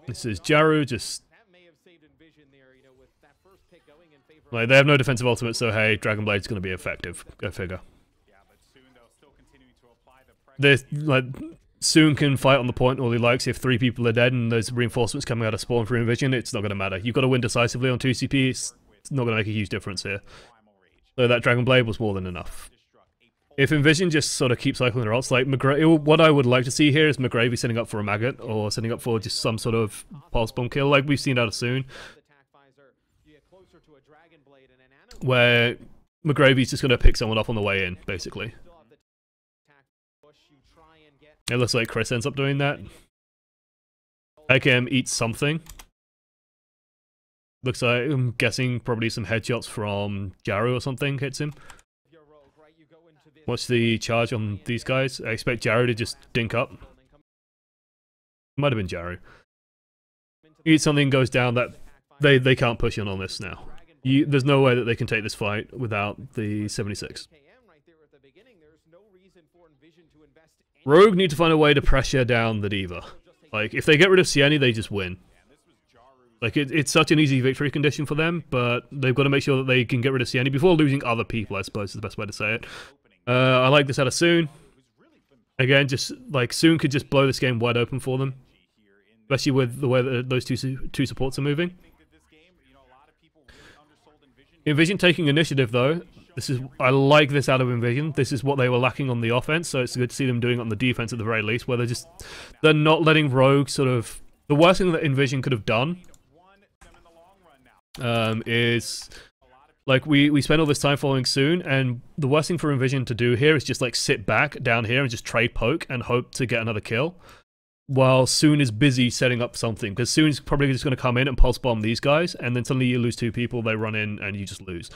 This is Jaru just... Like, they have no defensive ultimate, so hey, Dragon Blade's going to be effective. Go figure. Soon can fight on the point all he likes. If 3 people are dead and there's reinforcements coming out of spawn for Envision, it's not going to matter. You've got to win decisively on 2CP, it's not going to make a huge difference here. So that Dragon Blade was more than enough. If Envision just sort of keeps cycling their ults, like what I would like to see here is McGravy setting up for a maggot, or setting up for just some sort of pulse bomb kill, like we've seen out of Soon, where McGravy's just going to pick someone up on the way in, basically. It looks like Chris ends up doing that. AKM eats something. Looks like, I'm guessing, probably some headshots from Jaru or something hits him. What's the charge on these guys? I expect Jaru to just dink up. Might have been Jaru. Eat something goes down that they can't push in on this now. There's no way that they can take this fight without the 76. Rogue need to find a way to pressure down the D.Va. Like, if they get rid of Sieni, they just win. Like, it's such an easy victory condition for them, but they've got to make sure that they can get rid of Sieni before losing other people, I suppose is the best way to say it. I like this out of Soon. Again, just, like, Soon could just blow this game wide open for them. Especially with the way that those two supports are moving. Envision taking initiative, though. I like this out of Envision. This is what they were lacking on the offense, so it's good to see them doing it on the defense at the very least, where they're not letting Rogue sort of... The worst thing that Envision could have done is... Like, we spend all this time following Soon, and the worst thing for Envision to do here is just, like, sit back down here and just trade poke and hope to get another kill. While Soon is busy setting up something, because Soon's probably just going to come in and pulse bomb these guys, and then suddenly you lose 2 people, they run in, and you just lose.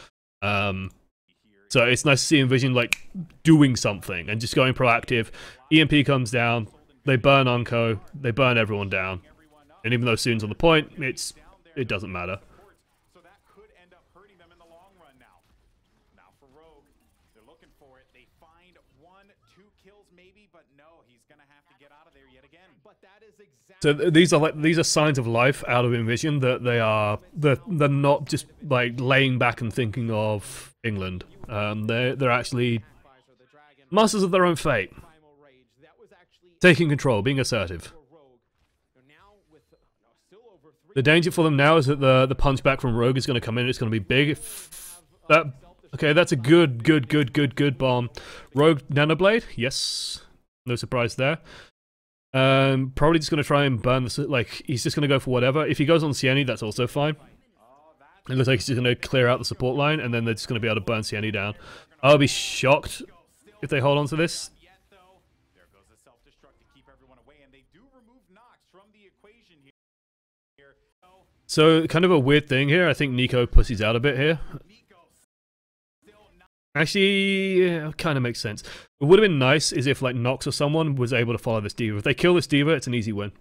So it's nice to see Envision, like, doing something, and just going proactive. EMP comes down, they burn Unco, they burn everyone down. And even though Soon's on the point, it doesn't matter. So that could end up hurting them in the long run now. Now for Rogue, they're looking for it. They find 1, 2 kills maybe, but no, he's gonna have to get out of there yet again. But that is exactly So these are signs of life out of Envision, that they're not just like laying back and thinking of England. They're actually masters of their own fate, taking control, being assertive. The danger for them now is that the punch back from Rogue is going to come in. It's going to be big. Okay, that's a good bomb. Rogue Nanoblade, yes, no surprise there. Probably just going to try and burn the, like, he's just going to go for whatever. If he goes on Sieni, that's also fine. It looks like he's just going to clear out the support line, and then they're just going to be able to burn Sieni down. I'll be shocked if they hold on to this. there goes the self-destruct to keep everyone away, and they do remove Nox from the equation here. So, kind of a weird thing here. I think Nico pussies out a bit here. Actually, yeah, kind of makes sense. It would have been nice is if, like, Nox or someone was able to follow this D.Va. If they kill this D.Va, it's an easy win.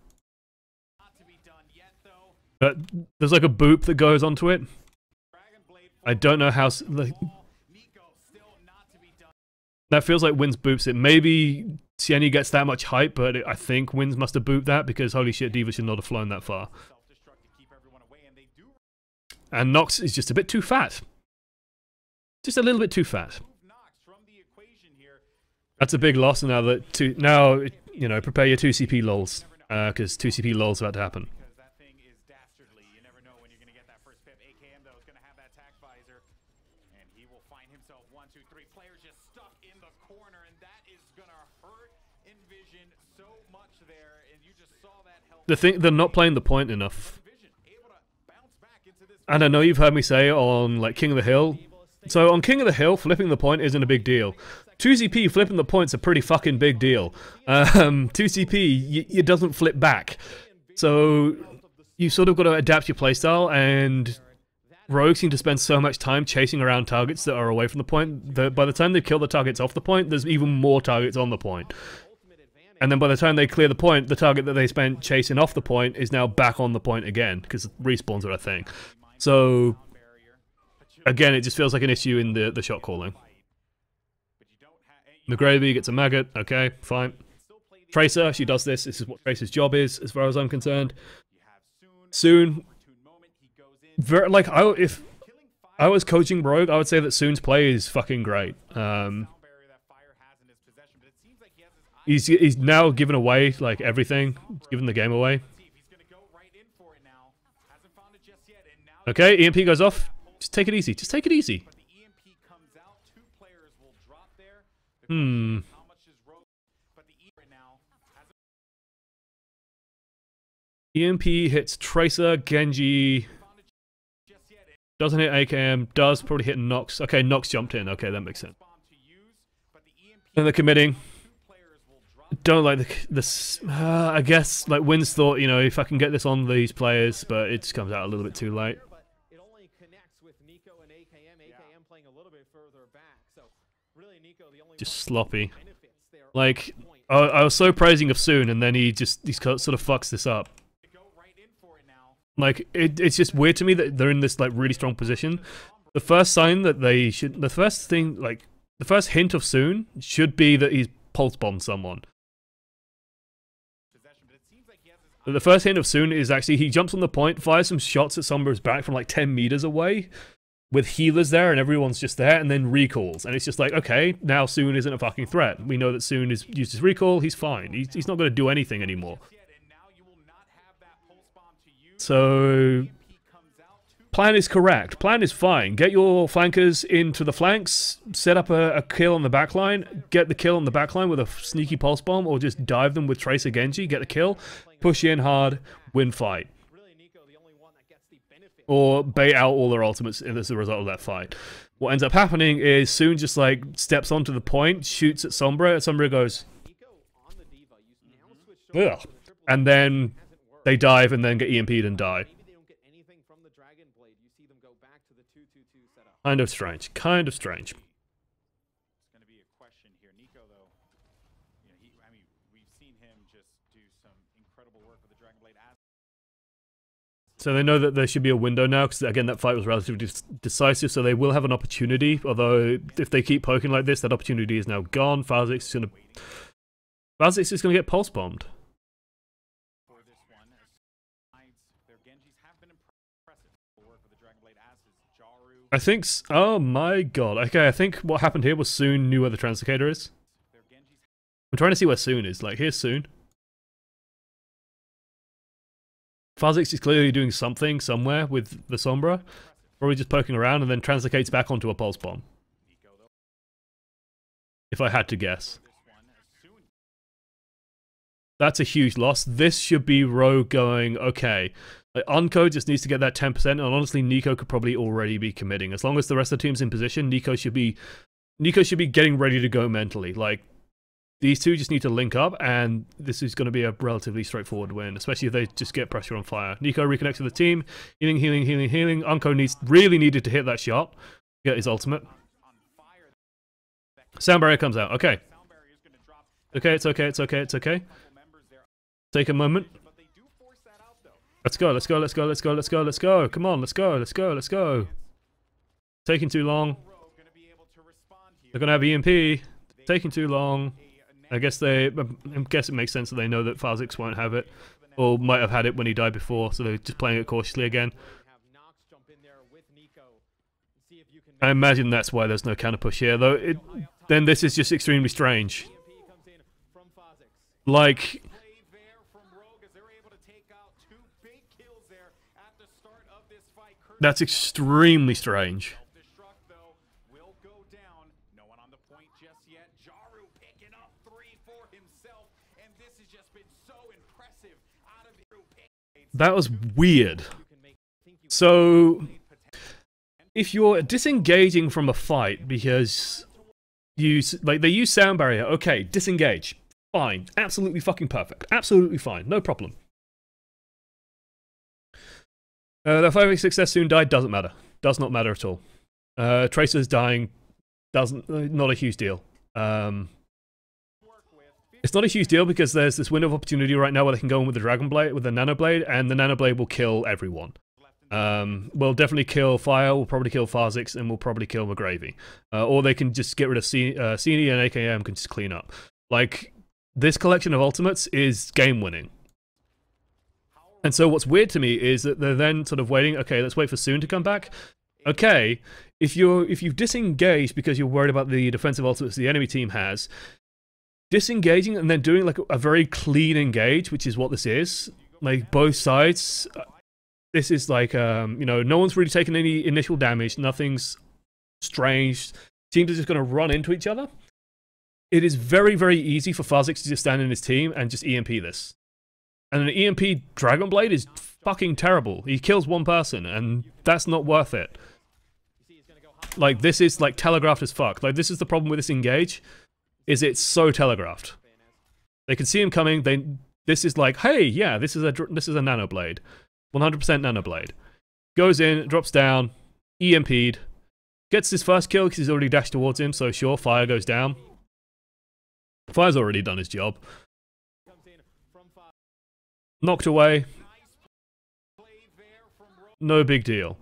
But there's, like, a boop that goes onto it. I don't know how... Like, that feels like Wins boops it. Maybe Sieni gets that much hype, but I think Wins must have booped that, because holy shit, D.Va should not have flown that far. And Nox is just a bit too fat. Just a little bit too fat. That's a big loss now that you know, prepare your 2CP lols, because 2CP lols about to happen. That thing is dastardly. You never know when you're going to get that first pip. AKM though is going to have that tack visor, and he will find himself 1, 2, 3 players just stuck in the corner, and that is going to hurt Envision so much there. And you just saw that help. They're not playing the point enough. And I know you've heard me say on, like, King of the Hill. So on King of the Hill, flipping the point isn't a big deal. 2CP flipping the point's a pretty fucking big deal. 2CP, it doesn't flip back. So you sort of got to adapt your playstyle, and Rogue seem to spend so much time chasing around targets that are away from the point that by the time they kill the targets off the point, there's even more targets on the point. And then by the time they clear the point, the target that they spent chasing off the point is now back on the point again, because respawns are a thing. So, again, it just feels like an issue in the shot calling. McGravy gets a maggot, okay, fine. Tracer, she does this. This is what Tracer's job is, as far as I'm concerned. Soon, like, if I was coaching Rogue, I would say that Soon's play is fucking great. He's now given away, like, everything. He's given the game away. Okay, EMP goes off. Just take it easy. Just take it easy. EMP hits Tracer, Genji. Doesn't hit AKM. Does probably hit Nox. Okay, Nox jumped in. Okay, that makes sense. And they're committing. Don't like this. I guess, like, Wins thought, you know, if I can get this on these players, but it just comes out a little bit too late. AKM playing a little bit further back. So really Nico the only Just one sloppy. benefits there on Like, the point. I was so praising of Soon, and then he sort of fucks this up. Go right in for it now. Like, it's just weird to me that they're in this, like, really strong position. The first sign that they should... The first thing, like... The first hint of Soon should be that he's pulse bombed someone. Possession, but it seems like he has his But the first hint of Soon is actually he jumps on the point, fires some shots at Sombra's back from like 10 meters away, with healers there and everyone's just there, and then recalls. And it's just like, okay, now Soon isn't a fucking threat. We know that Soon is used his recall, he's fine. He's not going to do anything anymore. yet, and now you will not have that pulse bomb to use. So... He comes out to Plan is correct. Plan is fine. Get your flankers into the flanks, set up a kill on the backline, get the kill on the backline with a sneaky pulse bomb, or just dive them with Tracer Genji, get the kill, push in hard, win fight. Really Nico the only one that gets the benefit. Or bait out all their ultimates as a result of that fight. What ends up happening is Soon just like steps onto the point, shoots at Sombra, and Sombra goes, Nico on the diva. You now switched over ugh. to the triple And then hasn't worked. they dive and then get EMP'd and die. Maybe they don't get anything from the Dragon Blade. You see them go back to the 2-2-2 setup. Kind of strange. Kind of strange. It's going to be a question here. Nico, though, you know, I mean, we've seen him just do some incredible work with the Dragon Blade as So they know that there should be a window now, because again, that fight was relatively decisive, so they will have an opportunity, although if they keep poking like this, that opportunity is now gone. Fazix is gonna get pulse bombed. for this one. As their Genjis have been impressive work with the Dragon Blade as is Jaru. I think, oh my god, okay, I think what happened here was Soon knew where the Translocator is. Their Genjis I'm trying to see where Soon is, like, here's Soon. Fazix is clearly doing something somewhere with the Sombra, probably just poking around and then translocates back onto a pulse bomb. Nico, though, If I had to guess. this one as soon That's a huge loss. This should be Rogue going, okay. Like, Unco just needs to get that 10%, and honestly, Nico could probably already be committing. As long as the rest of the team's in position, Nico should be getting ready to go mentally. Like, these two just need to link up, and this is going to be a relatively straightforward win, especially if they just get pressure on fire. Nico reconnects to the team. Healing, healing, healing, healing. Unco really needed to hit that shot. Get his ultimate. on fire. Sound barrier comes out. Okay. Sound barrier is going to drop Okay, it's okay, it's okay, it's okay. a couple members there, Take a moment. but they do force that out, though. Let's go, let's go, let's go, let's go, let's go, let's go. Come on, let's go, let's go, let's go. Taking too long. Rogue going to be able to respond here. They're gonna have EMP. Taking too long. I guess I guess it makes sense that they know that Fazix won't have it, or might have had it when he died before, so they're just playing it cautiously again. Have Nox jump in there with Nico. See if you can I imagine that's why there's no counter push here, though. Then this is just extremely strange. EMP comes in from Fazix. Like, Play there from Rogue as they're able to take out two big kills there at the start of this fight. that's extremely strange. Self-destruct, though, will go down. No one on the point just yet. Jaru picking up 3 for himself, and this has just been so impressive out of Jaru. That was weird. So, if you're disengaging from a fight because they use sound barrier, okay, disengage. Fine. Absolutely fucking perfect. Absolutely fine. No problem. The 5x success soon died, doesn't matter. Does not matter at all. Tracer's dying, not a huge deal. It's not a huge deal because there's this window of opportunity right now where they can go in with the Dragon Blade, with the Nano Blade, and the Nano Blade will kill everyone. We'll definitely kill Fire, we'll probably kill Fazix, and we'll probably kill McGravy. Or they can just get rid of Cini and AKM can just clean up. Like, this collection of ultimates is game-winning. And so what's weird to me is that they're then sort of waiting, okay, let's wait for Soon to come back. Okay, if you've disengaged because you're worried about the defensive ultimates the enemy team has, disengaging and then doing like a very clean engage, which is what this is, like both sides, this is like, you know, no one's really taken any initial damage, nothing's strange, teams are just going to run into each other. It is very, very easy for Fazix to just stand in his team and just EMP this. And an EMP Dragon Blade is fucking terrible. He kills one person, and that's not worth it. Like, this is, like, telegraphed as fuck. Like, this is the problem with this engage, is it's so telegraphed. They can see him coming, this is like, hey, yeah, this is a Nano Blade. 100% Nano Blade. Goes in, drops down, EMP'd, Gets his first kill because he's already dashed towards him, so sure, Fire goes down. Fire's already done his job. Knocked away. No big deal.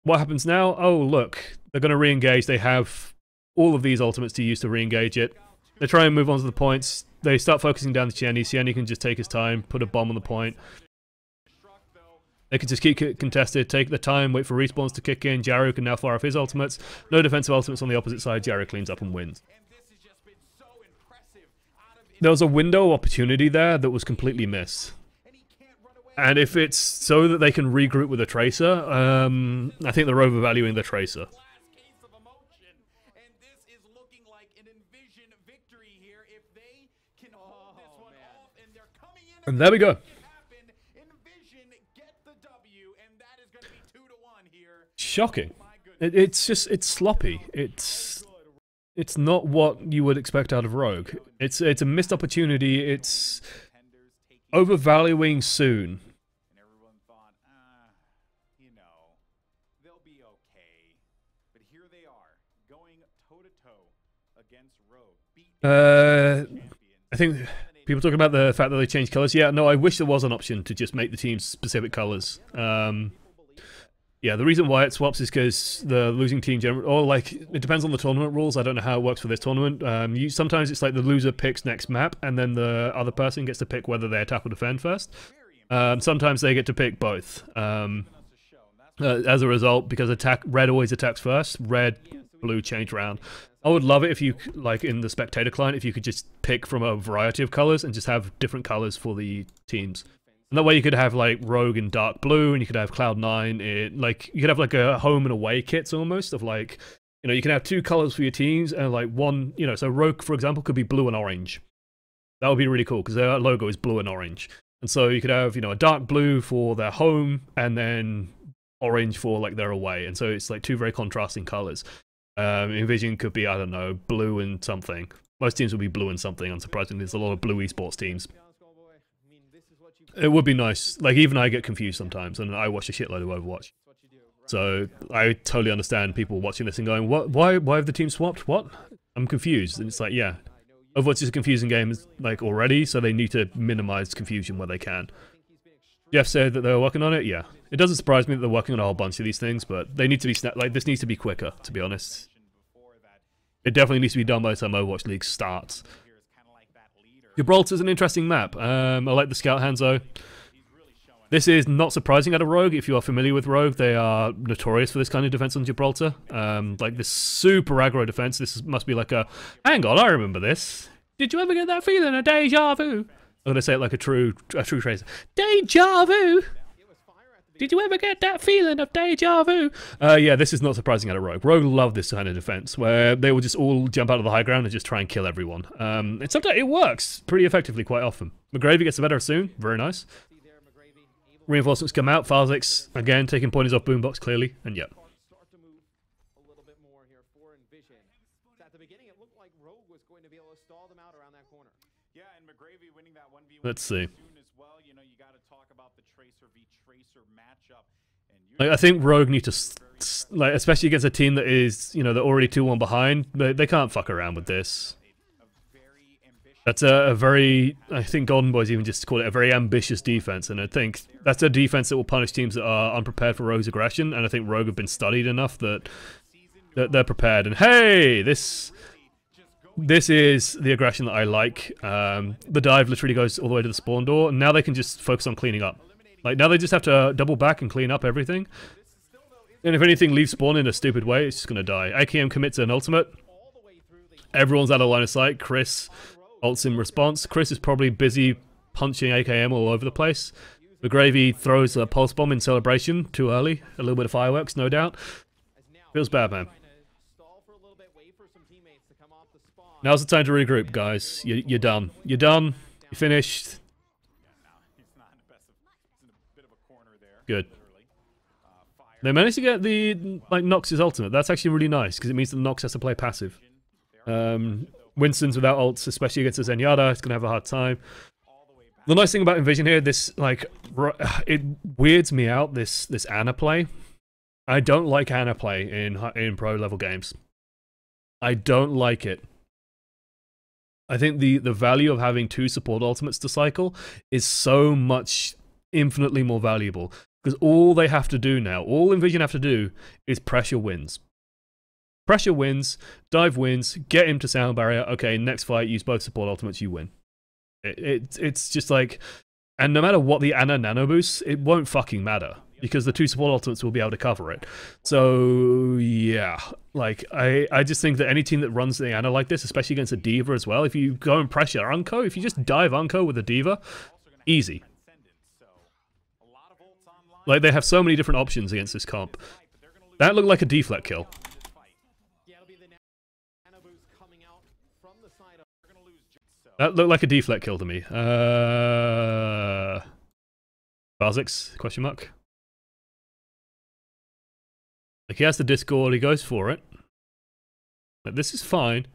What happens now? Oh, look. They're going to re-engage. They have all of these ultimates to use to re-engage it. They try and move on to the points. They start focusing down the Cieni. Cieni can just take his time, put a bomb on the point. They can just keep it contested, take the time, wait for respawns to kick in. Jaru can now fire off his ultimates. No defensive ultimates on the opposite side. Jaru cleans up and wins. There was a window of opportunity there that was completely missed. And if it's so that they can regroup with a Tracer, I think they're overvaluing the Tracer. And there we go. Shocking. It's sloppy. It's not what you would expect out of Rogue. It's a missed opportunity. It's overvaluing soon. And everyone thought, you know, they'll be okay. But here they are, going toe-to-toe against Rogue. I think people talking about the fact that they changed colors. Yeah, no, I wish there was an option to just make the teams specific colors. Yeah, the reason why it swaps is because the losing team or like it depends on the tournament rules. I don't know how it works for this tournament. Sometimes it's like the loser picks next map, and then the other person gets to pick whether they attack or defend first. Sometimes they get to pick both. As a result, because red always attacks first, red, blue change round. I would love it if you, like in the spectator client, if you could just pick from a variety of colors and just have different colors for the teams. And that way you could have like Rogue in dark blue, and you could have Cloud9 in like you could have like a home and away kits almost of like, you know, you can have two colors for your teams and like one, you know, so Rogue for example could be blue and orange. That would be really cool because their logo is blue and orange. And so you could have, you know, a dark blue for their home and then orange for like their away. And so it's like two very contrasting colors. Envision could be, I don't know, blue and something. Most teams would be blue and something, unsurprisingly. There's a lot of blue esports teams. It would be nice. Like, even I get confused sometimes, and I watch a shitload of Overwatch. So, I totally understand people watching this and going, "What? Why have the team swapped? What? I'm confused." And it's like, yeah. Overwatch is a confusing game, like, already, so they need to minimize confusion where they can. Jeff said that they were working on it, yeah. It doesn't surprise me that they're working on a whole bunch of these things, but they need to be, like, this needs to be quicker, to be honest. It definitely needs to be done by the time Overwatch League starts. Gibraltar's an interesting map. I like the Scout Hanzo. This is not surprising out of Rogue. If you are familiar with Rogue, they are notorious for this kind of defense on Gibraltar. Like this super aggro defense. This must be like a, hang on, I remember this. Did you ever get that feeling of deja vu? I'm gonna say it like a true tracer. Deja vu. Did you ever get that feeling of deja vu? Yeah, this is not surprising out of Rogue. Rogue love this kind of defense, where they will just all jump out of the high ground and just try and kill everyone. And sometimes it works pretty effectively quite often. McGravy gets the better soon. Very nice. Reinforcements come out. Falzix, again, taking pointers off Boombox, clearly. And yep. Let's see. Like, I think Rogue need to, like, especially against a team that is, you know, they're already 2-1 behind. They can't fuck around with this. That's a very, I think Golden Boys even just call it a very ambitious defense, and I think that's a defense that will punish teams that are unprepared for Rogue's aggression, and I think Rogue have been studied enough that they're prepared. And hey, this is the aggression that I like. The dive literally goes all the way to the spawn door, and now they can just focus on cleaning up. Like, now they just have to double back and clean up everything. And if anything leaves spawn in a stupid way, it's just going to die. AKM commits an ultimate. Everyone's out of line of sight. Chris ults in response. Chris is probably busy punching AKM all over the place. McGravy throws a pulse bomb in celebration. Too early. A little bit of fireworks, no doubt. Feels bad, man. Now's the time to regroup, guys. You're done. You're done. You're finished. Good. They managed to get the, like, Nox's ultimate. That's actually really nice, because it means that Nox has to play passive. Winston's without ults, especially against a Zenyatta, it's going to have a hard time. The nice thing about Envision here, this, like, it weirds me out, this Ana play. I don't like Ana play in pro level games. I don't like it. I think the value of having 2 support ultimates to cycle is so much infinitely more valuable. Because all they have to do now, all Envision have to do, is pressure wins. Pressure wins, dive wins, get him to sound barrier. Okay, next fight, use both support ultimates, you win. It's just like, and no matter what the Ana nano boosts, it won't fucking matter. Because the 2 support ultimates will be able to cover it. So, yeah. Like, I just think that any team that runs the Ana like this, especially against a D.Va as well, if you go and pressure Unco, if you just dive Unco with a D.Va, easy. Like, they have so many different options against this comp. That looked like a deflect kill. That looked like a deflect kill to me. Kha'Zix, question mark. Like, he has the Discord, he goes for it. Like, this is fine.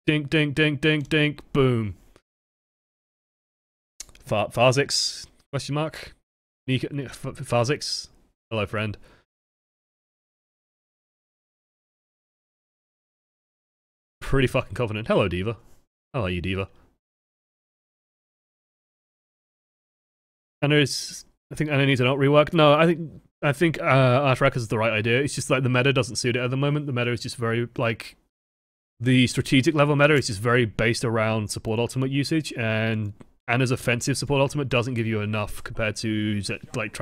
Dink, dink, dink, dink, dink, boom. Kha'Zix, question mark. Kha'Zix, hello friend. Pretty fucking confident. Hello, D.Va. How are you, D.Va? I think Ana needs an ult rework. No, I think Arthrax is the right idea. It's just like the meta doesn't suit it at the moment. The meta is just very, like, the strategic level meta is just very based around support ultimate usage, and Ana's offensive support ultimate doesn't give you enough compared to, like,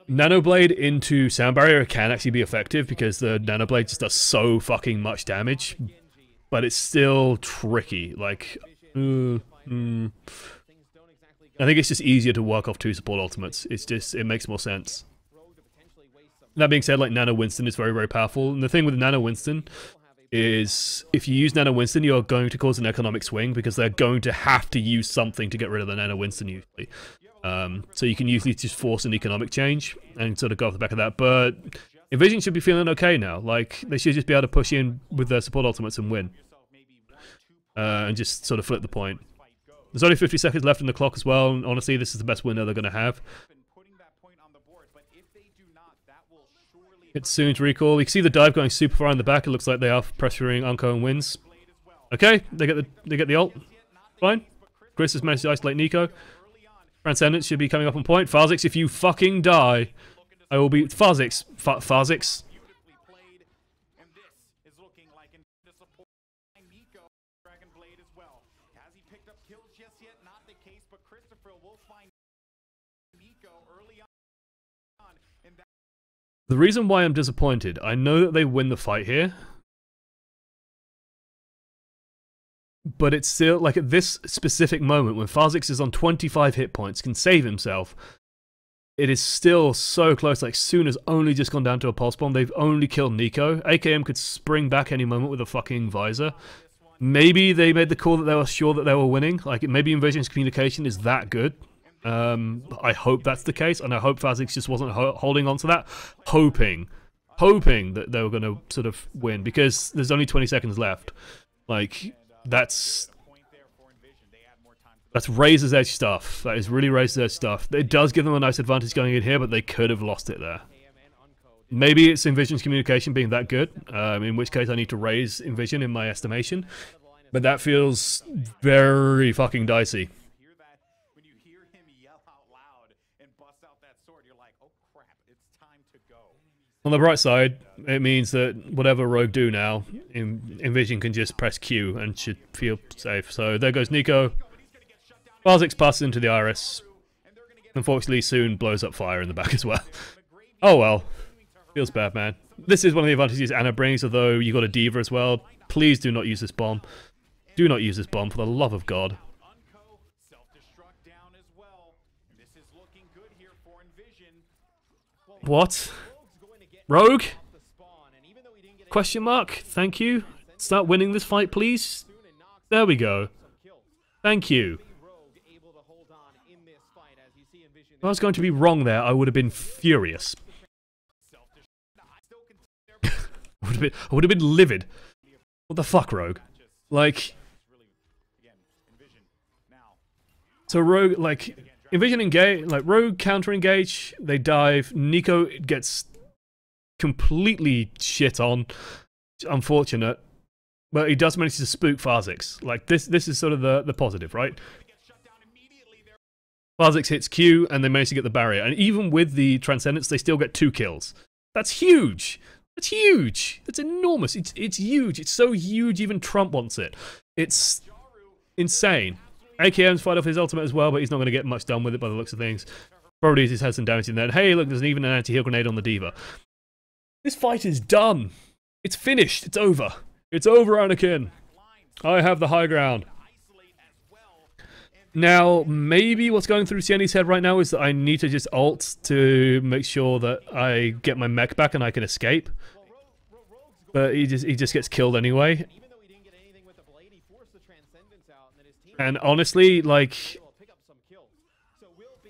Nanoblade into Sound Barrier can actually be effective because the Nanoblade just does so fucking much damage, but it's still tricky. Like, I think it's just easier to work off 2 support ultimates. It's just, it makes more sense. That being said, like, Nano Winston is very, very powerful. And the thing with Nano Winston is, if you use Nano Winston, you're going to cause an economic swing because they're going to have to use something to get rid of the Nano Winston usually. So you can usually just force an economic change and sort of go off the back of that. But Envision should be feeling okay now. Like, they should just be able to push in with their support ultimates and win. And just sort of flip the point. There's only 50 seconds left in the clock as well, and honestly, this is the best winner they're going to have. It's soon to recall. You can see the dive going super far in the back. It looks like they are pressuring Unco and wins. Okay, they get the ult. Fine. Chris has managed to isolate Nico. Transcendence should be coming up on point. Kha'Zix, if you fucking die, I will be... Kha'Zix. Kha'Zix. The reason why I'm disappointed, I know that they win the fight here, but it's still, like, at this specific moment, when Kha'Zix is on 25 hit points, can save himself, it is still so close. Like, Soon has only just gone down to a pulse bomb, they've only killed Nico. AKM could spring back any moment with a fucking visor. Maybe they made the call that they were sure that they were winning. Like, maybe Envision's communication is that good. I hope that's the case, and I hope Kha'Zix just wasn't holding on to that, hoping that they were going to sort of win, because there's only 20 seconds left. Like, that's Razor's Edge stuff. That is really Razor's Edge stuff. It does give them a nice advantage going in here, but they could have lost it there. Maybe it's Envision's communication being that good, in which case I need to raise Envision in my estimation, but that feels very fucking dicey. On the bright side, it means that whatever Rogue do now, Envision can just press Q and should feel safe. So there goes Nico. Kha'Zix passes into the Iris. Unfortunately, Soon blows up fire in the back as well. Oh well. Feels bad, man. This is one of the advantages Ana brings, although you got a D.Va as well. Please do not use this bomb. Do not use this bomb, for the love of God. What? Rogue? Question mark? Thank you. Start winning this fight, please. There we go. Thank you. If I was going to be wrong there, I would have been furious. I would have been livid. What the fuck, Rogue? Like... So Rogue, like... Envision engage, like Rogue counter engage, they dive. Nico gets completely shit on. It's unfortunate, but he does manage to spook Farzix. Like this is sort of the positive, right? Farzix hits Q and they manage to get the barrier, and even with the Transcendence, they still get 2 kills. That's huge. That's huge. That's enormous. It's huge. It's so huge even Trump wants it. It's insane. AKM's fired off his ultimate as well, but he's not going to get much done with it by the looks of things. Probably just has some damage in there. Hey, look, there's even an anti-heal grenade on the D.Va. This fight is done. It's finished. It's over. It's over, Anakin. I have the high ground. Now, maybe what's going through Sienni's head right now is that I need to just ult to make sure that I get my mech back and I can escape. But he just gets killed anyway. And honestly, like,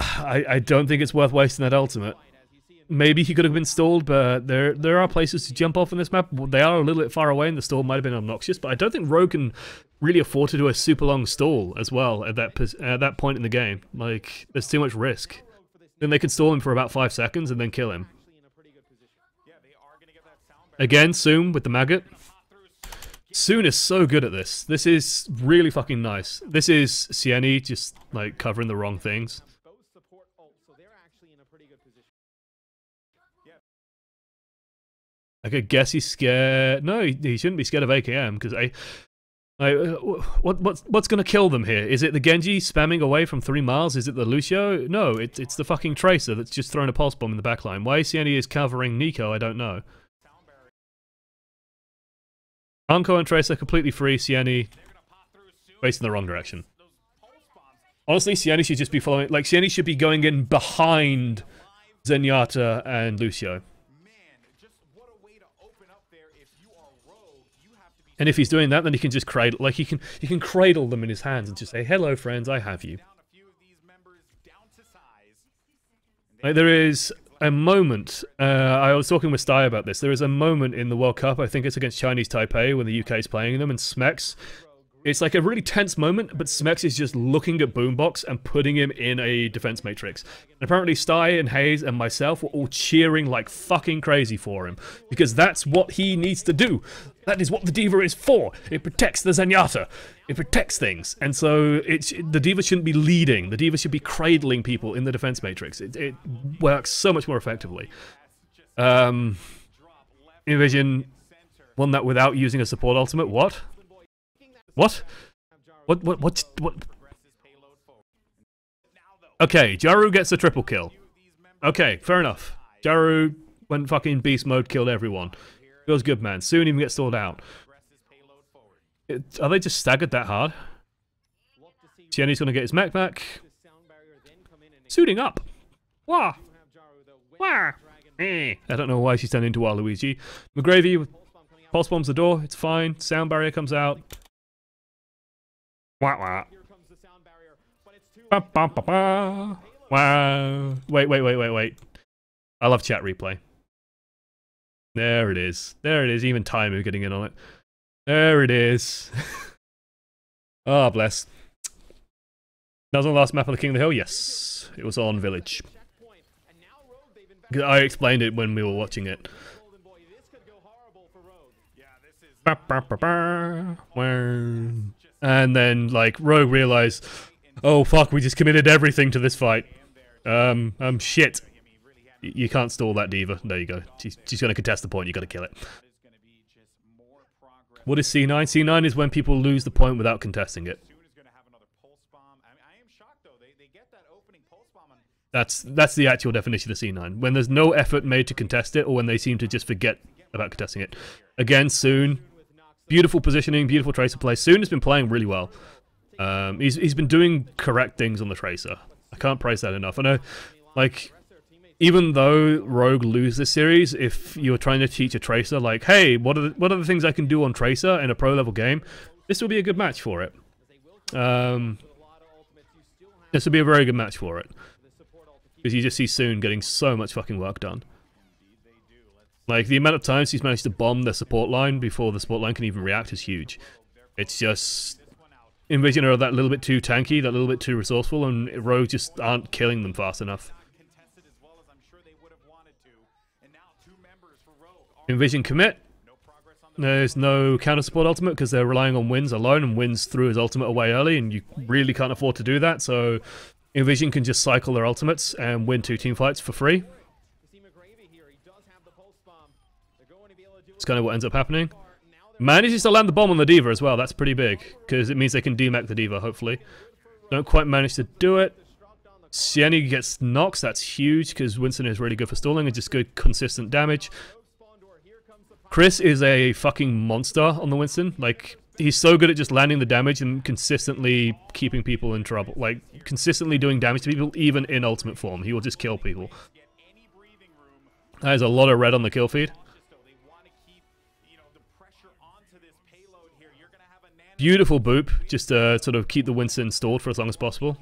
I don't think it's worth wasting that ultimate. Maybe he could have been stalled, but there are places to jump off in this map. They are a little bit far away, and the stall might have been obnoxious. But I don't think Rogue can really afford to do a super long stall as well at that point in the game. Like, there's too much risk. Then they can stall him for about 5 seconds and then kill him. Again, Soon with the maggot. Soon is so good at this. This is really fucking nice. This is Sienni just like covering the wrong things. I could guess he's scared. No, he shouldn't be scared of AKM because what's gonna kill them here? Is it the Genji spamming away from 3 miles? Is it the Lucio? No, it's the fucking Tracer that's just thrown a pulse bomb in the backline. Why Sienni is covering Nico, I don't know. Anko and Tracer completely free. Sienni facing the wrong direction. Honestly, Sienni should just be following. Like, Sienni should be going in behind Zenyatta and Lucio. And if he's doing that, then he can just cradle. Like, he can cradle them in his hands and just say, "Hello, friends, I have you." Like, there is a moment, I was talking with Sty about this, there is a moment in the World Cup, I think it's against Chinese Taipei, when the UK is playing them, and Smex, it's like a really tense moment, but Smex is just looking at Boombox and putting him in a defense matrix. And apparently Sty and Hayes and myself were all cheering like fucking crazy for him, because that's what he needs to do. That is what the D.Va is for. It protects the Zenyatta. It protects things. And so the D.Va shouldn't be leading. The D.Va should be cradling people in the defense matrix. It works so much more effectively. Envision won that without using a support ultimate. What? What? What? Okay, Jaru gets a triple kill. Okay, fair enough. Jaru went fucking beast mode, killed everyone. Feels good, man. Soon even gets stalled out. Are they just staggered that hard? Sienni's gonna get his mech back. Suiting up. Wah! Wah! I don't know why she's turned into Waluigi. McGravy pulse bombs the door. It's fine. Sound barrier comes out. Wah wah. Ba, ba, ba, ba. Wow. Wait. I love chat replay. There it is. There it is. Even Taimu getting in on it. There it is. Ah, oh, bless. That was on the last map of the King of the Hill? Yes. It was on Village. I explained it when we were watching it. Ba, ba, ba, ba. And then, like, Rogue realized, oh fuck, we just committed everything to this fight. Shit. You can't stall that D.Va. There you go. She's going to contest the point. You got to kill it. What is C9? C9 is when people lose the point without contesting it. That's the actual definition of C9. When there's no effort made to contest it, or when they seem to just forget about contesting it. Again, Soon. Beautiful positioning, beautiful Tracer play. Soon has been playing really well. He's been doing correct things on the Tracer. I can't praise that enough. I know, like, even though Rogue lose this series, if you're trying to teach a Tracer, like, hey, what are the things I can do on Tracer in a pro level game, this will be a good match for it. This will be a very good match for it. Because you just see Soon getting so much fucking work done. Like, the amount of times he's managed to bomb the support line before the support line can even react is huge. It's just Envision are that little bit too tanky, that little bit too resourceful, and Rogue just aren't killing them fast enough. Contested as well as I'm sure they would have wanted to. And now 2 members for Rogue. Envision commit. There's no counter support ultimate because they're relying on Wins alone, and Wins threw his ultimate away early, and you really can't afford to do that, so Envision can just cycle their ultimates and win 2 team fights for free. It's kind of what ends up happening. Manages to land the bomb on the D.Va as well. That's pretty big, because it means they can demech the D.Va, hopefully. Don't quite manage to do it. Sieni gets knocks. That's huge, because Winston is really good for stalling and just good, consistent damage. Chris is a fucking monster on the Winston. Like, he's so good at just landing the damage and consistently keeping people in trouble. Like, consistently doing damage to people, even in ultimate form. He will just kill people. There's a lot of red on the kill feed. Beautiful boop, just to sort of keep the Winston stalled for as long as possible.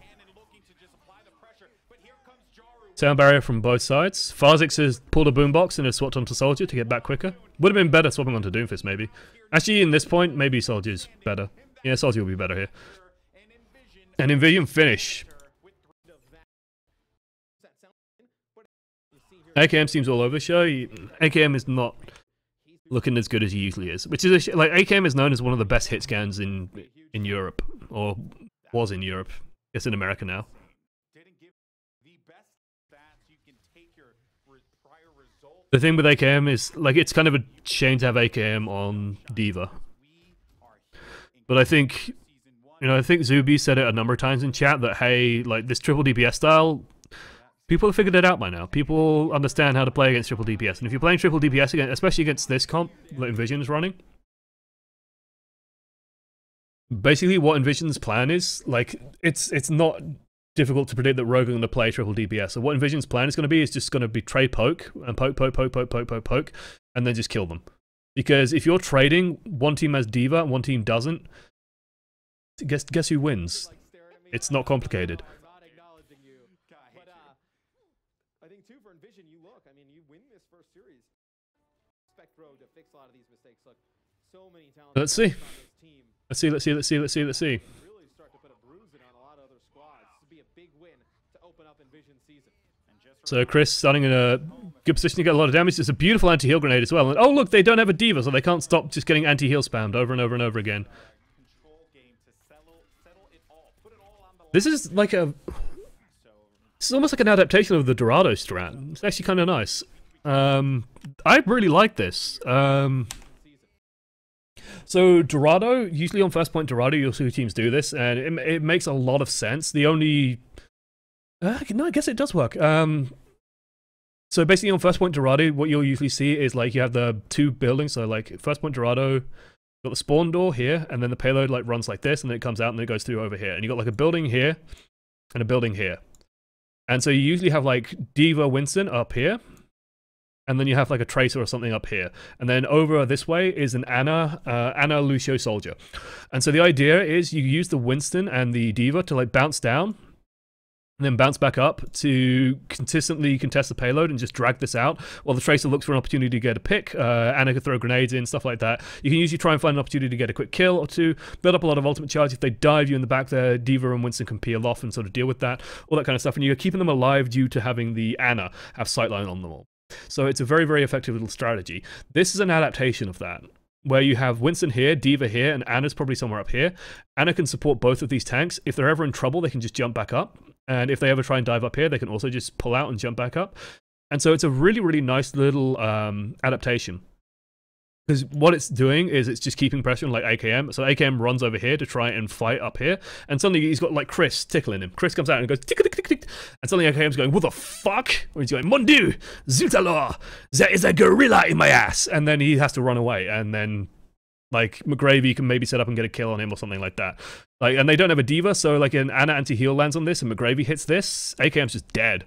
Sound barrier from both sides. Farzix has pulled a boombox and has swapped onto Soldier to get back quicker. Would have been better swapping onto Doomfist, maybe. Actually, in this point, maybe Soldier's better. Yeah, Soldier will be better here. And Envision finish. AKM seems all over the show. AKM is not looking as good as he usually is, which is like AKM is known as one of the best hit scans in Europe, or was in Europe. It's in America now. The thing with AKM is like it's kind of a shame to have AKM on D.Va, but I think I think Zuby said it a number of times in chat that hey, like this triple DPS style. People have figured it out by now. People understand how to play against triple DPS, and if you're playing triple DPS again, especially against this comp that Envision is running, basically what Envision's plan is, like it's not difficult to predict that Rogue are going to play triple DPS. So what Envision's plan is going to be is just going to be trade poke and poke, and then just kill them. Because if you're trading, one team has D.Va and one team doesn't, guess who wins? It's not complicated. Let's see. Let's see. So Chris starting in a good position to get a lot of damage. It's a beautiful anti-heal grenade as well. And oh look, they don't have a D.Va, so they can't stop just getting anti-heal spammed over and over and over again. This is like it's almost like an adaptation of the Dorado strat. It's actually kind of nice. I really like this. So Dorado, usually on first point Dorado, you'll see teams do this, and it makes a lot of sense. The only... no, I guess it does work. So basically on first point Dorado, what you'll usually see is like you have the 2 buildings, so like first point Dorado, got the spawn door here, and then the payload like runs like this, and then it comes out and then it goes through over here. And you got like a building here, and a building here. And so you usually have like D.Va Winston up here, and then you have like a Tracer or something up here. And then over this way is an Ana Lucio Soldier. And so the idea is you use the Winston and the D.Va to like bounce down, and then bounce back up to consistently contest the payload and just drag this out while the Tracer looks for an opportunity to get a pick. Ana can throw grenades in, stuff like that. You can usually try and find an opportunity to get a quick kill or two, build up a lot of ultimate charge. If they dive you in the back there, D.Va and Winston can peel off and sort of deal with that, all that kind of stuff. And you're keeping them alive due to having the Ana have sightline on them all. So it's a very, very effective little strategy. This is an adaptation of that, where you have Winston here, D.Va here, and Ana's probably somewhere up here. Ana can support both of these tanks. If they're ever in trouble, they can just jump back up. And if they ever try and dive up here, they can also just pull out and jump back up. And so it's a really, really nice little adaptation. Because what it's doing is it's just keeping pressure on like AKM. So AKM runs over here to try and fight up here. And suddenly he's got like Chris tickling him. Chris comes out and goes tick tick tick tick. And suddenly AKM's going, what the fuck? Or he's going, mon dieu, zut alors, there is a gorilla in my ass. And then he has to run away. And then like McGravy can maybe set up and get a kill on him or something like that. Like, and they don't have a D.Va, so like an Ana anti-heal lands on this and McGravy hits this, AKM's just dead.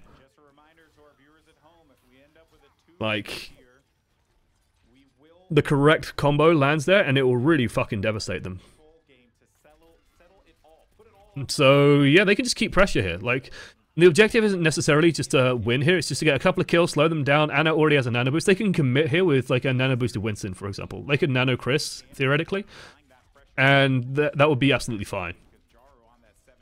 Like, the correct combo lands there and it will really fucking devastate them. So yeah, they can just keep pressure here. Like, the objective isn't necessarily just to win here, it's just to get a couple of kills, slow them down. Ana already has a nano boost. They can commit here with like a nano boosted Winston, for example. They could nano Chris, theoretically. And that would be absolutely fine.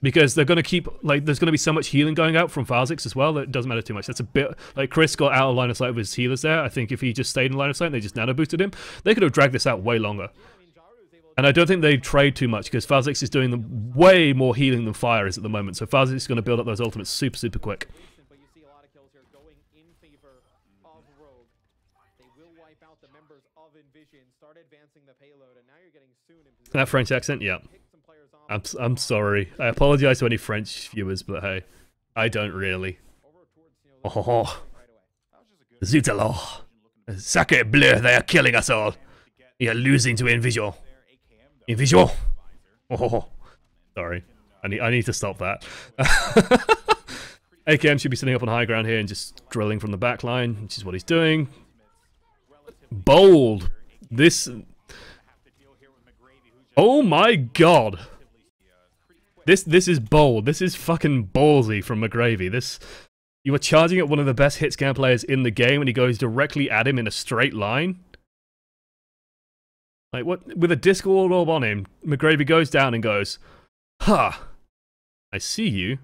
Because they're going to keep, like, there's going to be so much healing going out from Farzix as well that it doesn't matter too much. That's a bit, like, Chris got out of line of sight with his healers there. I think if he just stayed in line of sight and they just nano boosted him, they could have dragged this out way longer. And I don't think they trade too much because Farzix is doing way more healing than Fire is at the moment. So Farzix is going to build up those ultimates super, super quick. But you see a lot of kills here going in favor of Rogue. They will wipe out the members of Envision, start advancing the payload, and now you're getting soon in position. That French accent, yeah. Pick some players off. I'm sorry. I apologize to any French viewers, but hey, I don't really. Over towards, you know, Oh, right away. zut alors. Sacre bleu, they are killing us all. We are losing to Envision. Envision. Oh, sorry. I need to stop that. AKM should be sitting up on high ground here and just drilling from the back line, which is what he's doing. Bold. This... Oh my god. This is bold. This is fucking ballsy from McGravy. This... You were charging at one of the best hit scan players in the game and he goes directly at him in a straight line. Like, what? With a Discord orb on him, McGravy goes down and goes, "Ha! I see you."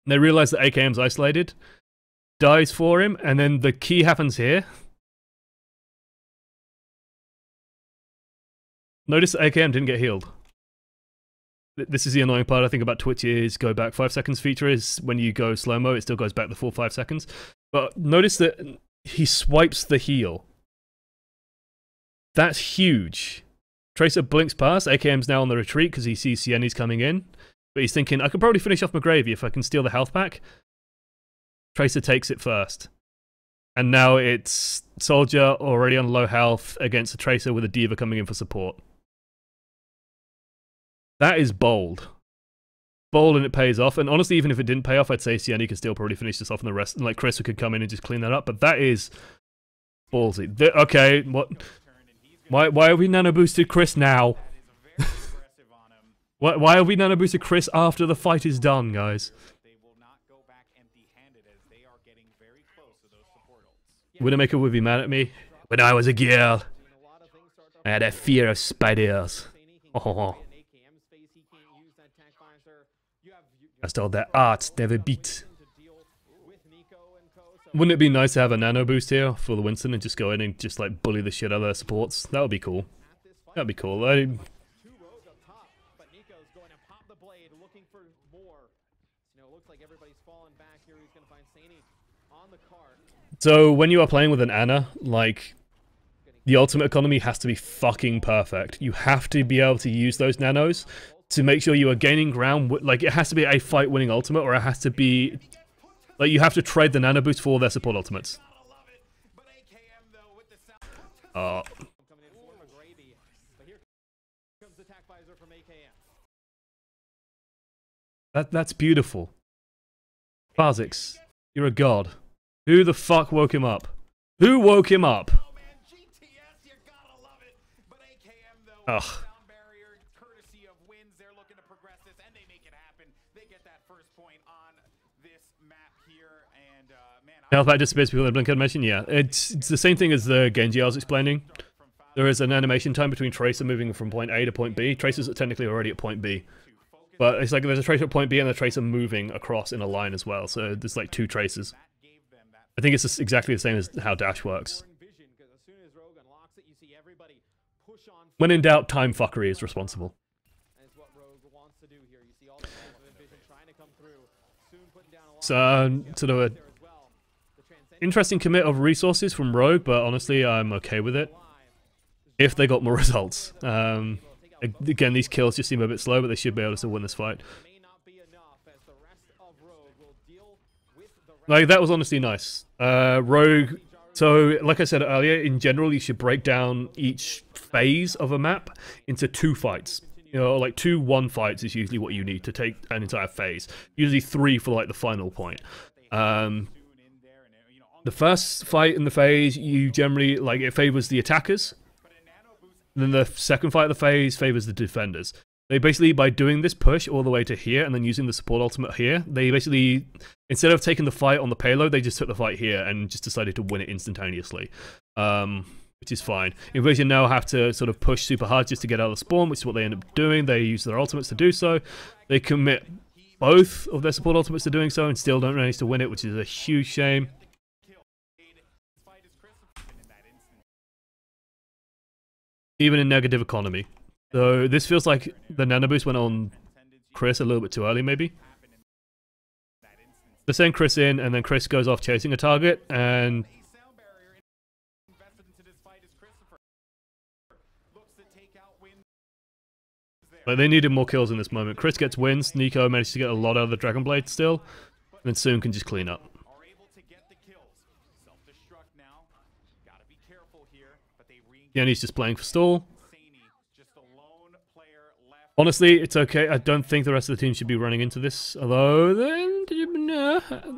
And they realize that AKM's isolated, dies for him, and then the key happens here. Notice that AKM didn't get healed. This is the annoying part I think about Twitch is go back 5 seconds feature is when you go slow-mo, it still goes back the full 5 seconds. But notice that he swipes the heal. That's huge. Tracer blinks past. AKM's now on the retreat because he sees Sienni's coming in. But he's thinking, I could probably finish off McGravy if I can steal the health pack. Tracer takes it first. And now it's Soldier already on low health against a Tracer with a Diva coming in for support. That is bold. Bold and it pays off. And honestly, even if it didn't pay off, I'd say Sienni could still probably finish this off and the rest. And like Chris could come in and just clean that up. But that is ballsy. Okay, what... Why are we nano boosted Chris now? Why are we nano boosted Chris after the fight is done, guys? Widowmaker would be mad at me. When I was a girl, I had a fear of spiders. Oh. I stole their art, never beat. Wouldn't it be nice to have a nano boost here for the Winston and just go in and just like bully the shit out of their supports? That would be cool. That'd be cool. So when you are playing with an Ana, like the ultimate economy has to be fucking perfect. You have to be able to use those nanos to make sure you are gaining ground. Like it has to be a fight-winning ultimate, or it has to be. Like, you have to trade the nano boost for their support ultimates. That's beautiful. Farzix, you're a god. Who the fuck woke him up? Who woke him up? Ugh. Health pack disappears before the blink animation? Yeah, it's the same thing as the Genji I was explaining. There is an animation time between Tracer moving from point A to point B. Tracer's technically already at point B. But it's like there's a Tracer at point B and a Tracer moving across in a line as well. So there's like 2 Tracers. I think it's just exactly the same as how Dash works. When in doubt, time fuckery is responsible. So, sort of a interesting commit of resources from Rogue, but honestly, I'm okay with it. If they got more results. Again, these kills just seem a bit slow, but they should be able to still win this fight. Like, that was honestly nice. Rogue... So, like I said earlier, in general, you should break down each phase of a map into 2 fights. You know, like 2 1 fights is usually what you need to take an entire phase. Usually 3 for, like, the final point. The first fight in the phase, you generally, like, it favors the attackers. And then the second fight of the phase favors the defenders. They basically, by doing this push all the way to here and then using the support ultimate here, they basically, instead of taking the fight on the payload, they just took the fight here and just decided to win it instantaneously. which is fine. Invasion now have to sort of push super hard just to get out of the spawn, which is what they end up doing. They use their ultimates to do so. They commit both of their support ultimates to doing so and still don't manage to win it, which is a huge shame. Even in negative economy. So this feels like the nano boost went on Chris a little bit too early, maybe. They send Chris in, and then Chris goes off chasing a target, and like, they needed more kills in this moment. Chris gets wins, Nico managed to get a lot out of the Dragon Blade still, and then Soon can just clean up. Yanni's just playing for stall. Honestly, it's okay. I don't think the rest of the team should be running into this. Although,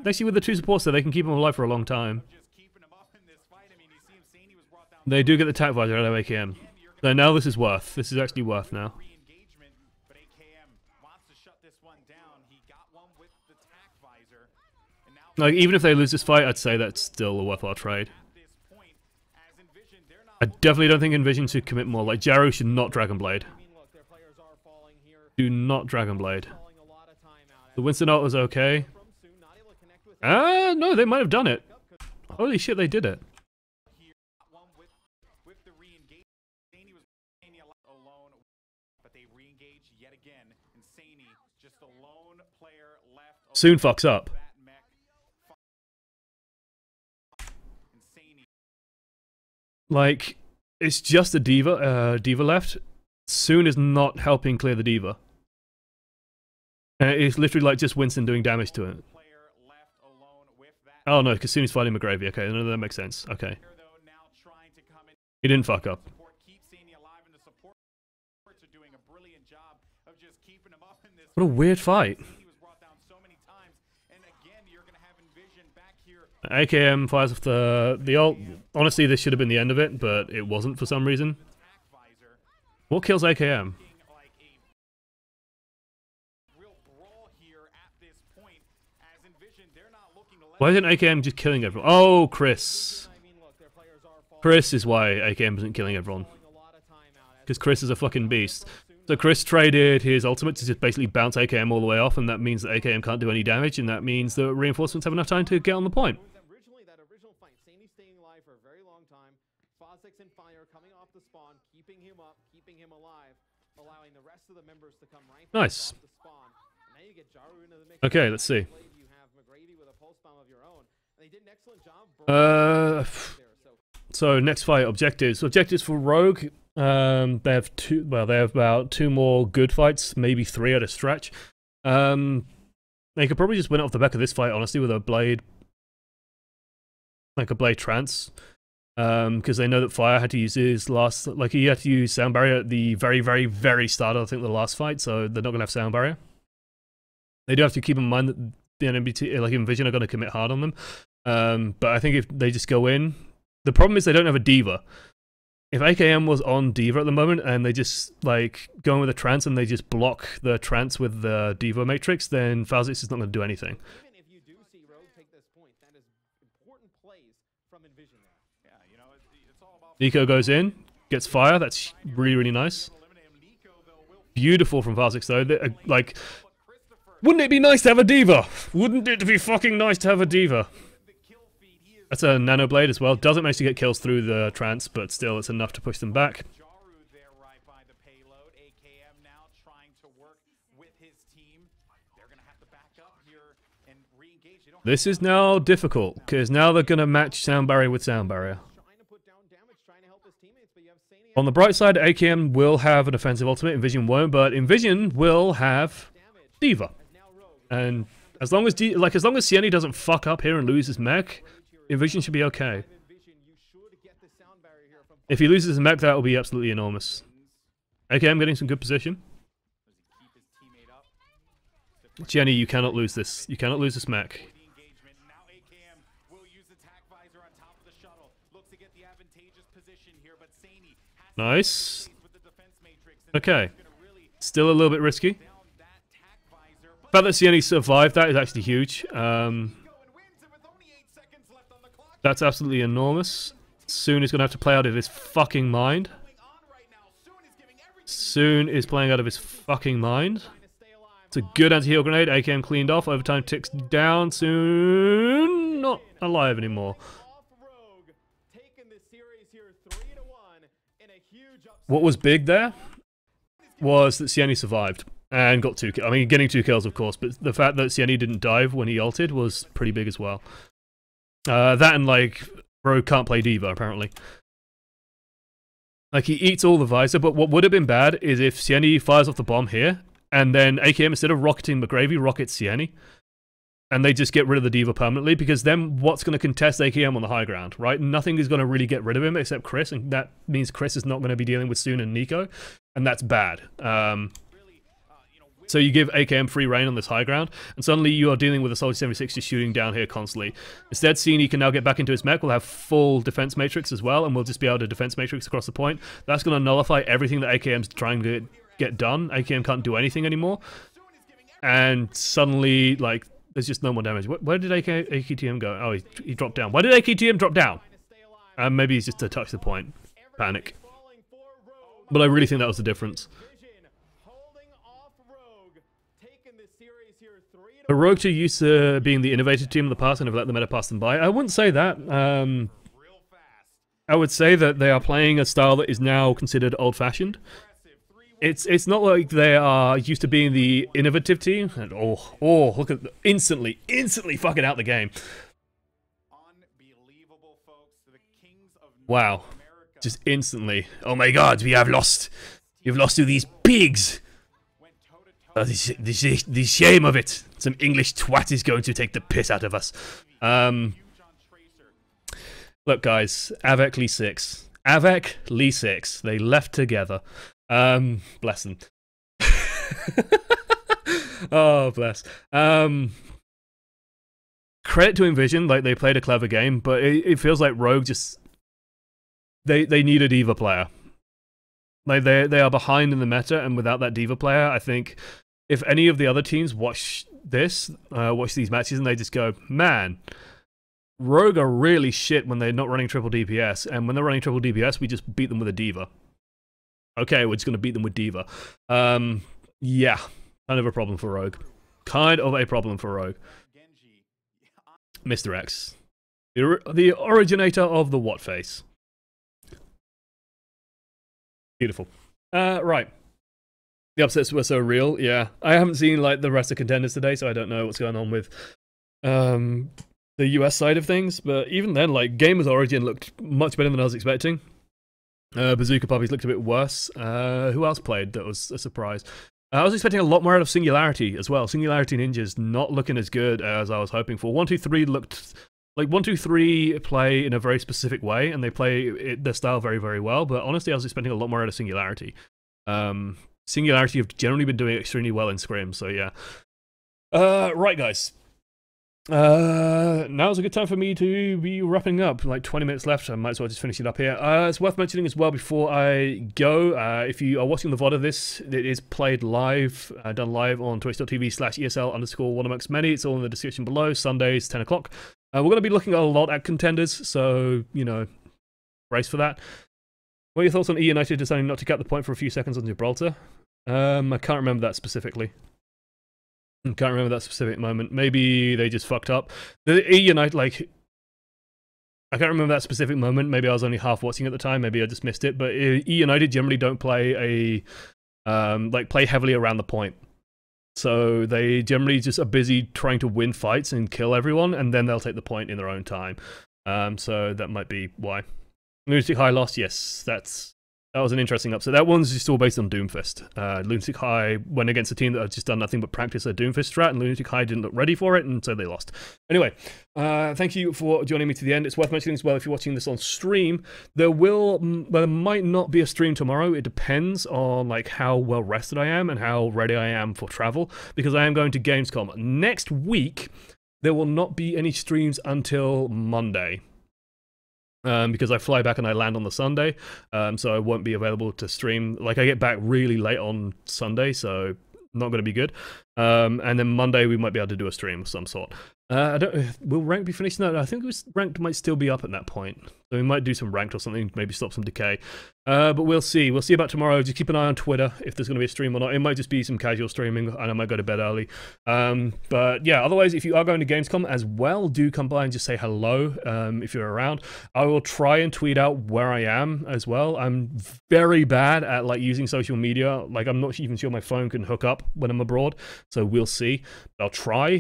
actually with the two supports there, they can keep them alive for a long time. They do get the attack visor out of AKM. So now this is worth. This is actually worth now. Like, even if they lose this fight, I'd say that's still a worthwhile trade. I definitely don't think Envision should commit more. Like, Jaru should not Dragon Blade. Do not Dragon Blade. The Winston ult was okay. No, they might have done it. Holy shit, they did it. Soon fucks up. Like, it's just a Diva left. Soon is not helping clear the Diva. It's literally like just Winston doing damage to it. Oh no, because Soon is fighting McGravy. Okay, no, that makes sense. Okay. He didn't fuck up. What a weird fight. AKM fires off the ult. Honestly, this should have been the end of it, but it wasn't for some reason. What kills AKM? Why isn't AKM just killing everyone? Oh, Chris. Chris is why AKM isn't killing everyone. Because Chris is a fucking beast. So Chris traded his ultimate to just basically bounce AKM all the way off, and that means that AKM can't do any damage, and that means that reinforcements have enough time to get on the point. Nice. Okay, let's see. So next fight, objectives. Objectives for Rogue. They have two. Well, they have about 2 more good fights, maybe 3 at a stretch. They could probably just win it off the back of this fight, honestly, with a blade, like a blade trance. Because they know that Fire had to use his last, like he had to use sound barrier at the very, very, very start of, I think, the last fight, so they're not gonna have sound barrier. They do have to keep in mind that the NMBT, like Envision, are gonna commit hard on them. But I think if they just go in, the problem is they don't have a Diva. If AKM was on Diva at the moment and they just like go in with a trance and they just block the trance with the Diva matrix, then Falzix is not going to do anything. Nico goes in, gets fire. That's really, really nice. Beautiful from Falzix though. Like, wouldn't it be nice to have a Diva? Wouldn't it be fucking nice to have a Diva? That's a Nano Blade as well. Doesn't manage to get kills through the trance, but still it's enough to push them back. This is now difficult, because now they're going to match Sound Barrier with Sound Barrier. On the bright side, AKM will have an offensive ultimate, Envision won't, but Envision will have Diva. And as long as Sieni doesn't fuck up here and lose his mech, Envision should be okay. If he loses his mech, that will be absolutely enormous. AKM getting some good position. Jenny, you cannot lose this. You cannot lose this mech. Nice. Okay. Still a little bit risky. The fact that Sieni survived that is actually huge. That's absolutely enormous. Soon is going to have to play out of his fucking mind. Soon is playing out of his fucking mind. It's a good anti-heal grenade. AKM cleaned off. Overtime ticks down. Soon not alive anymore. What was big there was that Sieni survived and got 2 kills. I mean, getting 2 kills, of course, but the fact that Sieni didn't dive when he ulted was pretty big as well. That and, like, Rogue can't play D.Va, apparently. Like, he eats all the visor, but what would have been bad is if Sieni fires off the bomb here, and then AKM, instead of rocketing McGravy, rockets Sieni. And they just get rid of the D.Va permanently, because then what's going to contest AKM on the high ground, right? Nothing is going to really get rid of him except Chris, and that means Chris is not going to be dealing with Soon and Nico, and that's bad. So you give AKM free reign on this high ground, and suddenly you are dealing with a Soldier 76 just shooting down here constantly. Instead, Sieni can now get back into his mech. We'll have full defense matrix as well, and we'll just be able to defense matrix across the point. That's going to nullify everything that AKM's trying to get done. AKM can't do anything anymore. And suddenly, like, there's just no more damage. Where did AKTM go? Oh, he dropped down. Why did AKTM drop down? Maybe he's just to touch the point. Panic. But I really think that was the difference. The Rogue 2 used to being the innovative team in the past and have let the meta pass them by. I wouldn't say that. I would say that they are playing a style that is now considered old-fashioned. It's not like they are used to being the innovative team. And oh, look at instantly fucking out the game. Wow, just instantly. Oh my God, we have lost. You've lost to these pigs. The shame of it. Some English twat is going to take the piss out of us. Look, guys, Avec Lee 6. Avec Lee 6. They left together. Bless them. Oh, bless. Credit to Envision, like, they played a clever game, but it feels like Rogue just... They need a D.Va player. Like, they are behind in the meta, and without that D.Va player, I think if any of the other teams watch this, watch these matches, and they just go, man, Rogue are really shit when they're not running triple DPS, and when they're running triple DPS, we just beat them with a D.Va. Okay, we're just going to beat them with D.Va. Yeah, kind of a problem for Rogue. Kind of a problem for Rogue. Mr. X. The originator of the what face. Beautiful. Right. The upsets were so real, yeah. I haven't seen, like, the rest of Contenders today, so I don't know what's going on with the US side of things, but even then, like, Gamers Origin looked much better than I was expecting. Bazooka Puppies looked a bit worse. Who else played that was a surprise? I was expecting a lot more out of Singularity as well. Singularity Ninjas not looking as good as I was hoping for. 123 looked... Like, 123 play in a very specific way, and they play their style very, very well, but honestly, I was expecting a lot more out of Singularity. Singularity have generally been doing extremely well in scrims, so yeah. Right, guys. Now's a good time for me to be wrapping up. Like 20 minutes left, I might as well just finish it up here. It's worth mentioning as well before I go, if you are watching the VOD of this, it is played live, done live on twitch.tv/ESL_one amongst many. It's all in the description below, Sundays, 10 o'clock. We're going to be looking a lot at Contenders, so, you know, brace for that. What are your thoughts on eUNITED deciding not to cap the point for a few seconds on Gibraltar? I can't remember that specifically. I can't remember that specific moment. Maybe they just fucked up. The eUNITED, like... I can't remember that specific moment. Maybe I was only half watching at the time. Maybe I just missed it. But eUNITED generally don't play play heavily around the point. So they generally just are busy trying to win fights and kill everyone, and then they'll take the point in their own time. So that might be why. Lunatic High lost, yes, that was an interesting upset. That one's just all based on Doomfist. Lunatic High went against a team that had just done nothing but practice their Doomfist strat, and Lunatic High didn't look ready for it, and so they lost. Anyway, thank you for joining me to the end. It's worth mentioning as well, if you're watching this on stream, there might not be a stream tomorrow. It depends on like how well rested I am and how ready I am for travel, because I am going to Gamescom. Next week, there will not be any streams until Monday. Because I fly back and I land on the Sunday, so I won't be available to stream. Like, I get back really late on Sunday, so not going to be good. And then Monday we might be able to do a stream of some sort. Will rank be finished? No, I think ranked might still be up at that point. So we might do some ranked or something, maybe stop some decay. But we'll see. We'll see about tomorrow. Just keep an eye on Twitter if there's going to be a stream or not. It might just be some casual streaming, and I might go to bed early. But yeah, otherwise, if you are going to Gamescom as well, do come by and just say hello if you're around. I will try and tweet out where I am as well. I'm very bad at like using social media. Like I'm not even sure my phone can hook up when I'm abroad. So we'll see. I'll try.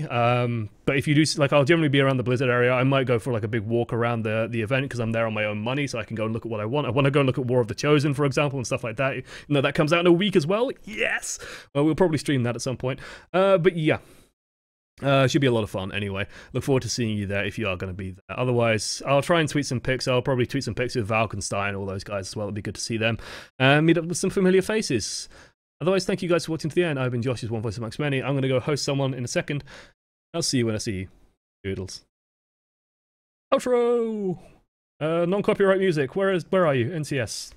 But if you do, like, I'll generally be around the Blizzard area. I might go for like a big walk around the event because I'm there on my own money, so I can go and look at what I want. I want to go and look at War of the Chosen, for example, and stuff like that. You know, that comes out in a week as well. Yes. Well, we'll probably stream that at some point. But yeah. Should be a lot of fun anyway. Look forward to seeing you there if you are going to be there. Otherwise, I'll try and tweet some pics. I'll probably tweet some pics with Valkenstein, all those guys as well. It'd be good to see them. And meet up with some familiar faces. Otherwise, thank you guys for watching to the end. I've been Josh's One Voice Amongst Many. I'm going to go host someone in a second. I'll see you when I see you. Doodles. Outro! Non-copyright music. Where are you? NCS.